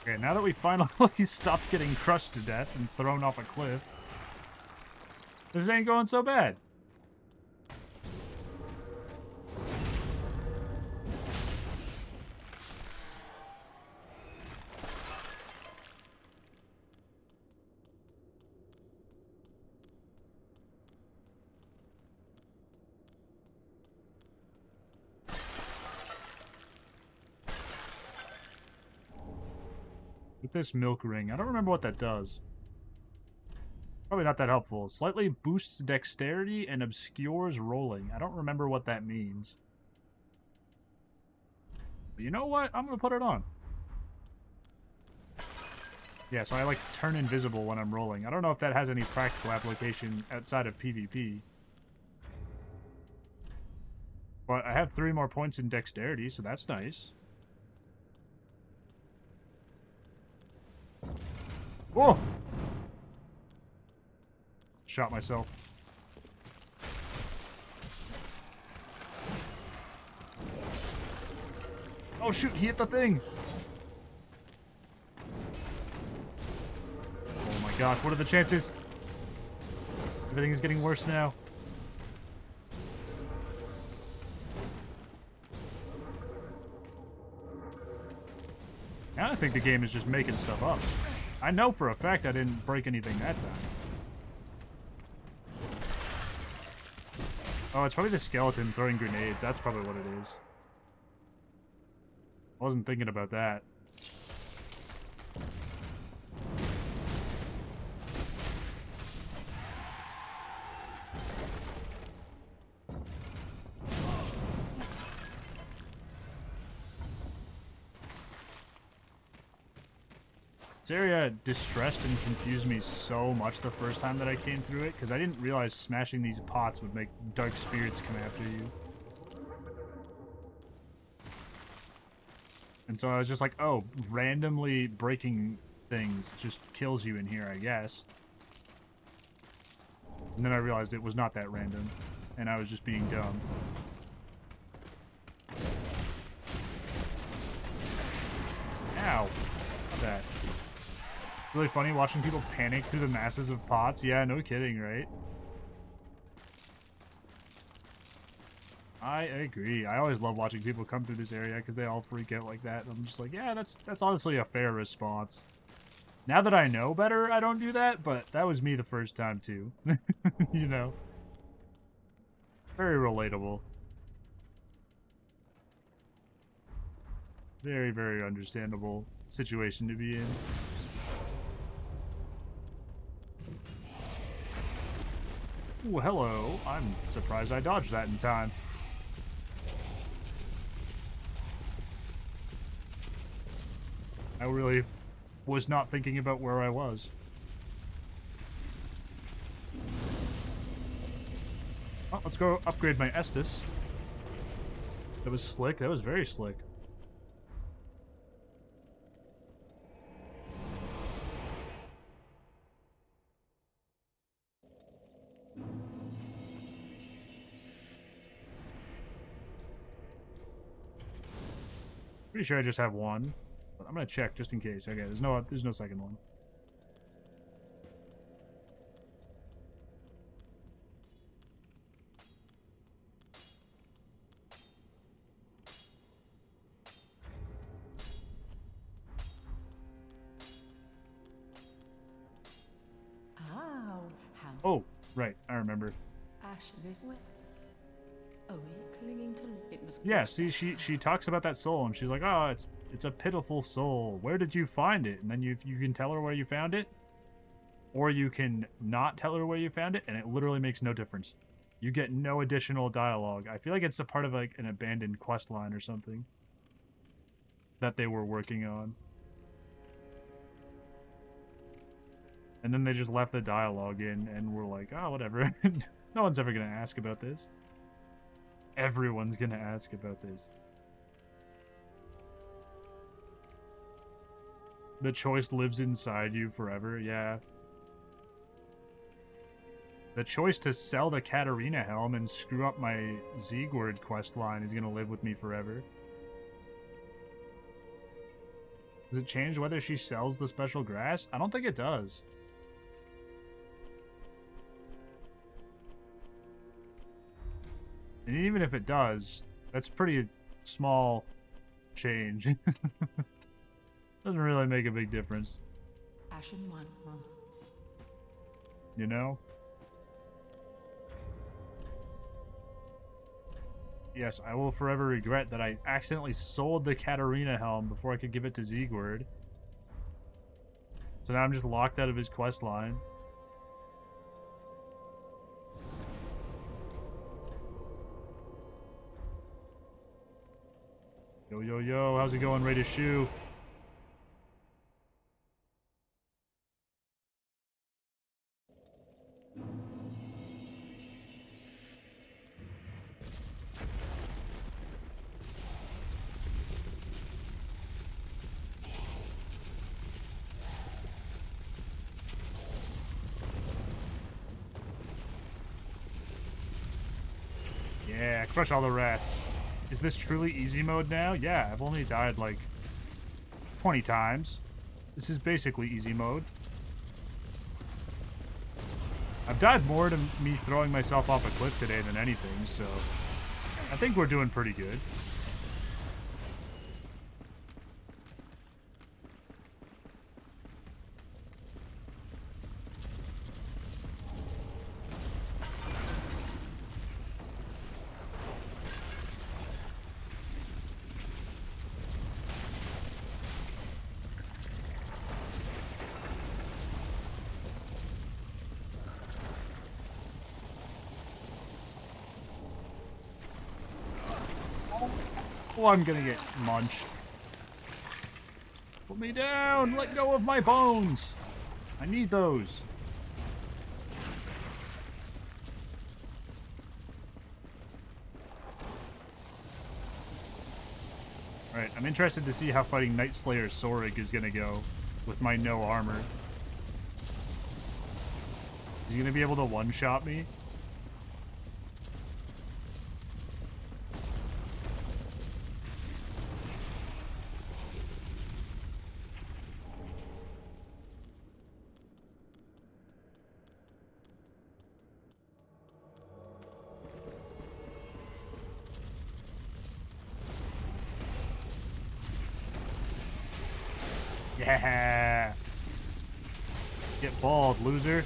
Okay, now that we finally stopped getting crushed to death and thrown off a cliff, this ain't going so bad. With this milk ring, I don't remember what that does. Probably not that helpful. Slightly boosts dexterity and obscures rolling. I don't remember what that means. But you know what? I'm going to put it on. Yeah, so I like turn invisible when I'm rolling. I don't know if that has any practical application outside of PvP. But I have 3 more points in dexterity, so that's nice. Whoa! Shot myself. Oh shoot, he hit the thing! Oh my gosh, what are the chances? Everything is getting worse now. Now I think the game is just making stuff up. I know for a fact I didn't break anything that time. Oh, it's probably the skeleton throwing grenades. That's probably what it is. I wasn't thinking about that. This area distressed and confused me so much the first time that I came through it, because I didn't realize smashing these pots would make dark spirits come after you. And so I was just like, oh, randomly breaking things just kills you in here, I guess. And then I realized it was not that random, and I was just being dumb. Ow. That. Really funny watching people panic through the masses of pots. Yeah, no kidding, right? I agree. I always love watching people come through this area because they all freak out like that. And I'm just like, yeah, that's honestly a fair response. Now that I know better, I don't do that, but that was me the first time too. You know? Very relatable. Very, very understandable situation to be in. Ooh, hello. I'm surprised I dodged that in time. I really was not thinking about where I was. Oh, let's go upgrade my Estus. That was slick. That was very slick. Pretty sure I just have one, but I'm gonna check just in case. Okay, there's no second one. Oh, right. I remember. Ash, this way. Oh, you're clinging to it. Must Yeah, be see, she talks about that soul, and she's like, "Oh, it's a pitiful soul. Where did you find it?" And then you can tell her where you found it, or you can not tell her where you found it, and it literally makes no difference. You get no additional dialogue. I feel like it's a part of like an abandoned quest line or something that they were working on. And then they just left the dialogue in, and we're like, oh, whatever. No one's ever gonna ask about this. Everyone's gonna ask about this. The choice lives inside you forever, yeah. The choice to sell the Katarina helm and screw up my Ziegward questline is gonna live with me forever. Does it change whether she sells the special grass? I don't think it does. And even if it does, that's pretty small change. Doesn't really make a big difference. Ashen one. You know? Yes, I will forever regret that I accidentally sold the Katarina helm before I could give it to Ziegward. So now I'm just locked out of his quest line. Yo, yo, yo, how's it going, Ready to Shoe? Yeah, crush all the rats. Is this truly easy mode now? Yeah, I've only died like 20 times. This is basically easy mode. I've died more to me throwing myself off a cliff today than anything, so I think we're doing pretty good. Oh, I'm gonna get munched. Put me down! Let go of my bones! I need those. Alright, I'm interested to see how fighting Night Slayer Sorig is gonna go with my no armor. Is he gonna be able to one-shot me? Yeah! Get balled, loser.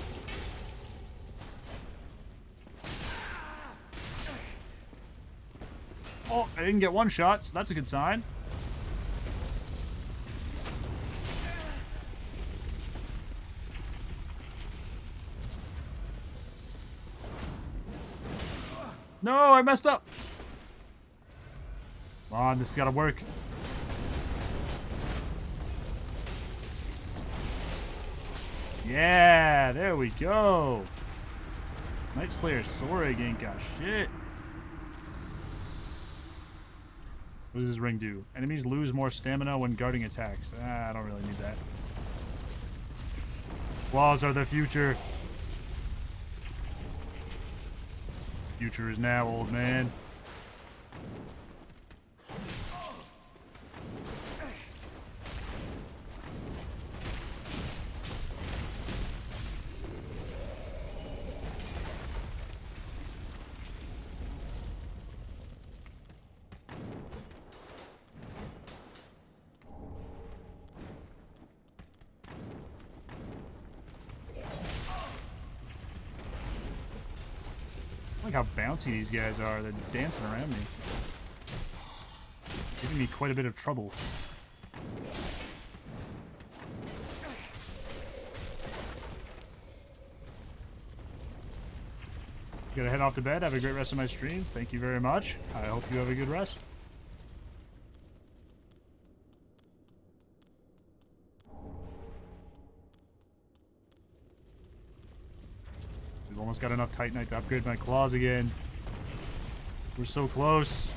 Oh, I didn't get one shot, so that's a good sign. No, I messed up. Come on, this has gotta work. Yeah, there we go. Night Slayer Sorig ain't got shit. What does this ring do? Enemies lose more stamina when guarding attacks. I don't really need that. Walls are the future. Future is now, old man. how bouncy these guys are. They're dancing around me. Giving me quite a bit of trouble. Gotta head off to bed. Have a great rest of my stream. Thank you very much. I hope you have a good rest. We've almost got enough Titanite to upgrade my claws again. We're so close.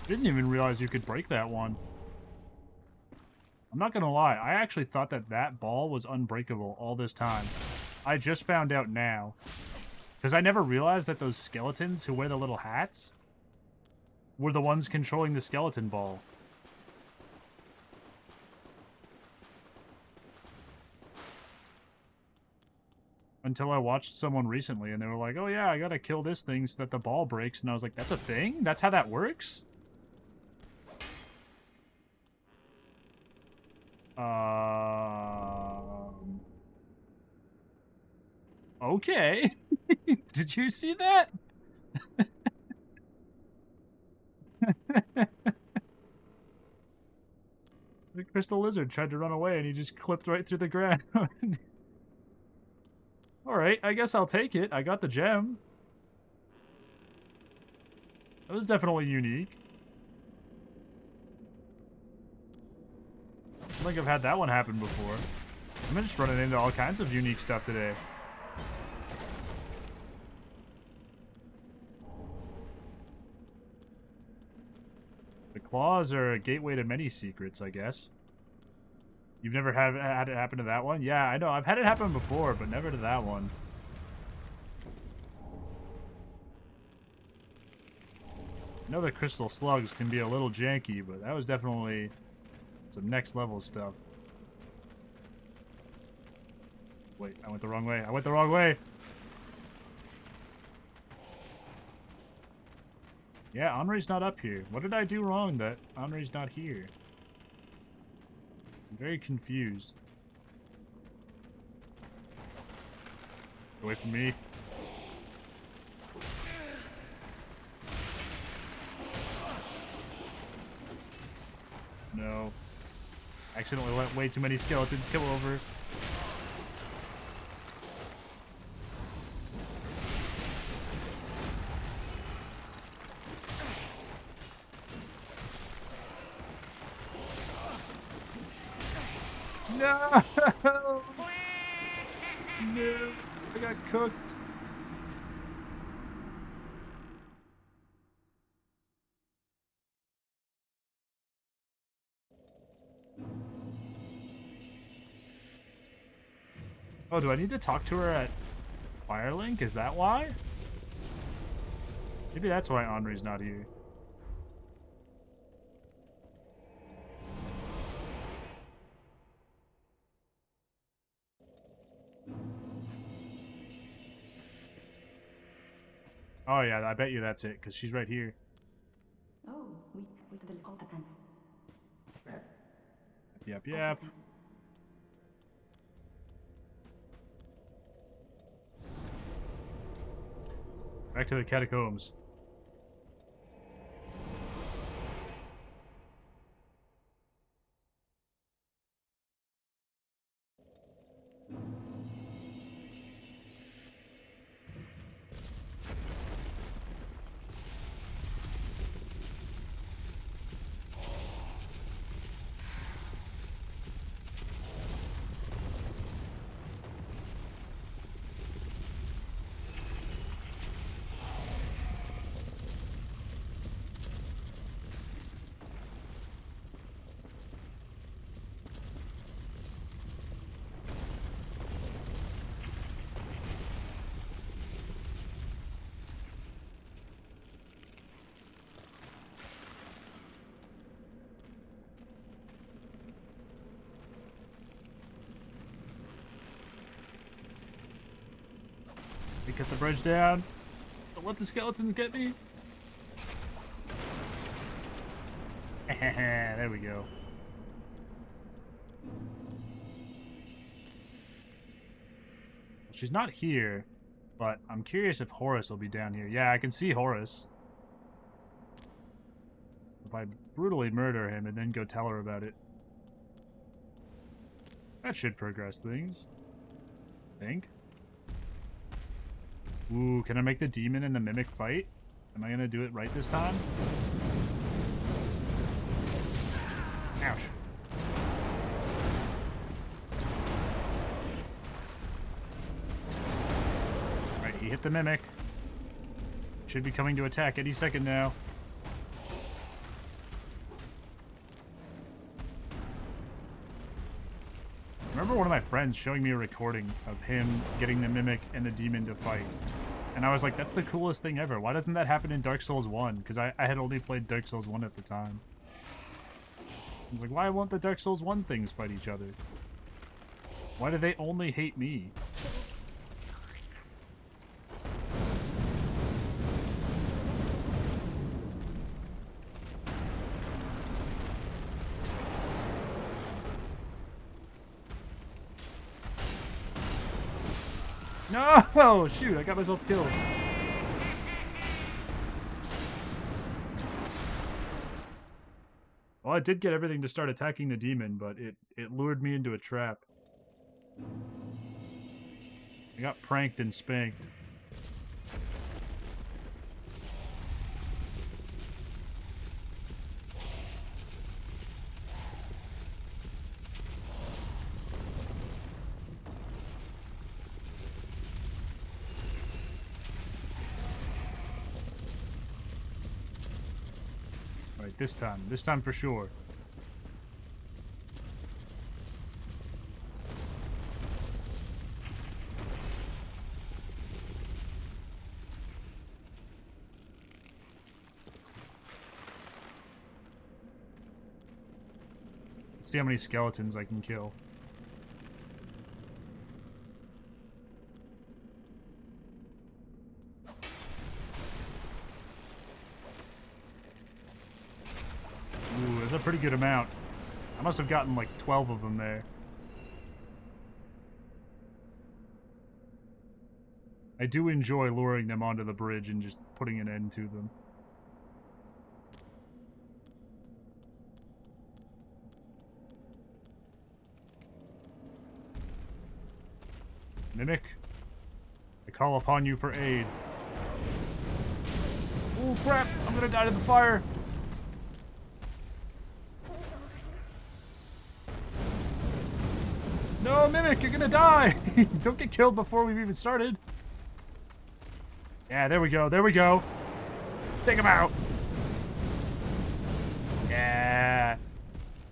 Didn't even realize you could break that one. I'm not gonna lie, I actually thought that that ball was unbreakable all this time. I just found out now. Because I never realized that those skeletons who wear the little hats were the ones controlling the skeleton ball. Until I watched someone recently and they were like, oh yeah, I gotta kill this thing so that the ball breaks. And I was like, that's a thing? That's how that works? Okay. Did you see that? The crystal lizard tried to run away and he just clipped right through the ground. Alright, I guess I'll take it. I got the gem. That was definitely unique. I don't think I've had that one happen before. I'm just running into all kinds of unique stuff today. The claws are a gateway to many secrets, I guess. You've never had it happen to that one? Yeah, I know. I've had it happen before, but never to that one. I know the crystal slugs can be a little janky, but that was definitely some next level stuff. Wait, I went the wrong way. I went the wrong way! Yeah, Henri's not up here. What did I do wrong that Henri's not here? I'm very confused. Away from me. No. Accidentally let way too many skeletons come over. No! No! I got cooked. Oh, do I need to talk to her at Firelink? Is that why? Maybe that's why Henri's not here. Oh yeah, I bet you that's it, because she's right here. Oh, we will open. Yep. Back to the catacombs. to cut the bridge down. Don't let the skeletons get me. There we go. She's not here, but I'm curious if Horus will be down here. Yeah, I can see Horus. If I brutally murder him and then go tell her about it. That should progress things. I think. Ooh, can I make the demon and the mimic fight? Am I gonna do it right this time? Ouch. Alright, he hit the mimic. Should be coming to attack any second now. I remember one of my friends showing me a recording of him getting the mimic and the demon to fight. And I was like, that's the coolest thing ever. Why doesn't that happen in Dark Souls 1? Because I had only played Dark Souls 1 at the time. I was like, why won't the Dark Souls 1 things fight each other? Why do they only hate me? No! Shoot, I got myself killed. Well, I did get everything to start attacking the demon, but it lured me into a trap. I got pranked and spanked. Alright, this time for sure. Let's see how many skeletons I can kill. Ooh, that's a pretty good amount. I must have gotten like 12 of them there. I do enjoy luring them onto the bridge and just putting an end to them. Mimic, I call upon you for aid. Oh crap, I'm gonna die to the fire. No, Mimic, you're gonna die! Don't get killed before we've even started. Yeah, there we go, there we go. Take him out. Yeah.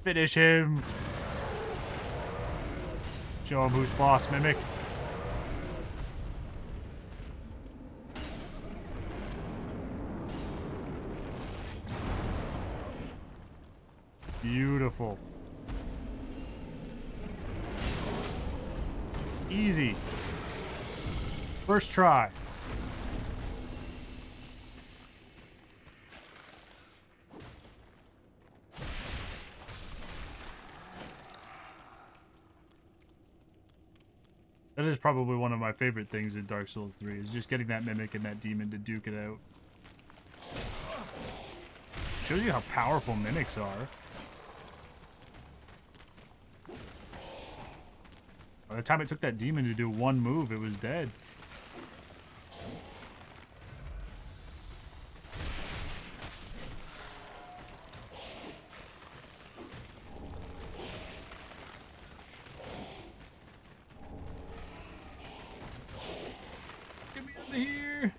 Finish him. Show him who's boss, Mimic. Beautiful. Easy. First try. That is probably one of my favorite things in Dark Souls 3, is just getting that Mimic and that Demon to duke it out. Shows you how powerful Mimics are. By the time it took that Demon to do one move, it was dead. Get me out of here!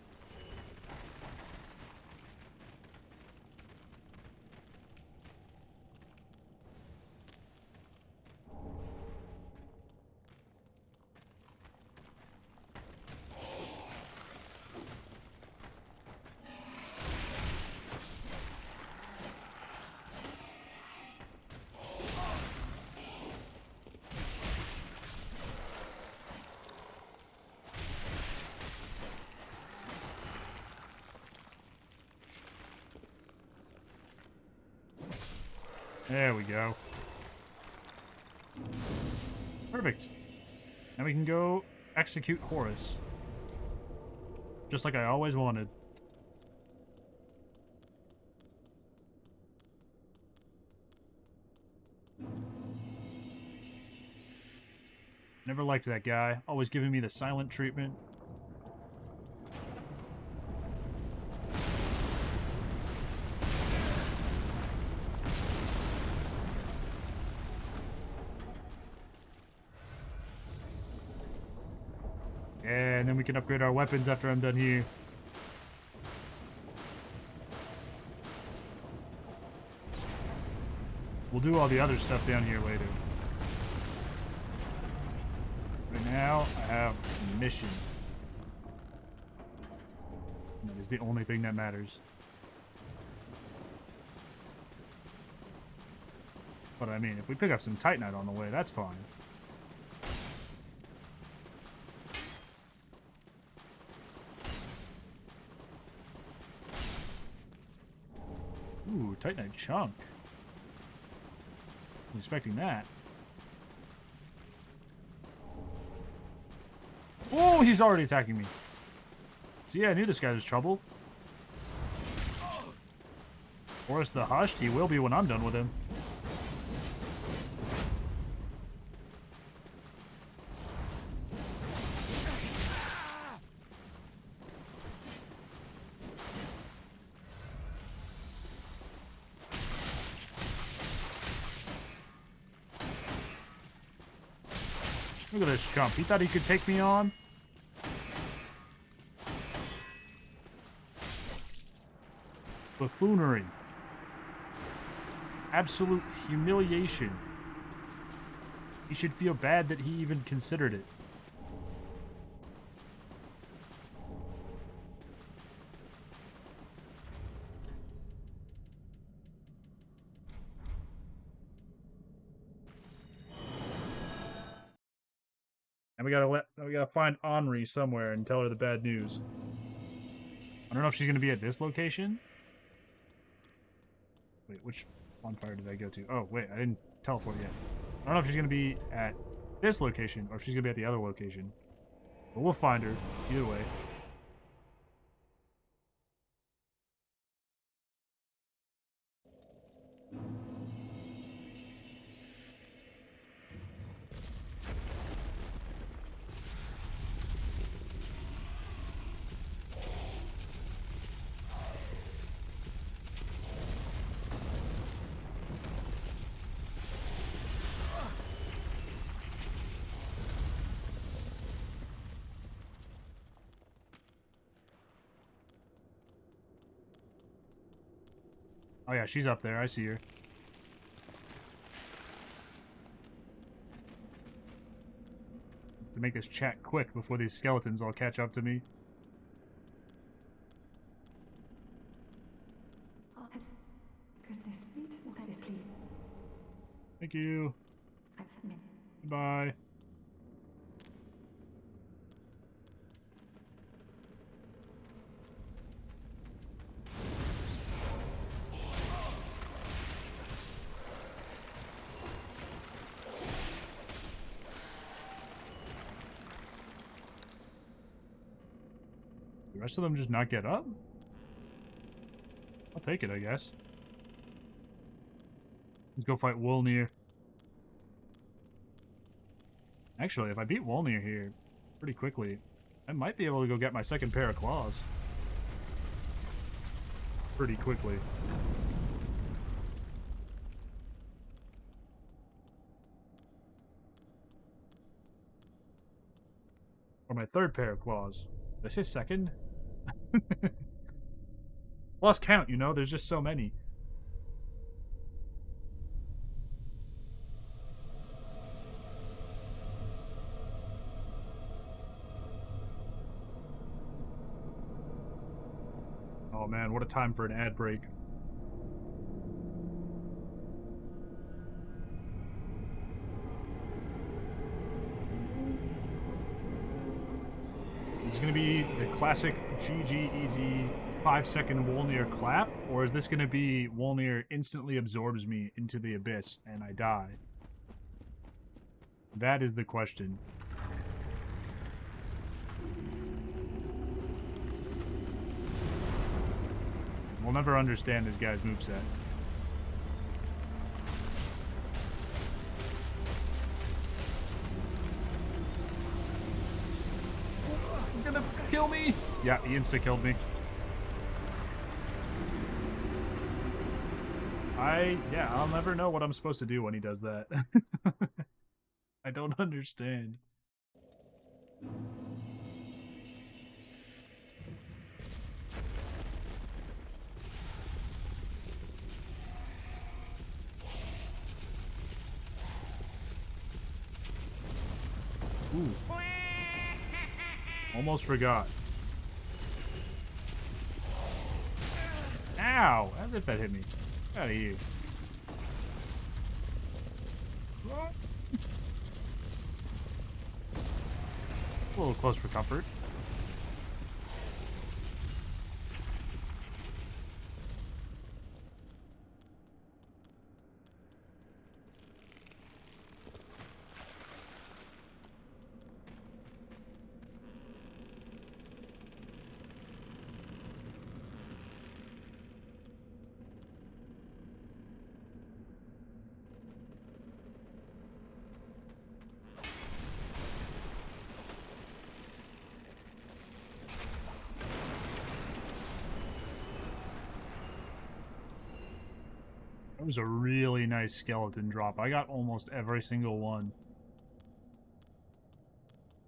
There we go. Perfect. Now we can go execute Horus. Just like I always wanted. Never liked that guy. Always giving me the silent treatment. And then we can upgrade our weapons after I'm done here. We'll do all the other stuff down here later. Right now, I have a mission. That is the only thing that matters. But I mean, if we pick up some Titanite on the way, that's fine. Ooh, Titanite chunk. Wasn't expecting that. Oh, he's already attacking me. So yeah, I knew this guy was trouble. Horus the Hushed, he will be when I'm done with him. Look at this chump. He thought he could take me on? Buffoonery. Absolute humiliation. He should feel bad that he even considered it. And we gotta find Henri somewhere and tell her the bad news. I don't know if she's gonna be at this location. Wait, which bonfire did I go to? Oh, wait, I didn't teleport yet. I don't know if she's gonna be at this location or if she's gonna be at the other location. But we'll find her either way. Oh yeah, she's up there. I see her. To make this chat quick before these skeletons all catch up to me. Thank you. Goodbye. The rest of them just not get up? I'll take it, I guess. Let's go fight Wolnir. Actually, if I beat Wolnir here pretty quickly, I might be able to go get my second pair of claws. Pretty quickly. Or my third pair of claws. Did I say second? Lost count, you know, there's just so many. Oh man, what a time for an ad break. This is gonna be the classic GG easy 5-second Wolnir clap, or is this going to be Wolnir instantly absorbs me into the abyss and I die? That is the question. We'll never understand this guy's moveset. He's gonna kill me! Yeah, he insta-killed me. I'll never know what I'm supposed to do when he does that. I don't understand. Ooh. Almost forgot. Ow! As if that hit me. Get out of here. What? A little close for comfort. That was a really nice skeleton drop. I got almost every single one.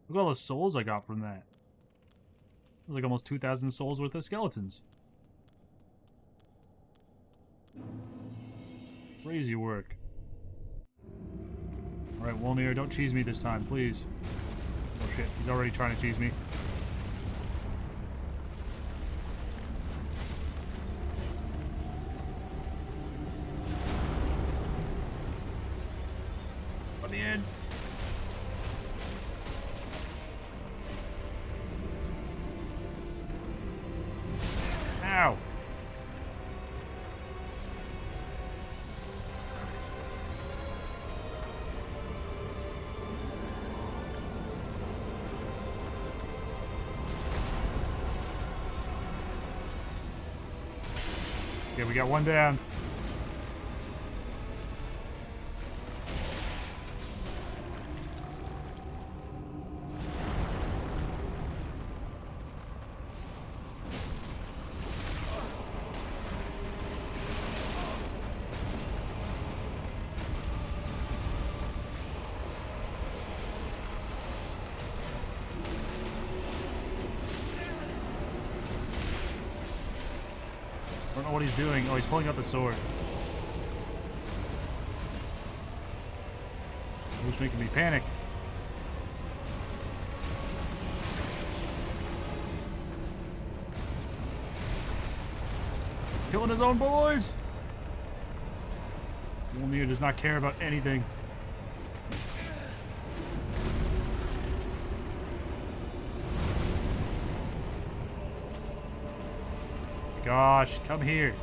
Look at all the souls I got from that. It was like almost 2,000 souls worth of skeletons. Crazy work. Alright, Wolnir, don't cheese me this time, please. Oh shit, he's already trying to cheese me. Let me in. Ow! Okay, we got one down. I don't know what he's doing. Oh, he's pulling out the sword. Who's making me panic? Killing his own boys! Wolnir does not care about anything. Gosh, come here.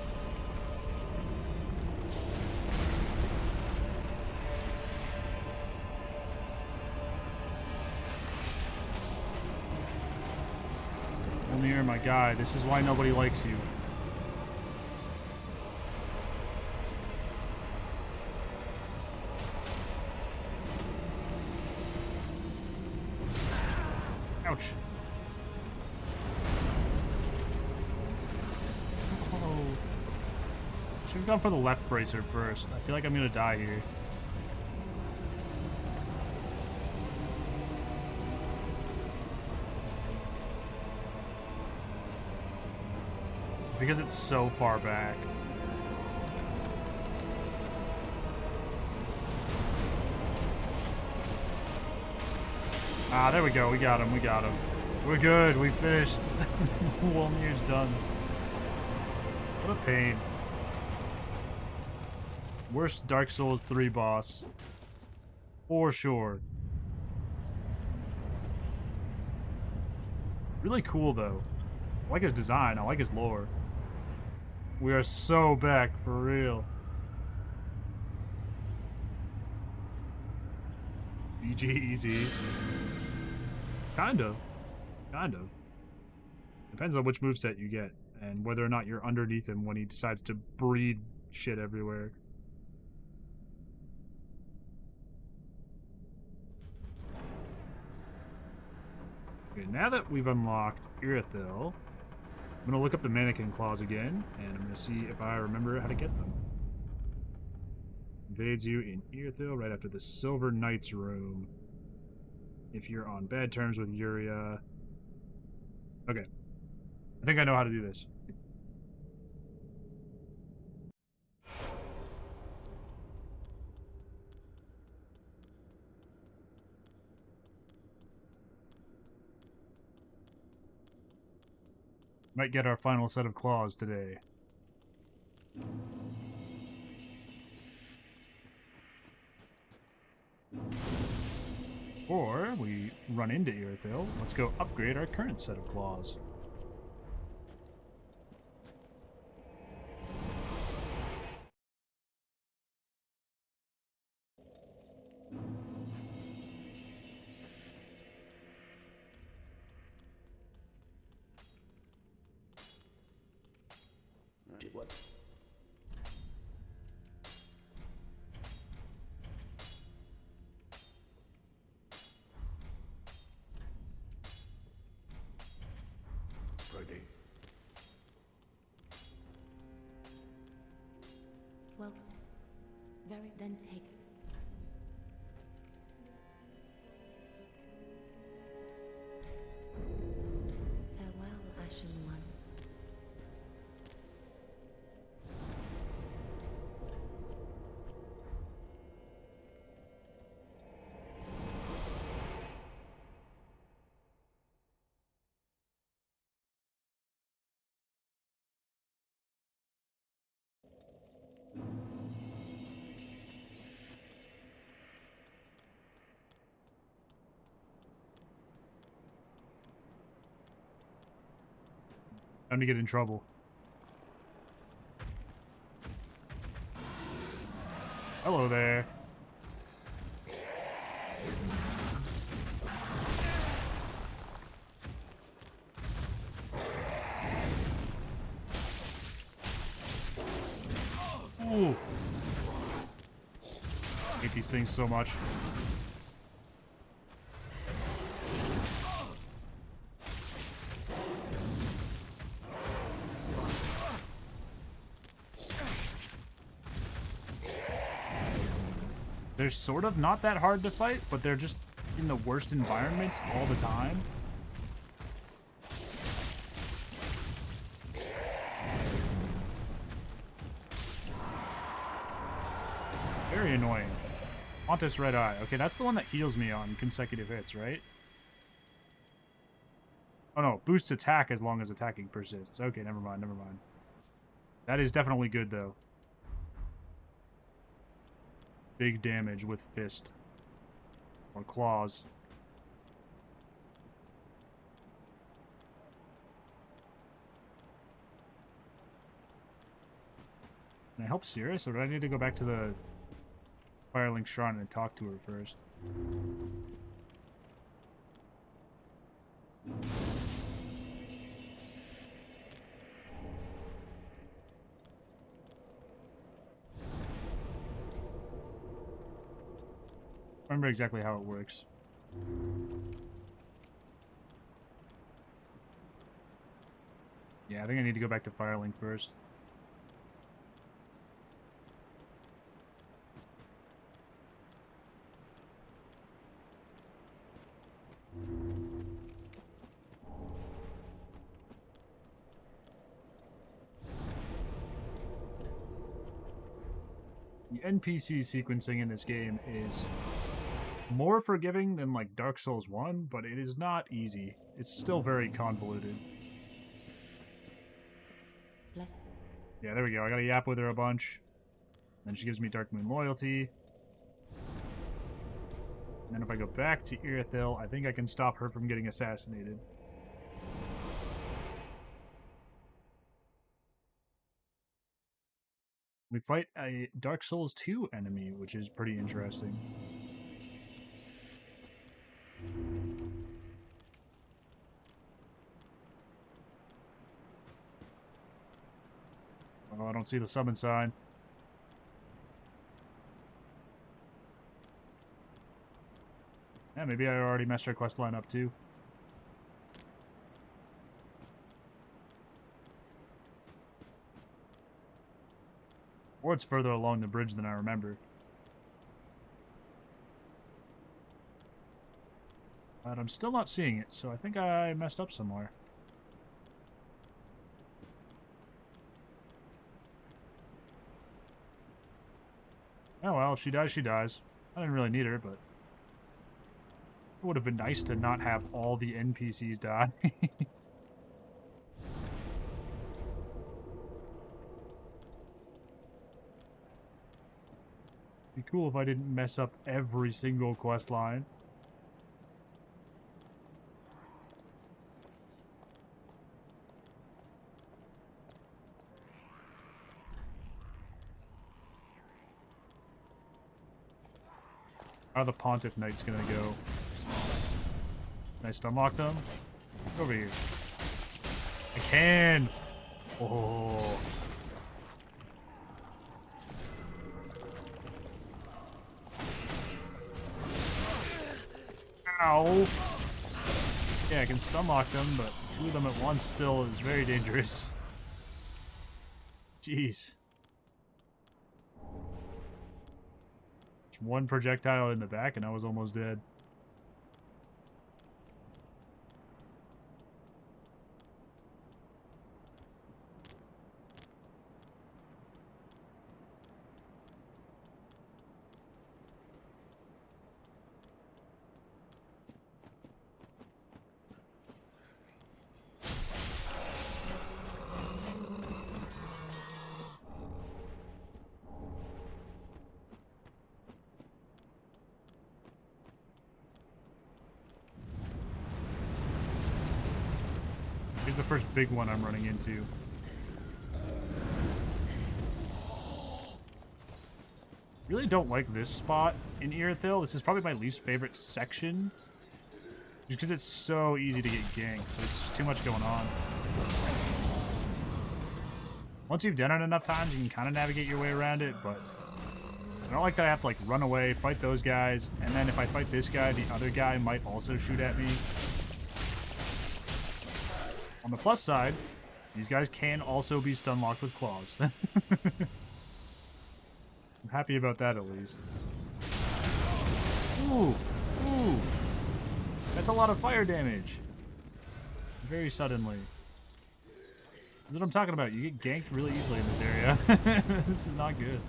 Wolnir, my guy, this is why nobody likes you. Ouch. Should have gone for the left bracer first. I feel like I'm gonna die here. Because it's so far back. Ah, there we go. We got him. We got him. We're good. We finished. Wolnir's done. What a pain. Worst Dark Souls 3 boss. For sure. Really cool, though. I like his design. I like his lore. We are so back, for real. BG easy. Kind of. Kind of. Depends on which moveset you get, and whether or not you're underneath him when he decides to breed shit everywhere. Okay, now that we've unlocked Irithil, I'm going to look up the mannequin claws again, and I'm going to see if I remember how to get them. Invades you in Irithil right after the Silver Knight's room. If you're on bad terms with Yuria. Okay. I think I know how to do this. Might get our final set of claws today. Or we run into Irithil. Let's go upgrade our current set of claws. What? Ready. Well, very then take. Farewell, Ashen One. Time to get in trouble. Hello there. Ooh. I hate these things so much. They're sort of not that hard to fight, but they're just in the worst environments all the time. Very annoying. Hauntus Red Eye. Okay, that's the one that heals me on consecutive hits, right? Oh no, boosts attack as long as attacking persists. Okay, never mind, never mind. That is definitely good, though. Big damage with fist. Or claws. Can I help Cirrus, or do I need to go back to the Firelink Shrine and talk to her first? Remember exactly how it works. Yeah, I think I need to go back to Firelink first. The NPC sequencing in this game is more forgiving than like Dark Souls 1, but it is not easy. It's still very convoluted. Bless. Yeah, there we go. I gotta yap with her a bunch. Then she gives me Dark Moon Loyalty. And then if I go back to Irithil, I think I can stop her from getting assassinated. We fight a Dark Souls 2 enemy, which is pretty interesting. Oh, I don't see the summon sign. Yeah, maybe I already messed our quest line up too. Or it's further along the bridge than I remember. But I'm still not seeing it, so I think I messed up somewhere. Oh well, if she dies, she dies. I didn't really need her, but... It would have been nice to not have all the NPCs die. Be cool if I didn't mess up every single quest line. How are the Pontiff Knights gonna go? Can I stunlock them? Get over here. I can! Oh. Ow! Yeah, I can stunlock them, but 2 of them at once still is very dangerous. Jeez. Just 1 projectile in the back and I was almost dead. Here's the first big one I'm running into. Really don't like this spot in Irithyll. This is probably my least favorite section. Just because it's so easy to get ganked, but it's just too much going on. Once you've done it enough times, you can kind of navigate your way around it, but I don't like that I have to like run away, fight those guys, and then if I fight this guy, the other guy might also shoot at me. On the plus side, these guys can also be stun locked with claws. I'm happy about that at least. Ooh, ooh. That's a lot of fire damage. Very suddenly. That's what I'm talking about. You get ganked really easily in this area. This is not good.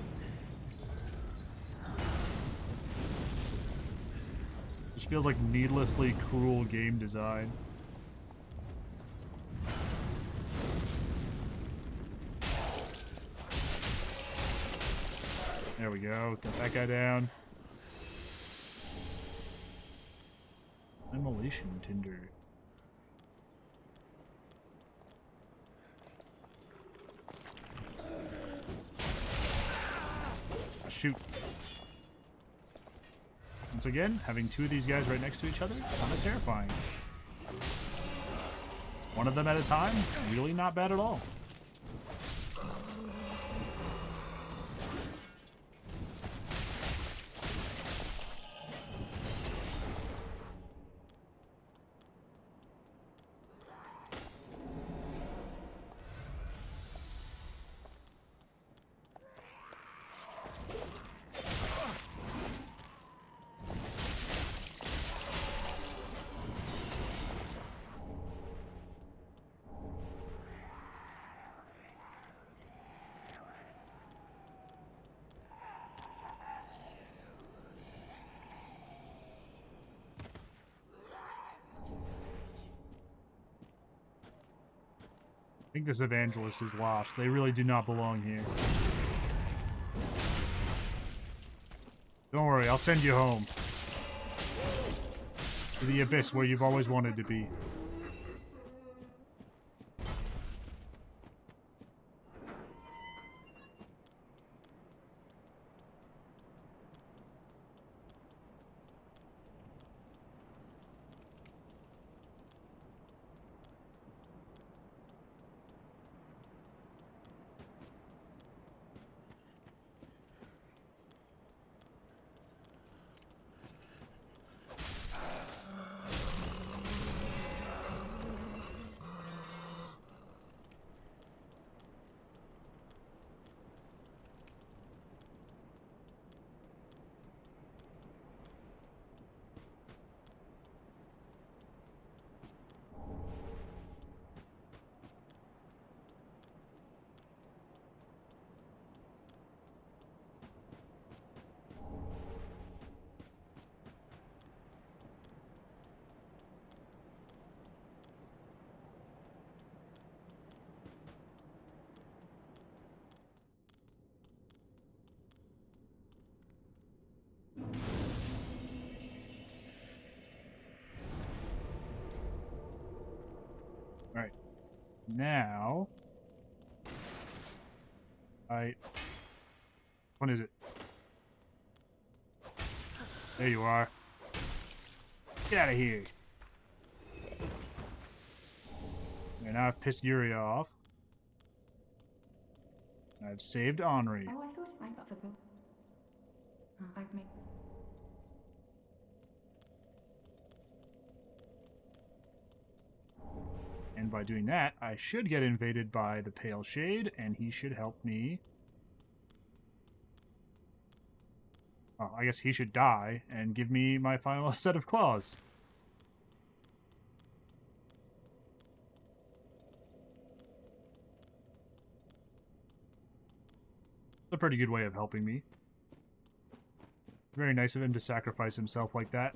Just feels like needlessly cruel game design. There we go. Got that guy down. Immolation Tinder. Shoot. Once again, having 2 of these guys right next to each other, kind of terrifying. One of them at a time, really not bad at all. I think this evangelist is lost. They really do not belong here. Don't worry, I'll send you home. To the abyss where you've always wanted to be. Now... What is it? There you are. Get out of here. And now I've pissed Yuri off. I've saved Henri. Oh, I thought it might not for both. I've made. And by doing that, I should get invaded by the Pale Shade, and he should help me. Oh, I guess he should die and give me my final set of claws. It's a pretty good way of helping me. Very nice of him to sacrifice himself like that.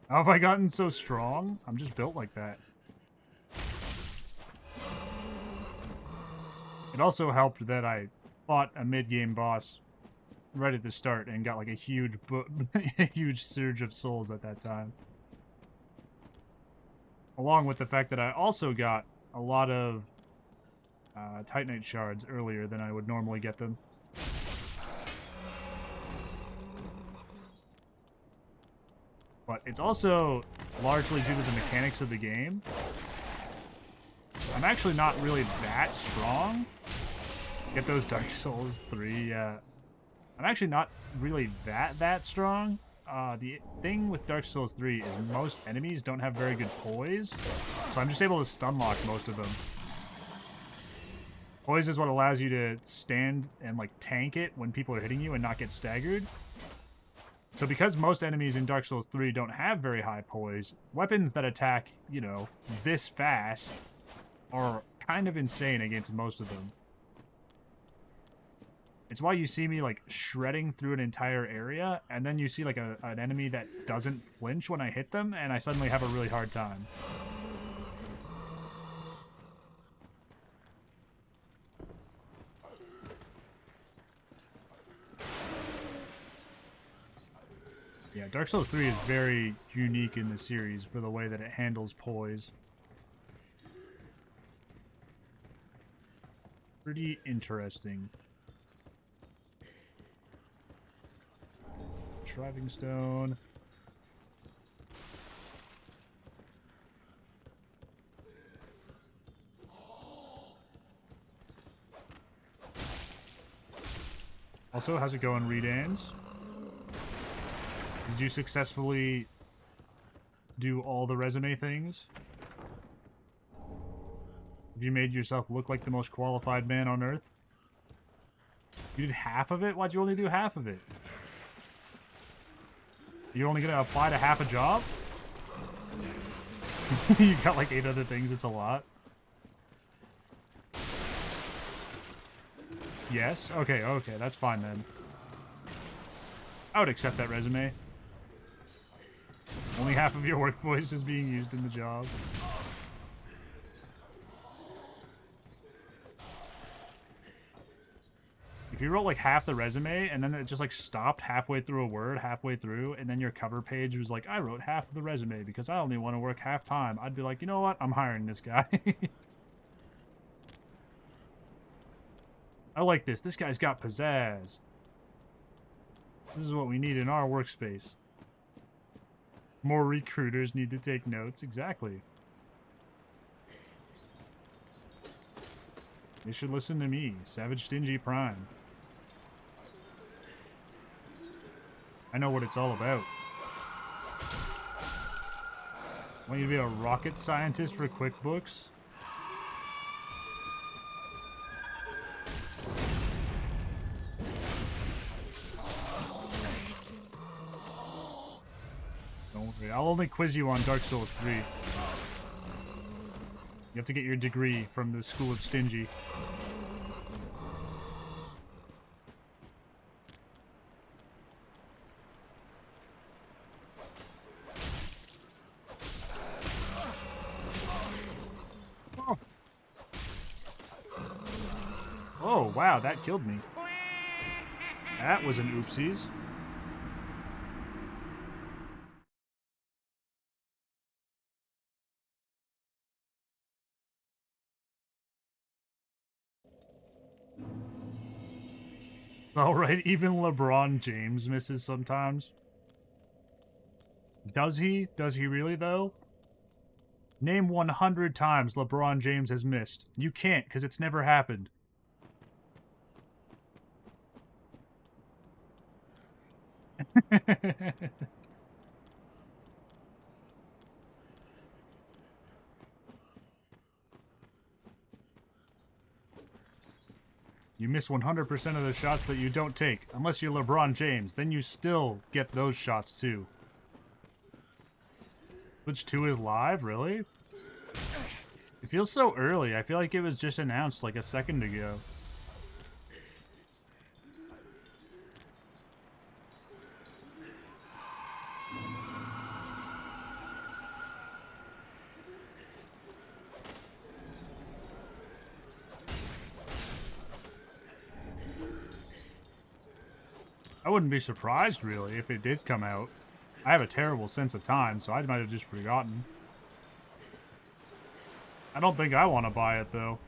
How have I gotten so strong? I'm just built like that. It also helped that I fought a mid-game boss right at the start and got like a huge a huge surge of souls at that time. Along with the fact that I also got a lot of Titanite shards earlier than I would normally get them. But it's also largely due to the mechanics of the game. I'm actually not really that strong. Get those Dark Souls 3, I'm actually not really that strong. The thing with Dark Souls 3 is most enemies don't have very good poise, so I'm just able to stun lock most of them. Poise is what allows you to stand and like tank it when people are hitting you and not get staggered. So because most enemies in Dark Souls 3 don't have very high poise, weapons that attack, you know, this fast are kind of insane against most of them. It's why you see me, like, shredding through an entire area, and then you see, like, an enemy that doesn't flinch when I hit them, and I suddenly have a really hard time. Yeah, Dark Souls 3 is very unique in the series for the way that it handles poise. Pretty interesting. Shriving Stone. Also, how's it going, Redans? Did you successfully do all the resume things? Have you made yourself look like the most qualified man on Earth? You did half of it? Why'd you only do half of it? You're only gonna apply to half a job? You got like 8 other things, it's a lot. Yes? Okay, that's fine then. I would accept that resume. Only half of your work voice is being used in the job. If you wrote like half the resume and then it just like stopped halfway through a word, halfway through, and then your cover page was like, I wrote half of the resume because I only want to work half time, I'd be like, you know what? I'm hiring this guy. I like this. This guy's got pizzazz. This is what we need in our workspace. More recruiters need to take notes. Exactly. They should listen to me, SavageStingyPrime. I know what it's all about. Want you to be a rocket scientist for QuickBooks? Don't worry, I'll only quiz you on Dark Souls 3. You have to get your degree from the School of Stingy. Wow, that killed me. That was an oopsies. Alright, even LeBron James misses sometimes. Does he? Does he really, though? Name 100 times LeBron James has missed. You can't, because it's never happened. You miss 100% of the shots that you don't take. Unless you're LeBron James, then you still get those shots too. Switch 2 is live? Really? It feels so early. I feel like it was just announced like a second ago. I wouldn't be surprised, really, if it did come out. I have a terrible sense of time, so I might have just forgotten. I don't think I want to buy it, though.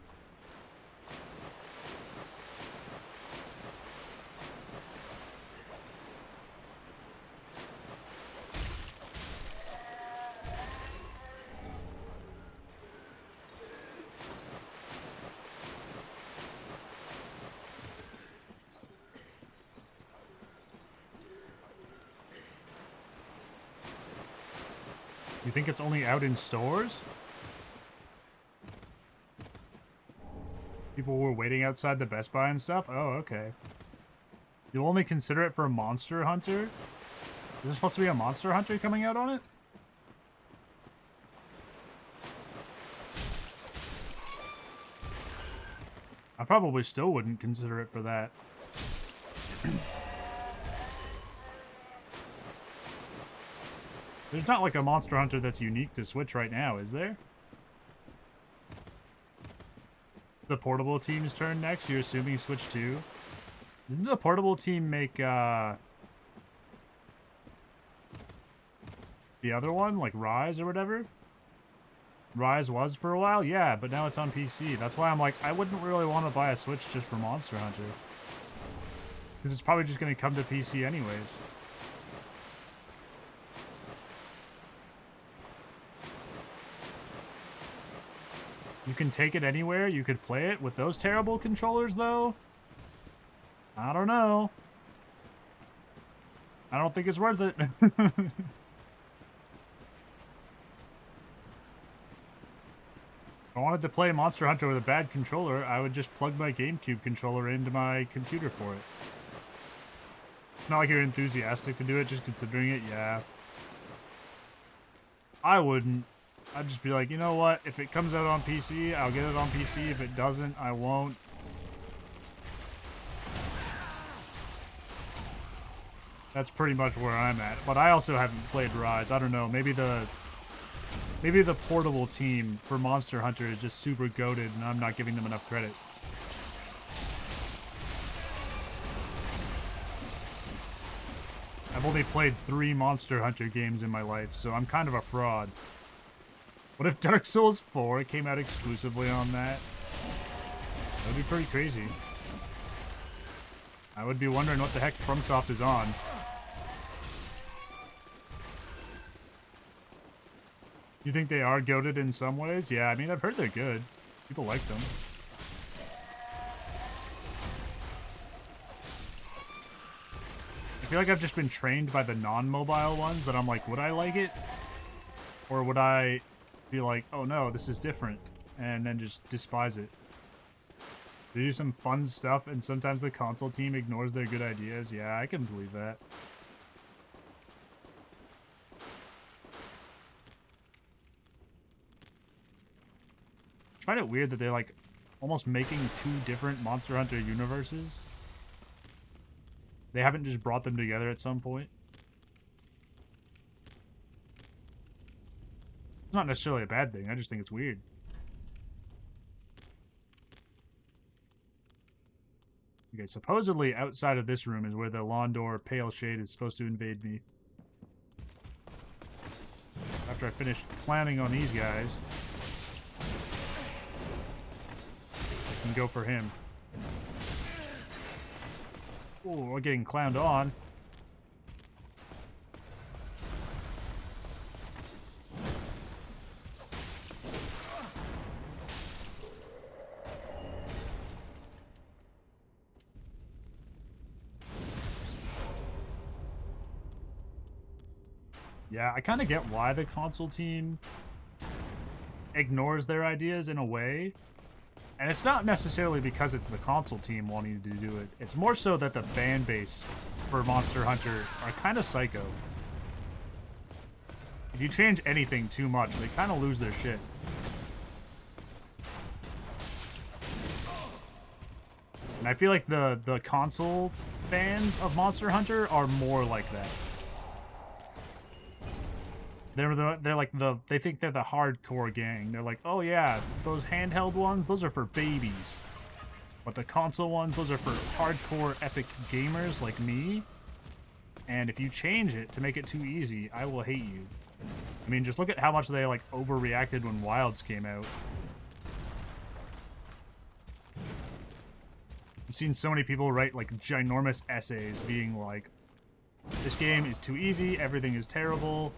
You think it's only out in stores? People were waiting outside the Best Buy and stuff? Oh, okay. You'll only consider it for a Monster Hunter? Is there supposed to be a Monster Hunter coming out on it? I probably still wouldn't consider it for that. There's not like a Monster Hunter that's unique to Switch right now, is there? The portable team's turn next? You're assuming Switch 2? Didn't the portable team make, the other one? Like Rise or whatever? Rise was for a while? Yeah, but now it's on PC. That's why I'm like, I wouldn't really want to buy a Switch just for Monster Hunter. Because it's probably just going to come to PC anyways. You can take it anywhere. You could play it with those terrible controllers, though. I don't know. I don't think it's worth it. If I wanted to play Monster Hunter with a bad controller, I would just plug my GameCube controller into my computer for it. It's not like you're enthusiastic to do it, just considering it, yeah. I wouldn't. I'd just be like, you know what? If it comes out on PC, I'll get it on PC. If it doesn't, I won't. That's pretty much where I'm at. But I also haven't played Rise. I don't know. Maybe the portable team for Monster Hunter is just super goated and I'm not giving them enough credit. I've only played 3 Monster Hunter games in my life, so I'm kind of a fraud. What if Dark Souls 4 came out exclusively on that? That would be pretty crazy. I would be wondering what the heck FromSoft is on. You think they are goated in some ways? Yeah, I mean, I've heard they're good. People like them. I feel like I've just been trained by the non-mobile ones that I'm like, would I like it? Or would I be like, oh no, this is different, and then just despise it? They do some fun stuff, and sometimes the console team ignores their good ideas. Yeah, I can believe that. I find it weird that they're like almost making 2 different Monster Hunter universes. They haven't just brought them together at some point. It's not necessarily a bad thing, I just think it's weird. Okay, supposedly outside of this room is where the Londor Pale Shade is supposed to invade me. After I finish planning on these guys, I can go for him. Oh, we're getting clowned on. Yeah, I kind of get why the console team ignores their ideas in a way. And it's not necessarily because it's the console team wanting to do it. It's more so that the fan base for Monster Hunter are kind of psycho. If you change anything too much, they kind of lose their shit. And I feel like the console fans of Monster Hunter are more like that. They think they're the hardcore gang. They're like, oh yeah, those handheld ones, those are for babies. But the console ones, those are for hardcore epic gamers like me. And if you change it to make it too easy, I will hate you. I mean, just look at how much they like overreacted when Wilds came out. I've seen so many people write like ginormous essays being like, this game is too easy, everything is terrible.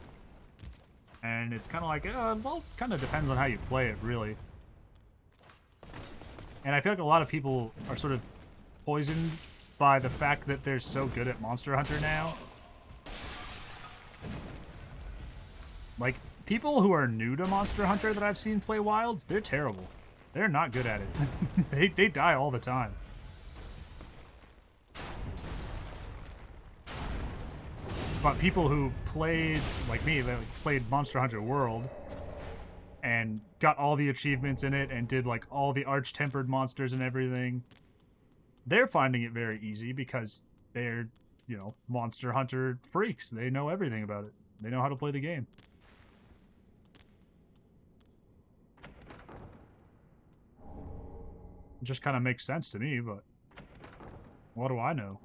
And it's kind of like, it all kind of depends on how you play it, really. And I feel like a lot of people are sort of poisoned by the fact that they're so good at Monster Hunter now. Like, people who are new to Monster Hunter that I've seen play Wilds, they're terrible. They're not good at it. they die all the time. But people who played, like me, that played Monster Hunter World and got all the achievements in it and did like all the arch-tempered monsters and everything, they're finding it very easy because they're, you know, Monster Hunter freaks. They know everything about it. They know how to play the game. It just kind of makes sense to me, but what do I know?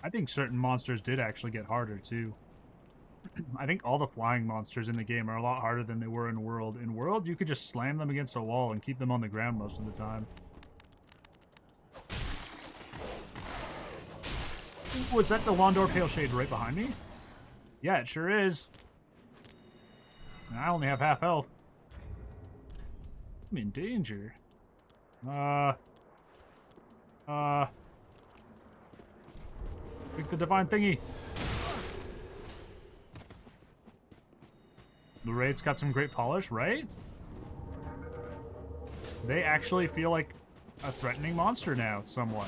I think certain monsters did actually get harder, too. I think all the flying monsters in the game are a lot harder than they were in World. In World, you could just slam them against a wall and keep them on the ground most of the time. Ooh, is that the Londor Pale Shade right behind me? Yeah, it sure is. And I only have half health. I'm in danger. Pick the divine thingy. The raid's got some great polish, right? They actually feel like a threatening monster now, somewhat.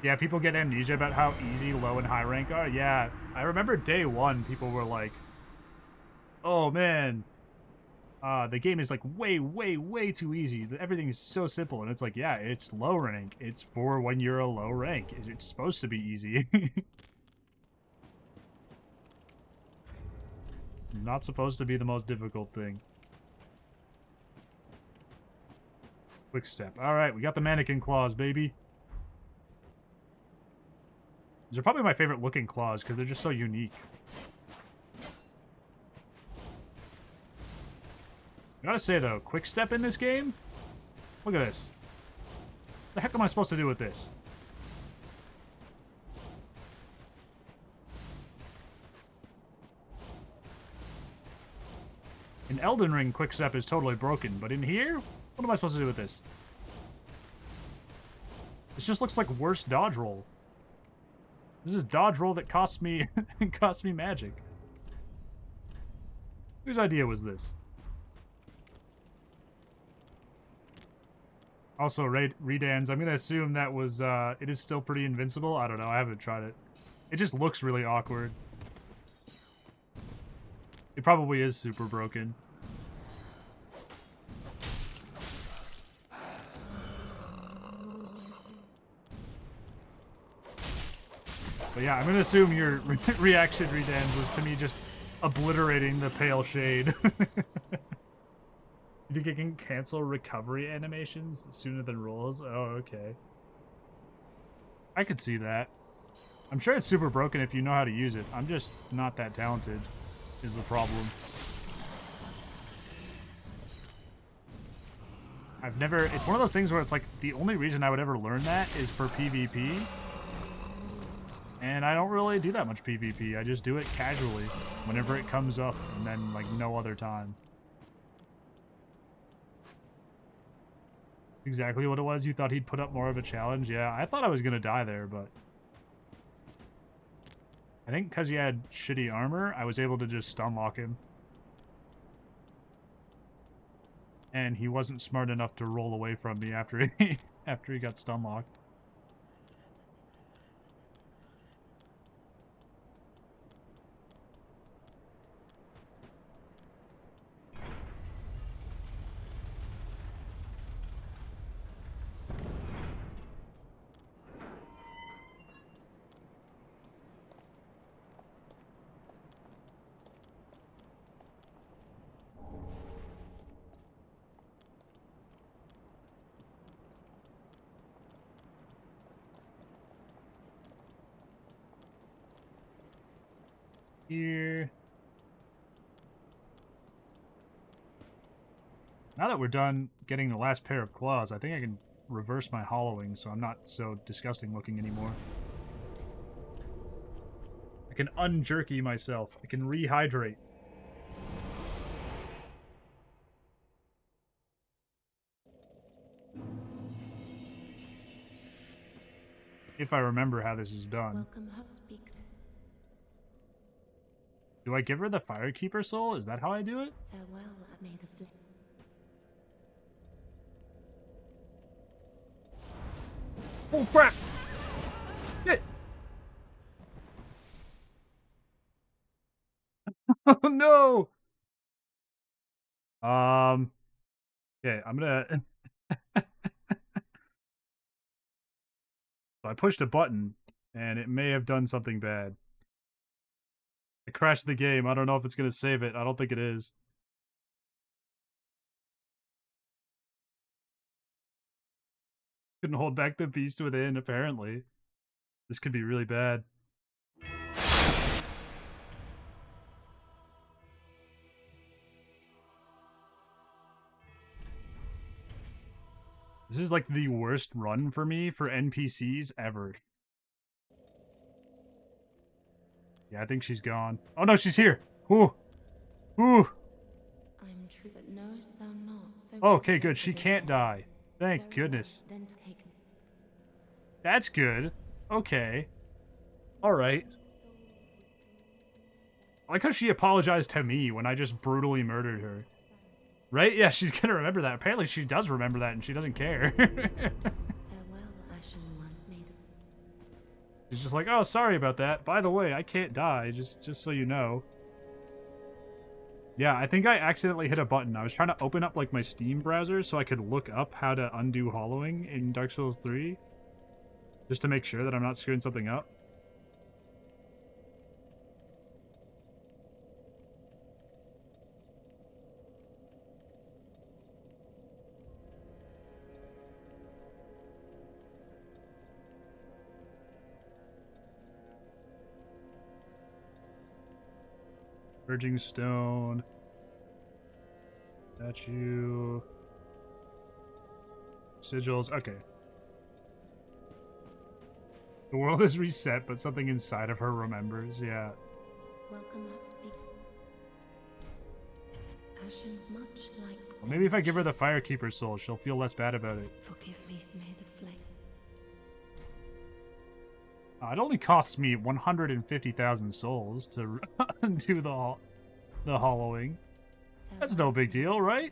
Yeah, people get amnesia about how easy low and high rank are. Yeah, I remember day one, people were like, oh man, the game is like way too easy. Everything is so simple. And it's like, yeah, it's low rank. It's for when you're a low rank. It's supposed to be easy. Not supposed to be the most difficult thing. Quick step. Alright, we got the mannequin claws, baby. These are probably my favorite looking claws because they're just so unique. I gotta say though, quick step in this game? Look at this. What the heck am I supposed to do with this? In Elden Ring, quick step is totally broken, but in here, what am I supposed to do with this? This just looks like worse dodge roll. This is dodge roll that cost me cost me magic. Whose idea was this? Also, Redans, I'm gonna assume that was, it is still pretty invincible. I don't know, I haven't tried it. It just looks really awkward. It probably is super broken. But yeah, I'm gonna assume your reaction, Redans, was to me just obliterating the pale shade. You think it can cancel recovery animations sooner than rolls? Oh, okay. I could see that. I'm sure it's super broken if you know how to use it. I'm just not that talented, is the problem. I've never... It's one of those things where it's like, the only reason I would ever learn that is for PvP. And I don't really do that much PvP. I just do it casually, whenever it comes up, and then, like, no other time. Exactly what it was. You thought he'd put up more of a challenge? Yeah, I thought I was gonna die there, but... I think because he had shitty armor, I was able to just stun lock him. And he wasn't smart enough to roll away from me after he got stun locked. Here. Now that we're done getting the last pair of claws, I think I can reverse my hollowing so I'm not so disgusting looking anymore. I can unjerky myself. I can rehydrate. If I remember how this is done. Welcome her speak. Do I give her the Firekeeper soul? Is that how I do it? Farewell, may the flame. Oh crap! Shit! Oh no! Okay, I'm gonna... So I pushed a button, and it may have done something bad. I crashed the game. I don't know if it's gonna save it. I don't think it is. Couldn't hold back the beast within, apparently. This could be really bad. This is like the worst run for me for NPCs ever. Yeah, I think she's gone. Oh no, she's here! Ooh! Ooh! I'm true, but knowest thou not? So Okay, good. She can't die. Thank goodness. Then take That's good. Okay. Alright. I like how she apologized to me when I just brutally murdered her. Right? Yeah, she's gonna remember that. Apparently she does remember that and she doesn't care. farewell, Ashen One. May the She's just like, oh, sorry about that. By the way, I can't die, just so you know. Yeah, I think I accidentally hit a button. I was trying to open up like my Steam browser so I could look up how to undo hollowing in Dark Souls 3. Just to make sure that I'm not screwing something up. Urging Stone. Statue. Sigils. Okay. The world is reset, but something inside of her remembers. Yeah. welcome her speak. Ashen, much like. Well, maybe if I give her the Firekeeper soul, she'll feel less bad about it. Forgive me, may the flame. It only costs me 150,000 souls to undo the hollowing. That's no big deal, right?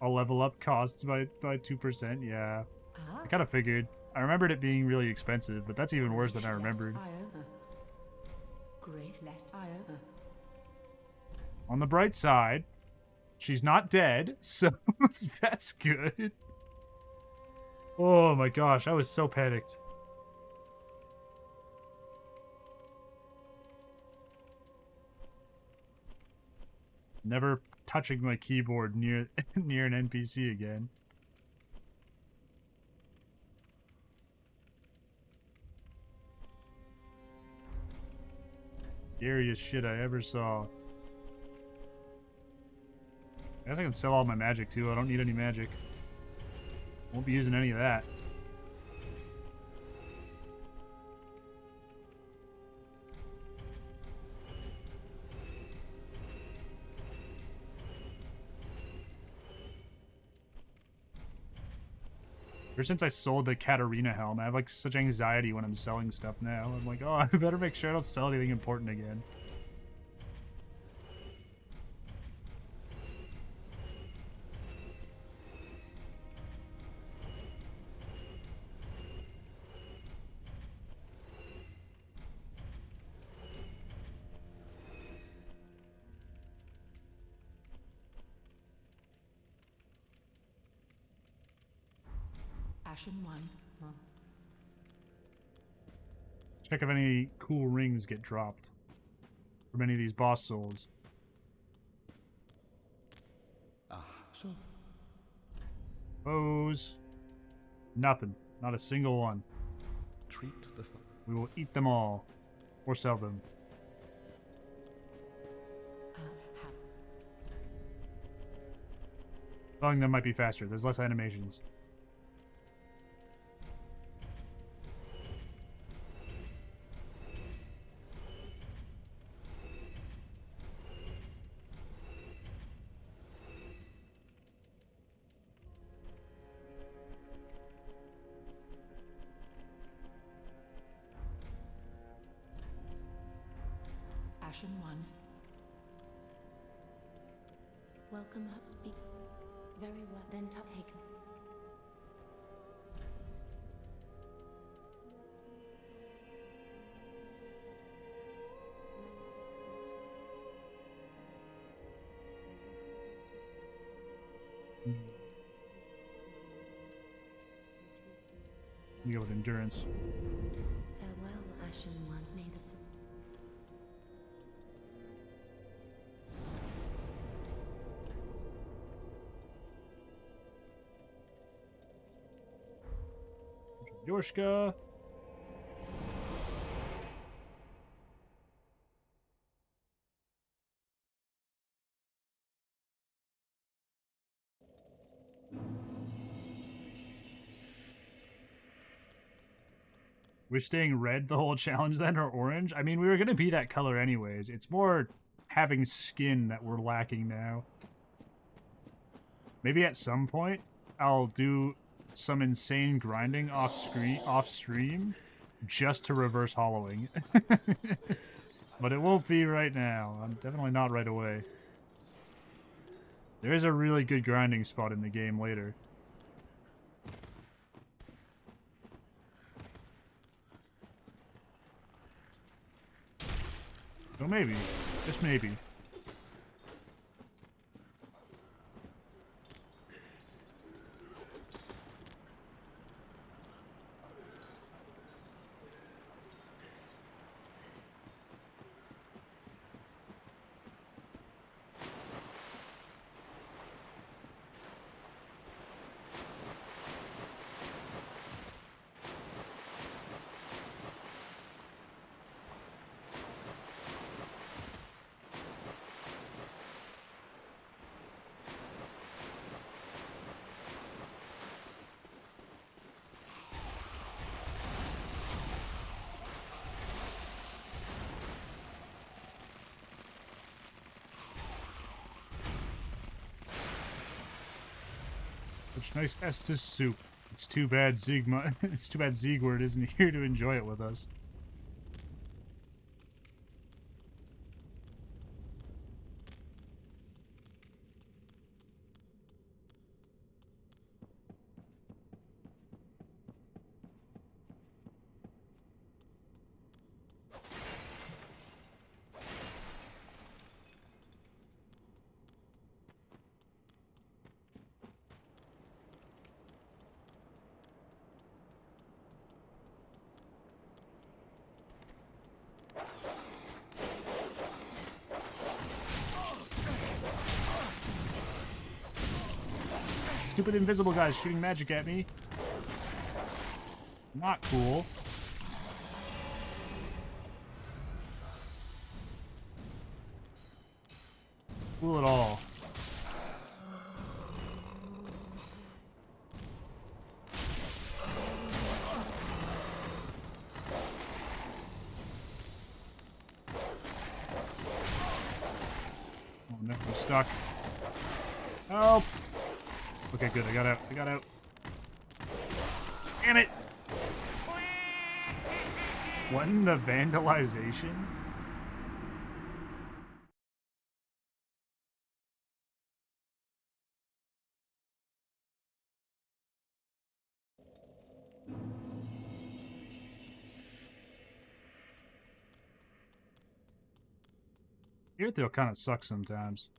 I'll level up costs by 2%. Yeah, Ah. I kind of figured. I remembered it being really expensive, but that's even worse than I remembered. Great let Io. On the bright side, she's not dead, so that's good. Oh my gosh, I was so panicked. Never touching my keyboard near near an NPC again. Scariest shit I ever saw. I guess I can sell all my magic too. I don't need any magic. Won't be using any of that. Ever since I sold the Katarina helm, I have like such anxiety when I'm selling stuff now. I'm like, oh, I better make sure I don't sell anything important again. Ashen one. Check if any cool rings get dropped from any of these boss souls. So Bows. Nothing. Not a single one. treat the fun. We will eat them all. Or sell them. Selling them might be faster. There's less animations. Ashen one. Welcome, speak. Very well, then take. You go with endurance. Farewell, Ashen One. May the Yorshka. We're staying red the whole challenge then, or orange? I mean, we were going to be that color anyways. It's more having skin that we're lacking now. Maybe at some point, I'll do some insane grinding off stream just to reverse hollowing. But it won't be right now. I'm definitely not right away. There is a really good grinding spot in the game later. So maybe. Just maybe. Such nice Estus soup. It's too bad it's too bad Siegward isn't here to enjoy it with us. stupid invisible guys shooting magic at me. Not cool. Cool at all. Oh no, I'm stuck. Help! Okay, good. I got out. I got out. Damn it! When the vandalization? Earthil kind of sucks sometimes.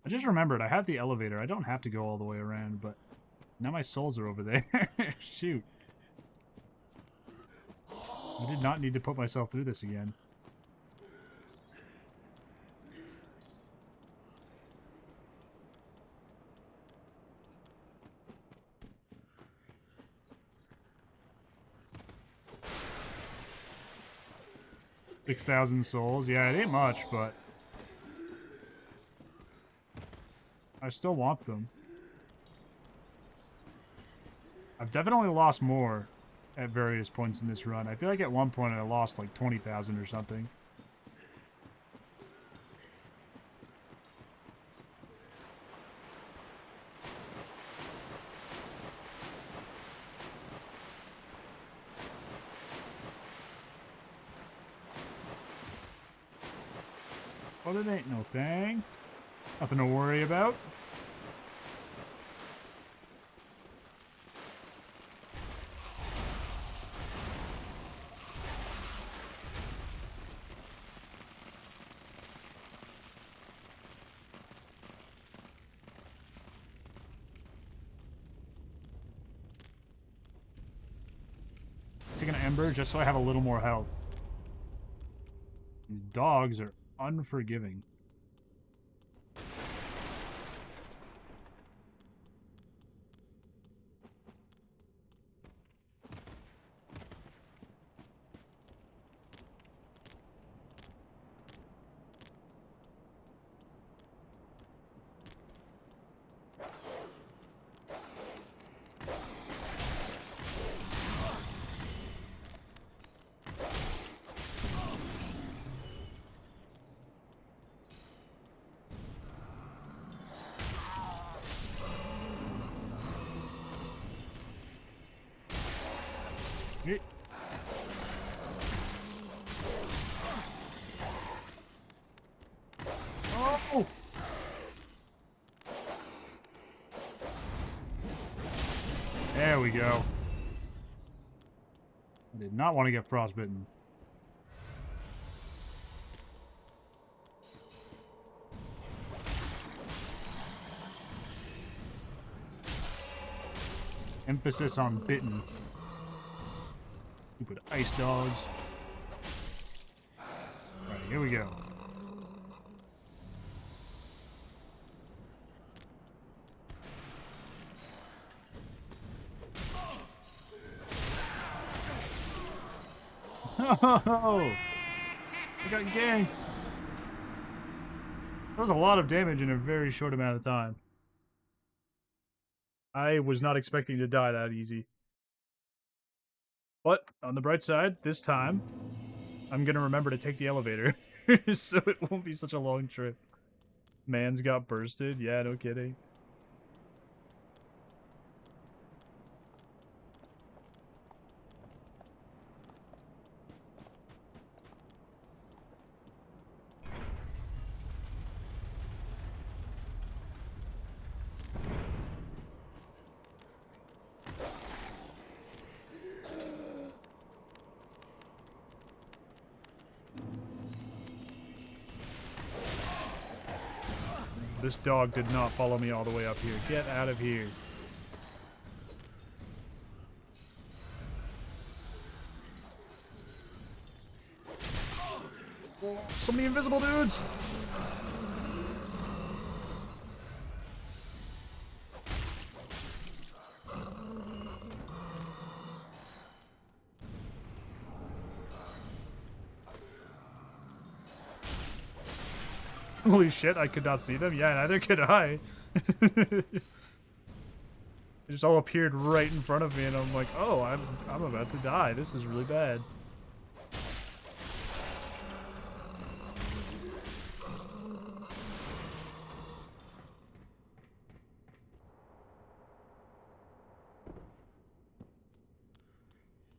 I just remembered I have the elevator. I don't have to go all the way around, but now my souls are over there. Shoot. I did not need to put myself through this again. $6,000 souls. Yeah, it ain't much, but I still want them. I've definitely lost more at various points in this run. I feel like at one point I lost like 20,000 or something. Well, it ain't no thing. Nothing to worry about. Take an ember just so I have a little more health. These dogs are unforgiving. Oh! There we go. I did not want to get frostbitten. Emphasis on bitten. Stupid ice dogs. Alright, here we go. Oh! I got ganked! That was a lot of damage in a very short amount of time. I was not expecting to die that easy. But, on the bright side, this time, I'm gonna remember to take the elevator. So it won't be such a long trip. Man's got bursted? Yeah, no kidding. This dog did not follow me all the way up here. Get out of here. Oh, so many invisible dudes! Holy shit, I could not see them? Yeah, neither could I. They just all appeared right in front of me, and I'm like, oh, I'm about to die. This is really bad.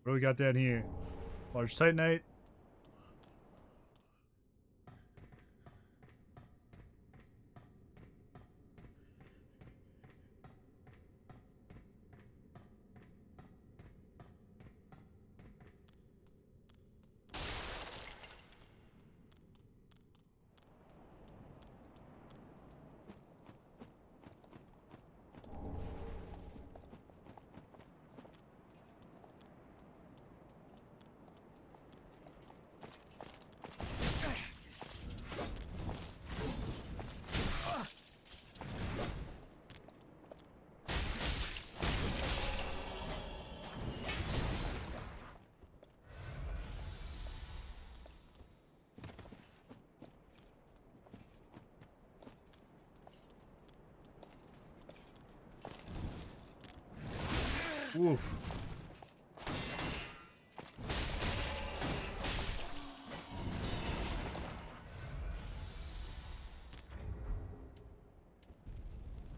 What do we got down here? Large Titanite. Oof.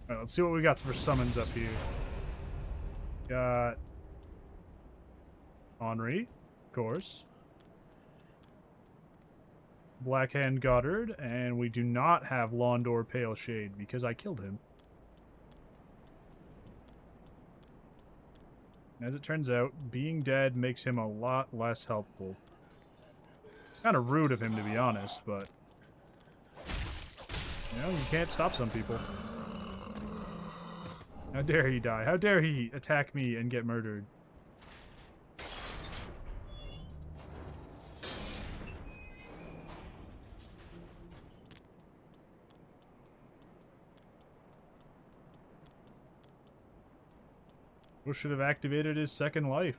Alright, let's see what we got for summons up here. Got Henri, of course. Blackhand Goddard, and we do not have Londor Pale Shade because I killed him. As it turns out, being dead makes him a lot less helpful. It's kind of rude of him, to be honest, but... you know, you can't stop some people. How dare he die? How dare he attack me and get murdered? Who should have activated his second life?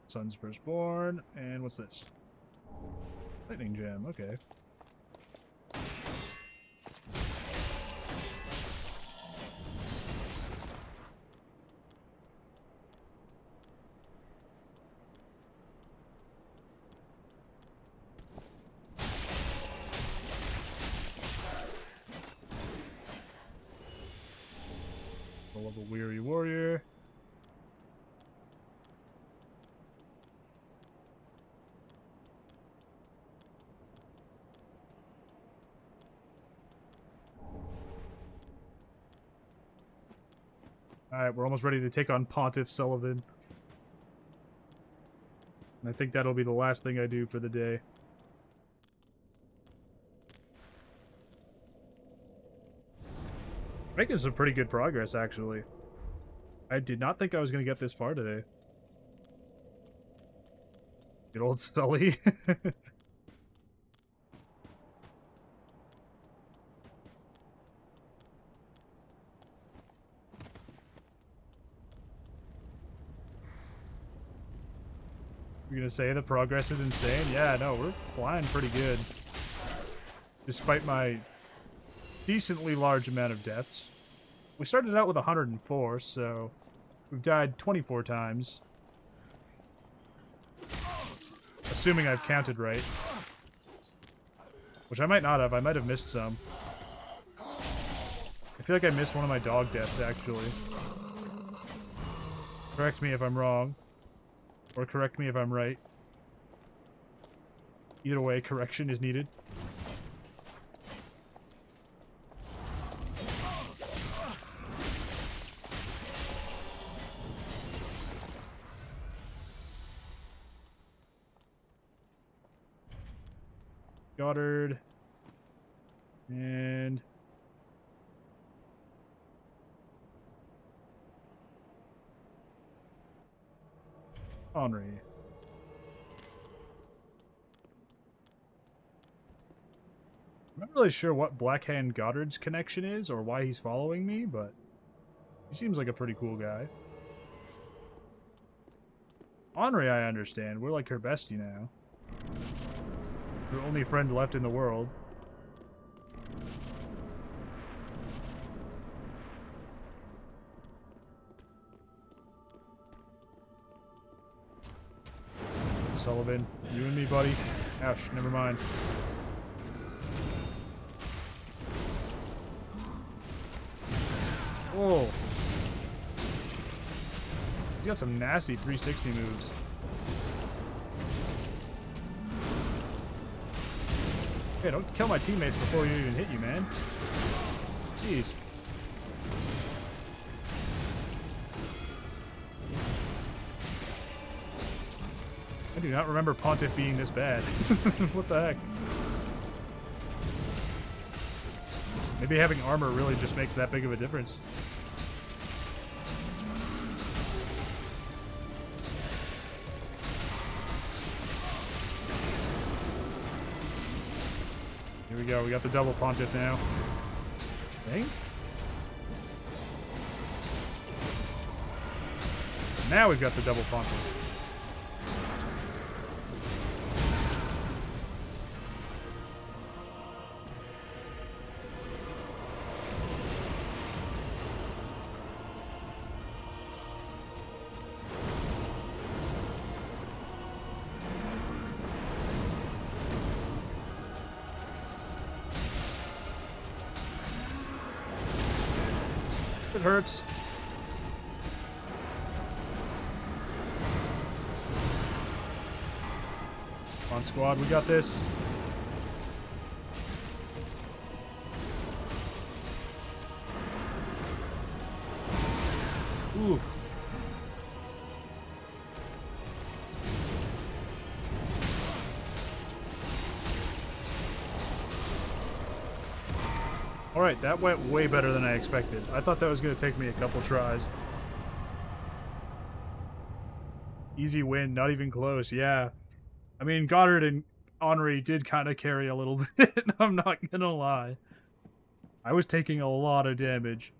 Sun's Firstborn, and what's this? Lightning Gem, okay. Of a weary warrior. Alright, we're almost ready to take on Pontiff Sullivan. And I think that'll be the last thing I do for the day. Making some pretty good progress, actually. I did not think I was going to get this far today. Good old Sully. You're going to say the progress is insane? Yeah, no, we're flying pretty good. Despite my decently large amount of deaths. We started out with 104, so we've died 24 times. Assuming I've counted right. Which I might not have. I might have missed some. I feel like I missed one of my dog deaths, actually. Correct me if I'm wrong. Or correct me if I'm right. Either way, correction is needed. Goddard. And... Henri. I'm not really sure what Blackhand Goddard's connection is or why he's following me, but he seems like a pretty cool guy. Henri, I understand. We're like her bestie now. Her only friend left in the world. Sullivan, you and me, buddy. Ouch, never mind. Whoa. You got some nasty 360 moves. Hey, don't kill my teammates before you even hit you, man. Jeez. I do not remember Pontiff being this bad. What the heck? Maybe having armor really just makes that big of a difference. Here we go, we got the double Pontiff now. Dang. Now we've got the double Pontiff. It hurts. Come on, squad, we got this. Ooh. Alright, that went way better than I expected. I thought that was going to take me a couple tries. Easy win, not even close, yeah. I mean, Goddard and Henri did kind of carry a little bit, I'm not going to lie. I was taking a lot of damage.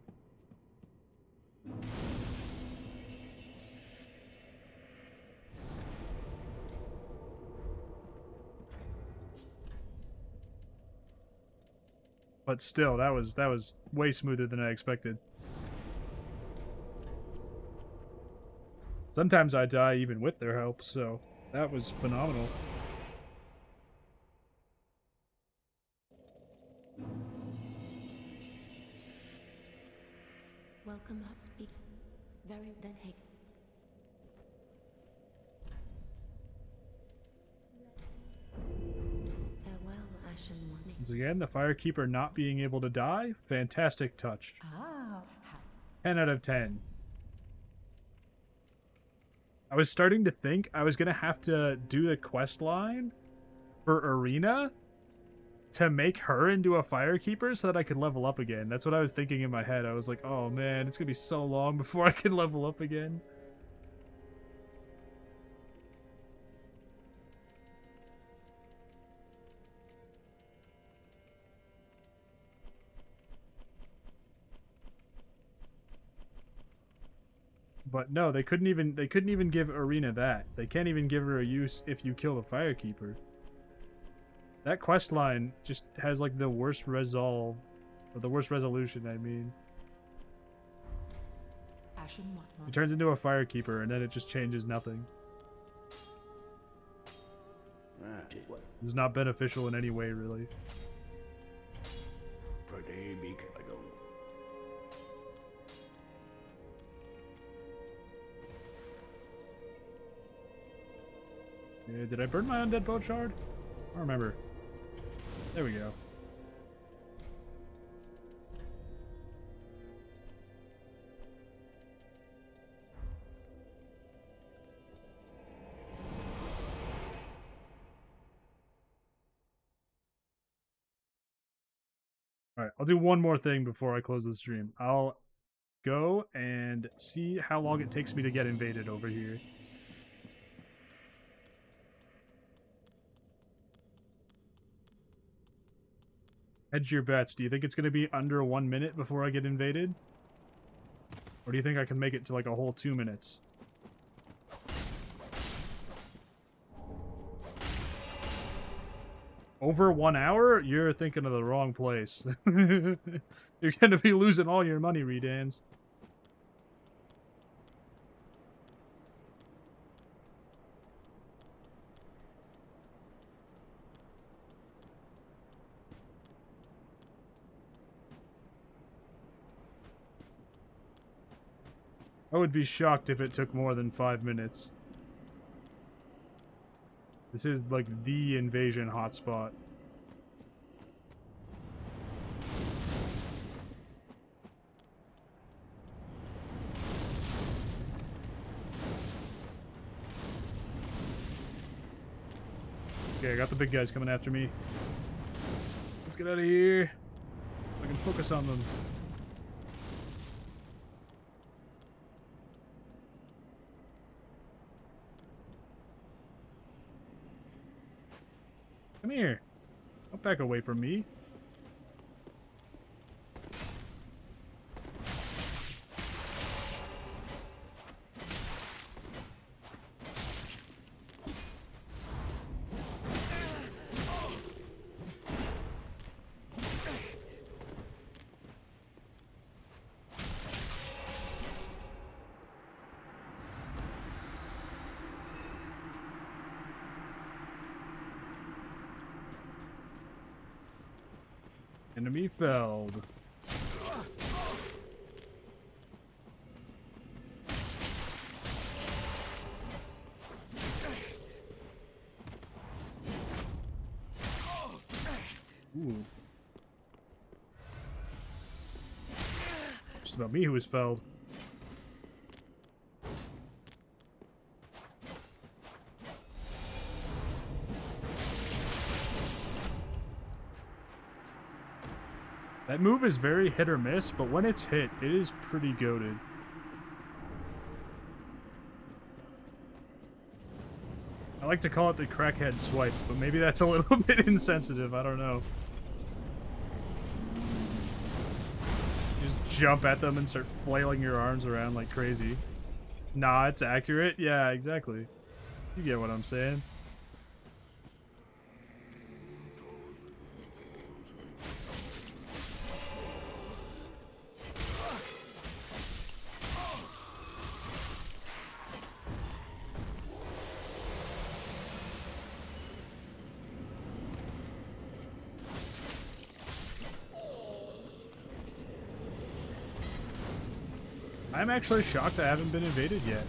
But still, that was way smoother than I expected. Sometimes I die even with their help, so that was phenomenal. Welcome, speak. Very then hey. Farewell, Ashen One. Once again, the Firekeeper not being able to die, fantastic touch. Ah, 10 out of 10. I was starting to think I was going to have to do the quest line for Arena to make her into a Firekeeper so that I could level up again. That's what I was thinking in my head. I was like, oh man, it's going to be so long before I can level up again. But no, they couldn't even give Arena that. They can't even give her a use if you kill the Firekeeper. That quest line just has like the worst resolve, or the worst resolution, I mean. Ashen One. It turns into a Firekeeper and then it just changes nothing. It's not beneficial in any way, really. Pretty big, I don't. Yeah, did I burn my undead boat shard? I don't remember. There we go. Alright, I'll do one more thing before I close the stream. I'll go and see how long it takes me to get invaded over here. Hedge your bets. Do you think it's going to be under 1 minute before I get invaded? Or do you think I can make it to like a whole 2 minutes? Over 1 hour? You're thinking of the wrong place. You're gonna be losing all your money, Redans. I would be shocked if it took more than 5 minutes. This is like the invasion hotspot. Okay, I got the big guys coming after me. Let's get out of here. I can focus on them. Come here. Don't back away from me. Enemy felled. Ooh. Just about me who was felled. That move is very hit or miss, but when it's hit, it is pretty goated. I like to call it the crackhead swipe, but maybe that's a little bit insensitive, I don't know. You just jump at them and start flailing your arms around like crazy. Nah, it's accurate? Yeah, exactly. You get what I'm saying. I'm actually shocked I haven't been invaded yet.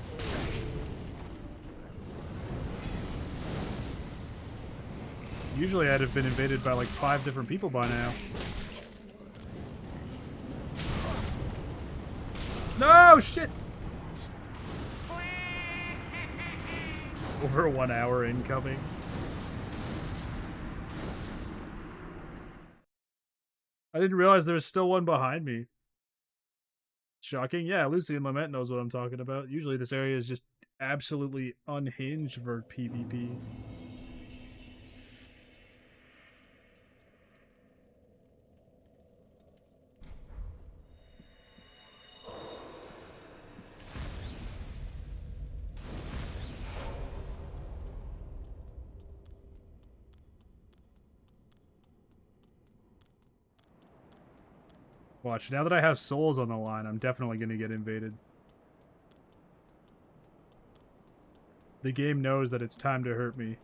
Usually I'd have been invaded by like 5 different people by now. No, shit! Over 1 hour incoming. I didn't realize there was still one behind me. Shocking. Yeah, Lucy and Lament knows what I'm talking about. Usually this area is just absolutely unhinged for PvP. Watch, now that I have souls on the line, I'm definitely going to get invaded. The game knows that it's time to hurt me.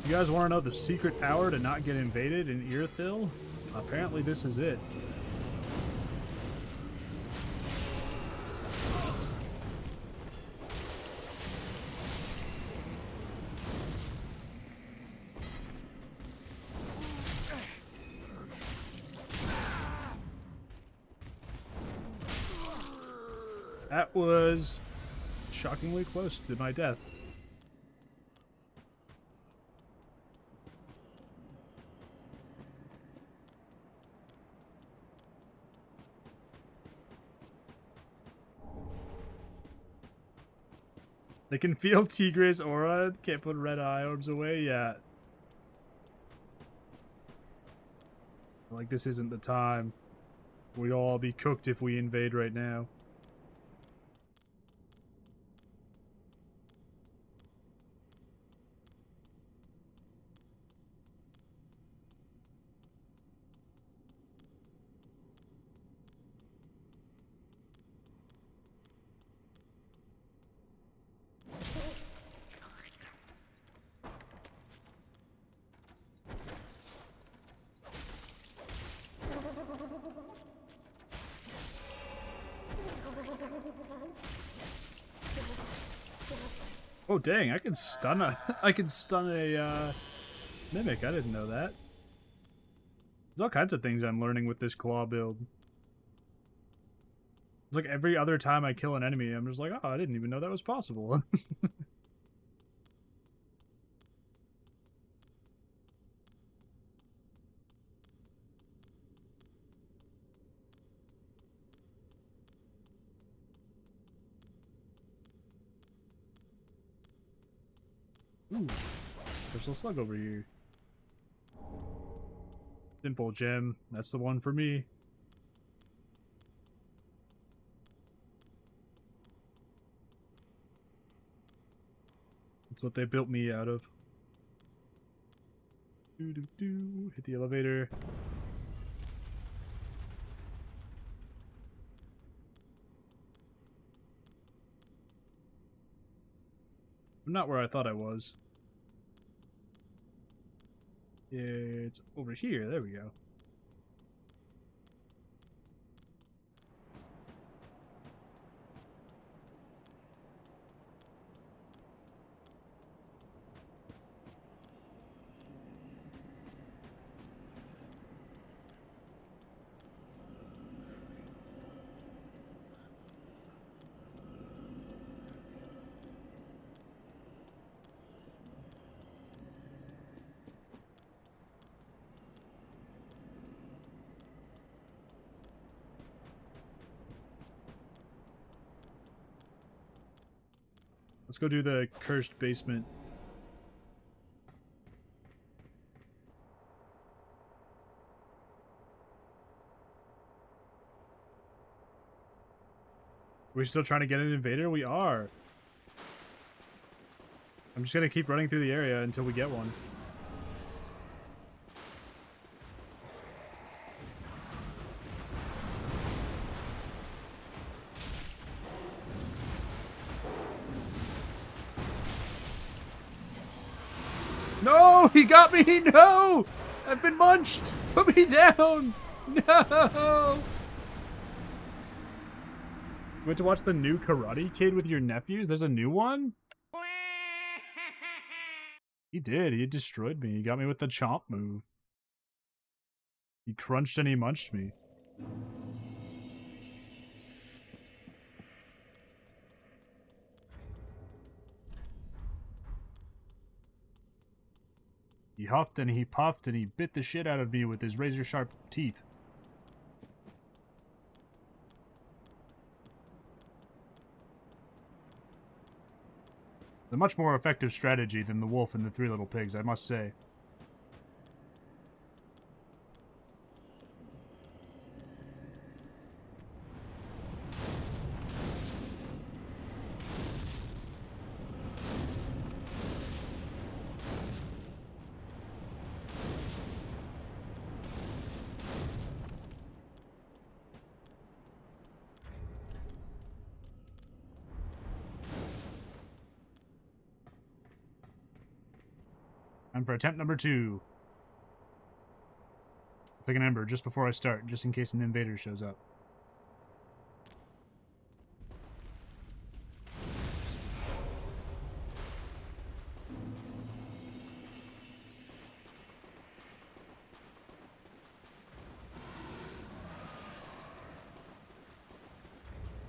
You guys want to know the secret power to not get invaded in Irithil? Apparently this is it. That was shockingly close to my death. They can feel Tigre's aura. Can't put red eye orbs away yet. Like, this isn't the time. We'd all be cooked if we invade right now. Oh dang, I can stun a I can stun a mimic. I didn't know that. There's all kinds of things I'm learning with this claw build. It's like every other time I kill an enemy, I'm just like, oh, I didn't even know that was possible. Ooh, crystal slug over here. Simple gem. That's the one for me. That's what they built me out of. Doo-doo-doo. Hit the elevator. I'm not where I thought I was. It's over here. There we go. Let's go do the cursed basement. We're still trying to get an invader? We are. I'm just gonna keep running through the area until we get one. No! He got me! No! I've been munched! Put me down! No! You went to watch the new Karate Kid with your nephews? There's a new one? He did. He destroyed me. He got me with the chomp move. He crunched and he munched me. He huffed and he puffed and he bit the shit out of me with his razor-sharp teeth. A much more effective strategy than the wolf and the three little pigs, I must say. And for attempt number 2. I'll take an ember just before I start, just in case an invader shows up.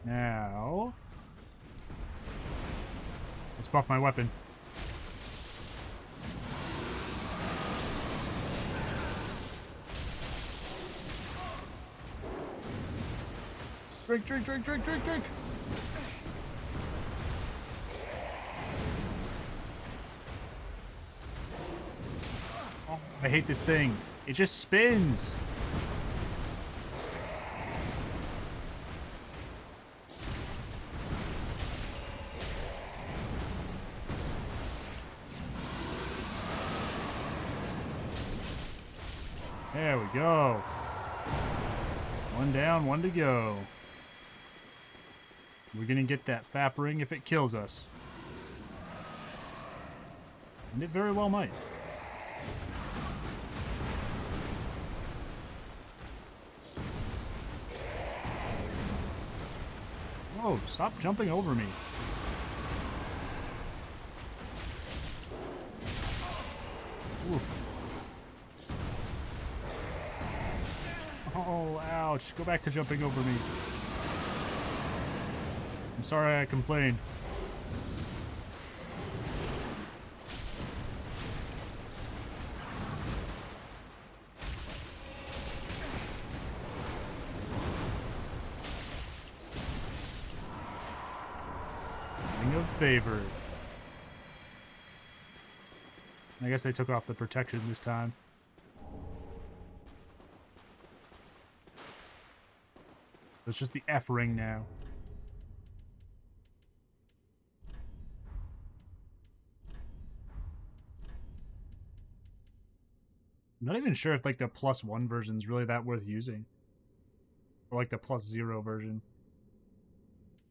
Now, let's buff my weapon. Drink, drink, drink, drink, drink, drink. Oh, I hate this thing. It just spins. There we go. One down, one to go. We're gonna get that FAP ring if it kills us. And it very well might. Whoa, stop jumping over me. Oof. Oh, ouch. Go back to jumping over me. I'm sorry I complained. Ring of Favor. I guess they took off the protection this time. It's just the F ring now. I'm not even sure if like the +1 version is really that worth using. Or like the +0 version.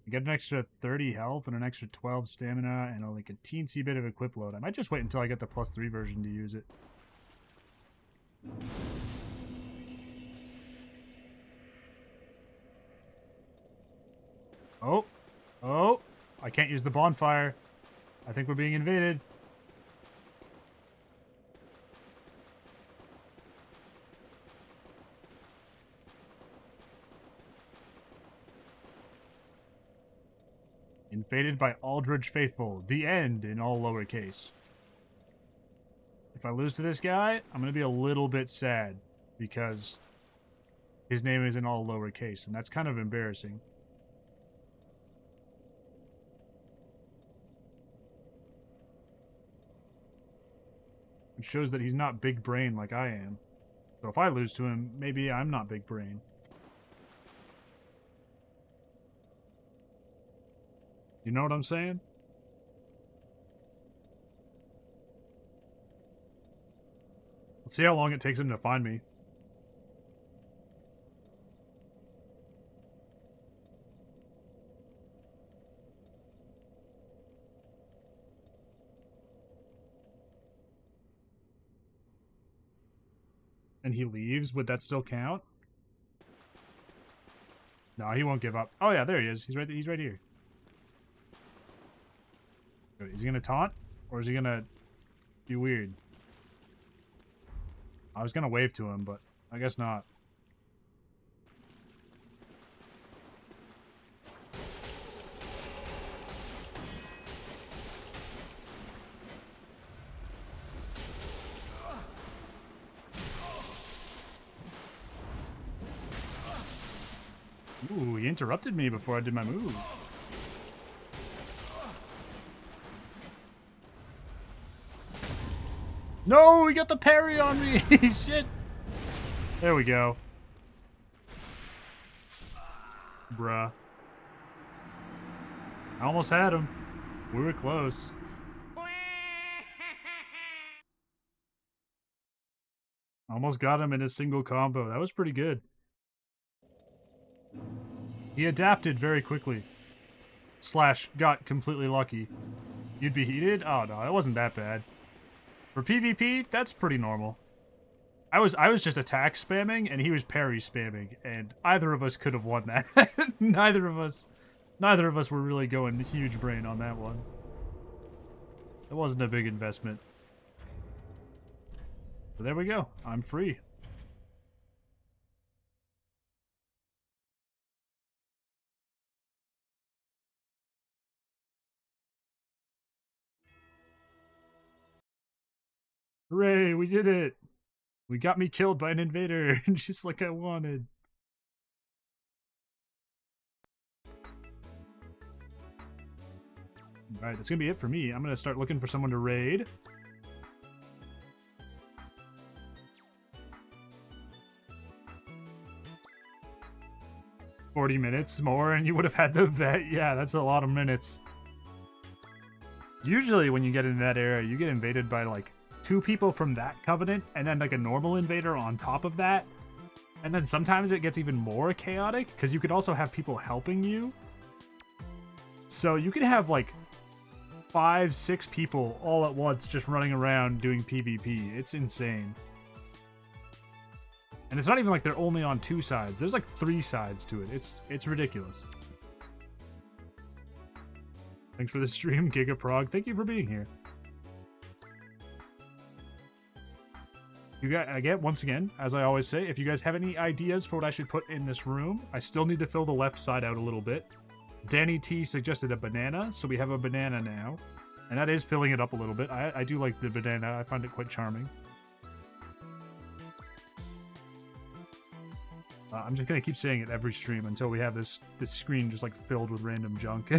You get an extra 30 health and an extra 12 stamina and like a teensy bit of equip load. I might just wait until I get the +3 version to use it. Oh. Oh. I can't use the bonfire. I think we're being invaded. Invaded by Aldridge Faithful. The end in all lowercase. If I lose to this guy, I'm going to be a little bit sad because his name is in all lowercase, and that's kind of embarrassing. It shows that he's not big brain like I am. So if I lose to him, maybe I'm not big brain. You know what I'm saying? Let's see how long it takes him to find me. And he leaves? Would that still count? No, he won't give up. Oh yeah, there he is. He's right here. Is he gonna taunt? Or is he gonna be weird? I was gonna wave to him, but I guess not. Ooh, he interrupted me before I did my move. No, he got the parry on me! Shit! There we go. Bruh. I almost had him. We were close. Almost got him in a single combo. That was pretty good. He adapted very quickly. Slash, got completely lucky. You'd be heated? Oh no, it wasn't that bad. For PvP, that's pretty normal. I was just attack spamming, and he was parry spamming, and either of us could have won that. Neither of us were really going huge brain on that one. It wasn't a big investment. So there we go. I'm free. Hooray, we did it! We got me killed by an invader, just like I wanted. Alright, that's gonna be it for me. I'm gonna start looking for someone to raid. 40 minutes more and you would have had the vet. Yeah, that's a lot of minutes. Usually when you get into that area, you get invaded by like 2 people from that covenant and then like a normal invader on top of that. And then sometimes it gets even more chaotic because you could also have people helping you. So you could have like 5, 6 people all at once just running around doing PvP. It's insane. And it's not even like they're only on 2 sides. There's like 3 sides to it. It's ridiculous. Thanks for the stream, GigaProg. Thank you for being here. You guys, again, once again, as I always say, if you guys have any ideas for what I should put in this room, I still need to fill the left side out a little bit. Danny T suggested a banana, so we have a banana now. And that is filling it up a little bit. I do like the banana. I find it quite charming. I'm just gonna keep saying it every stream until we have this screen just like filled with random junk.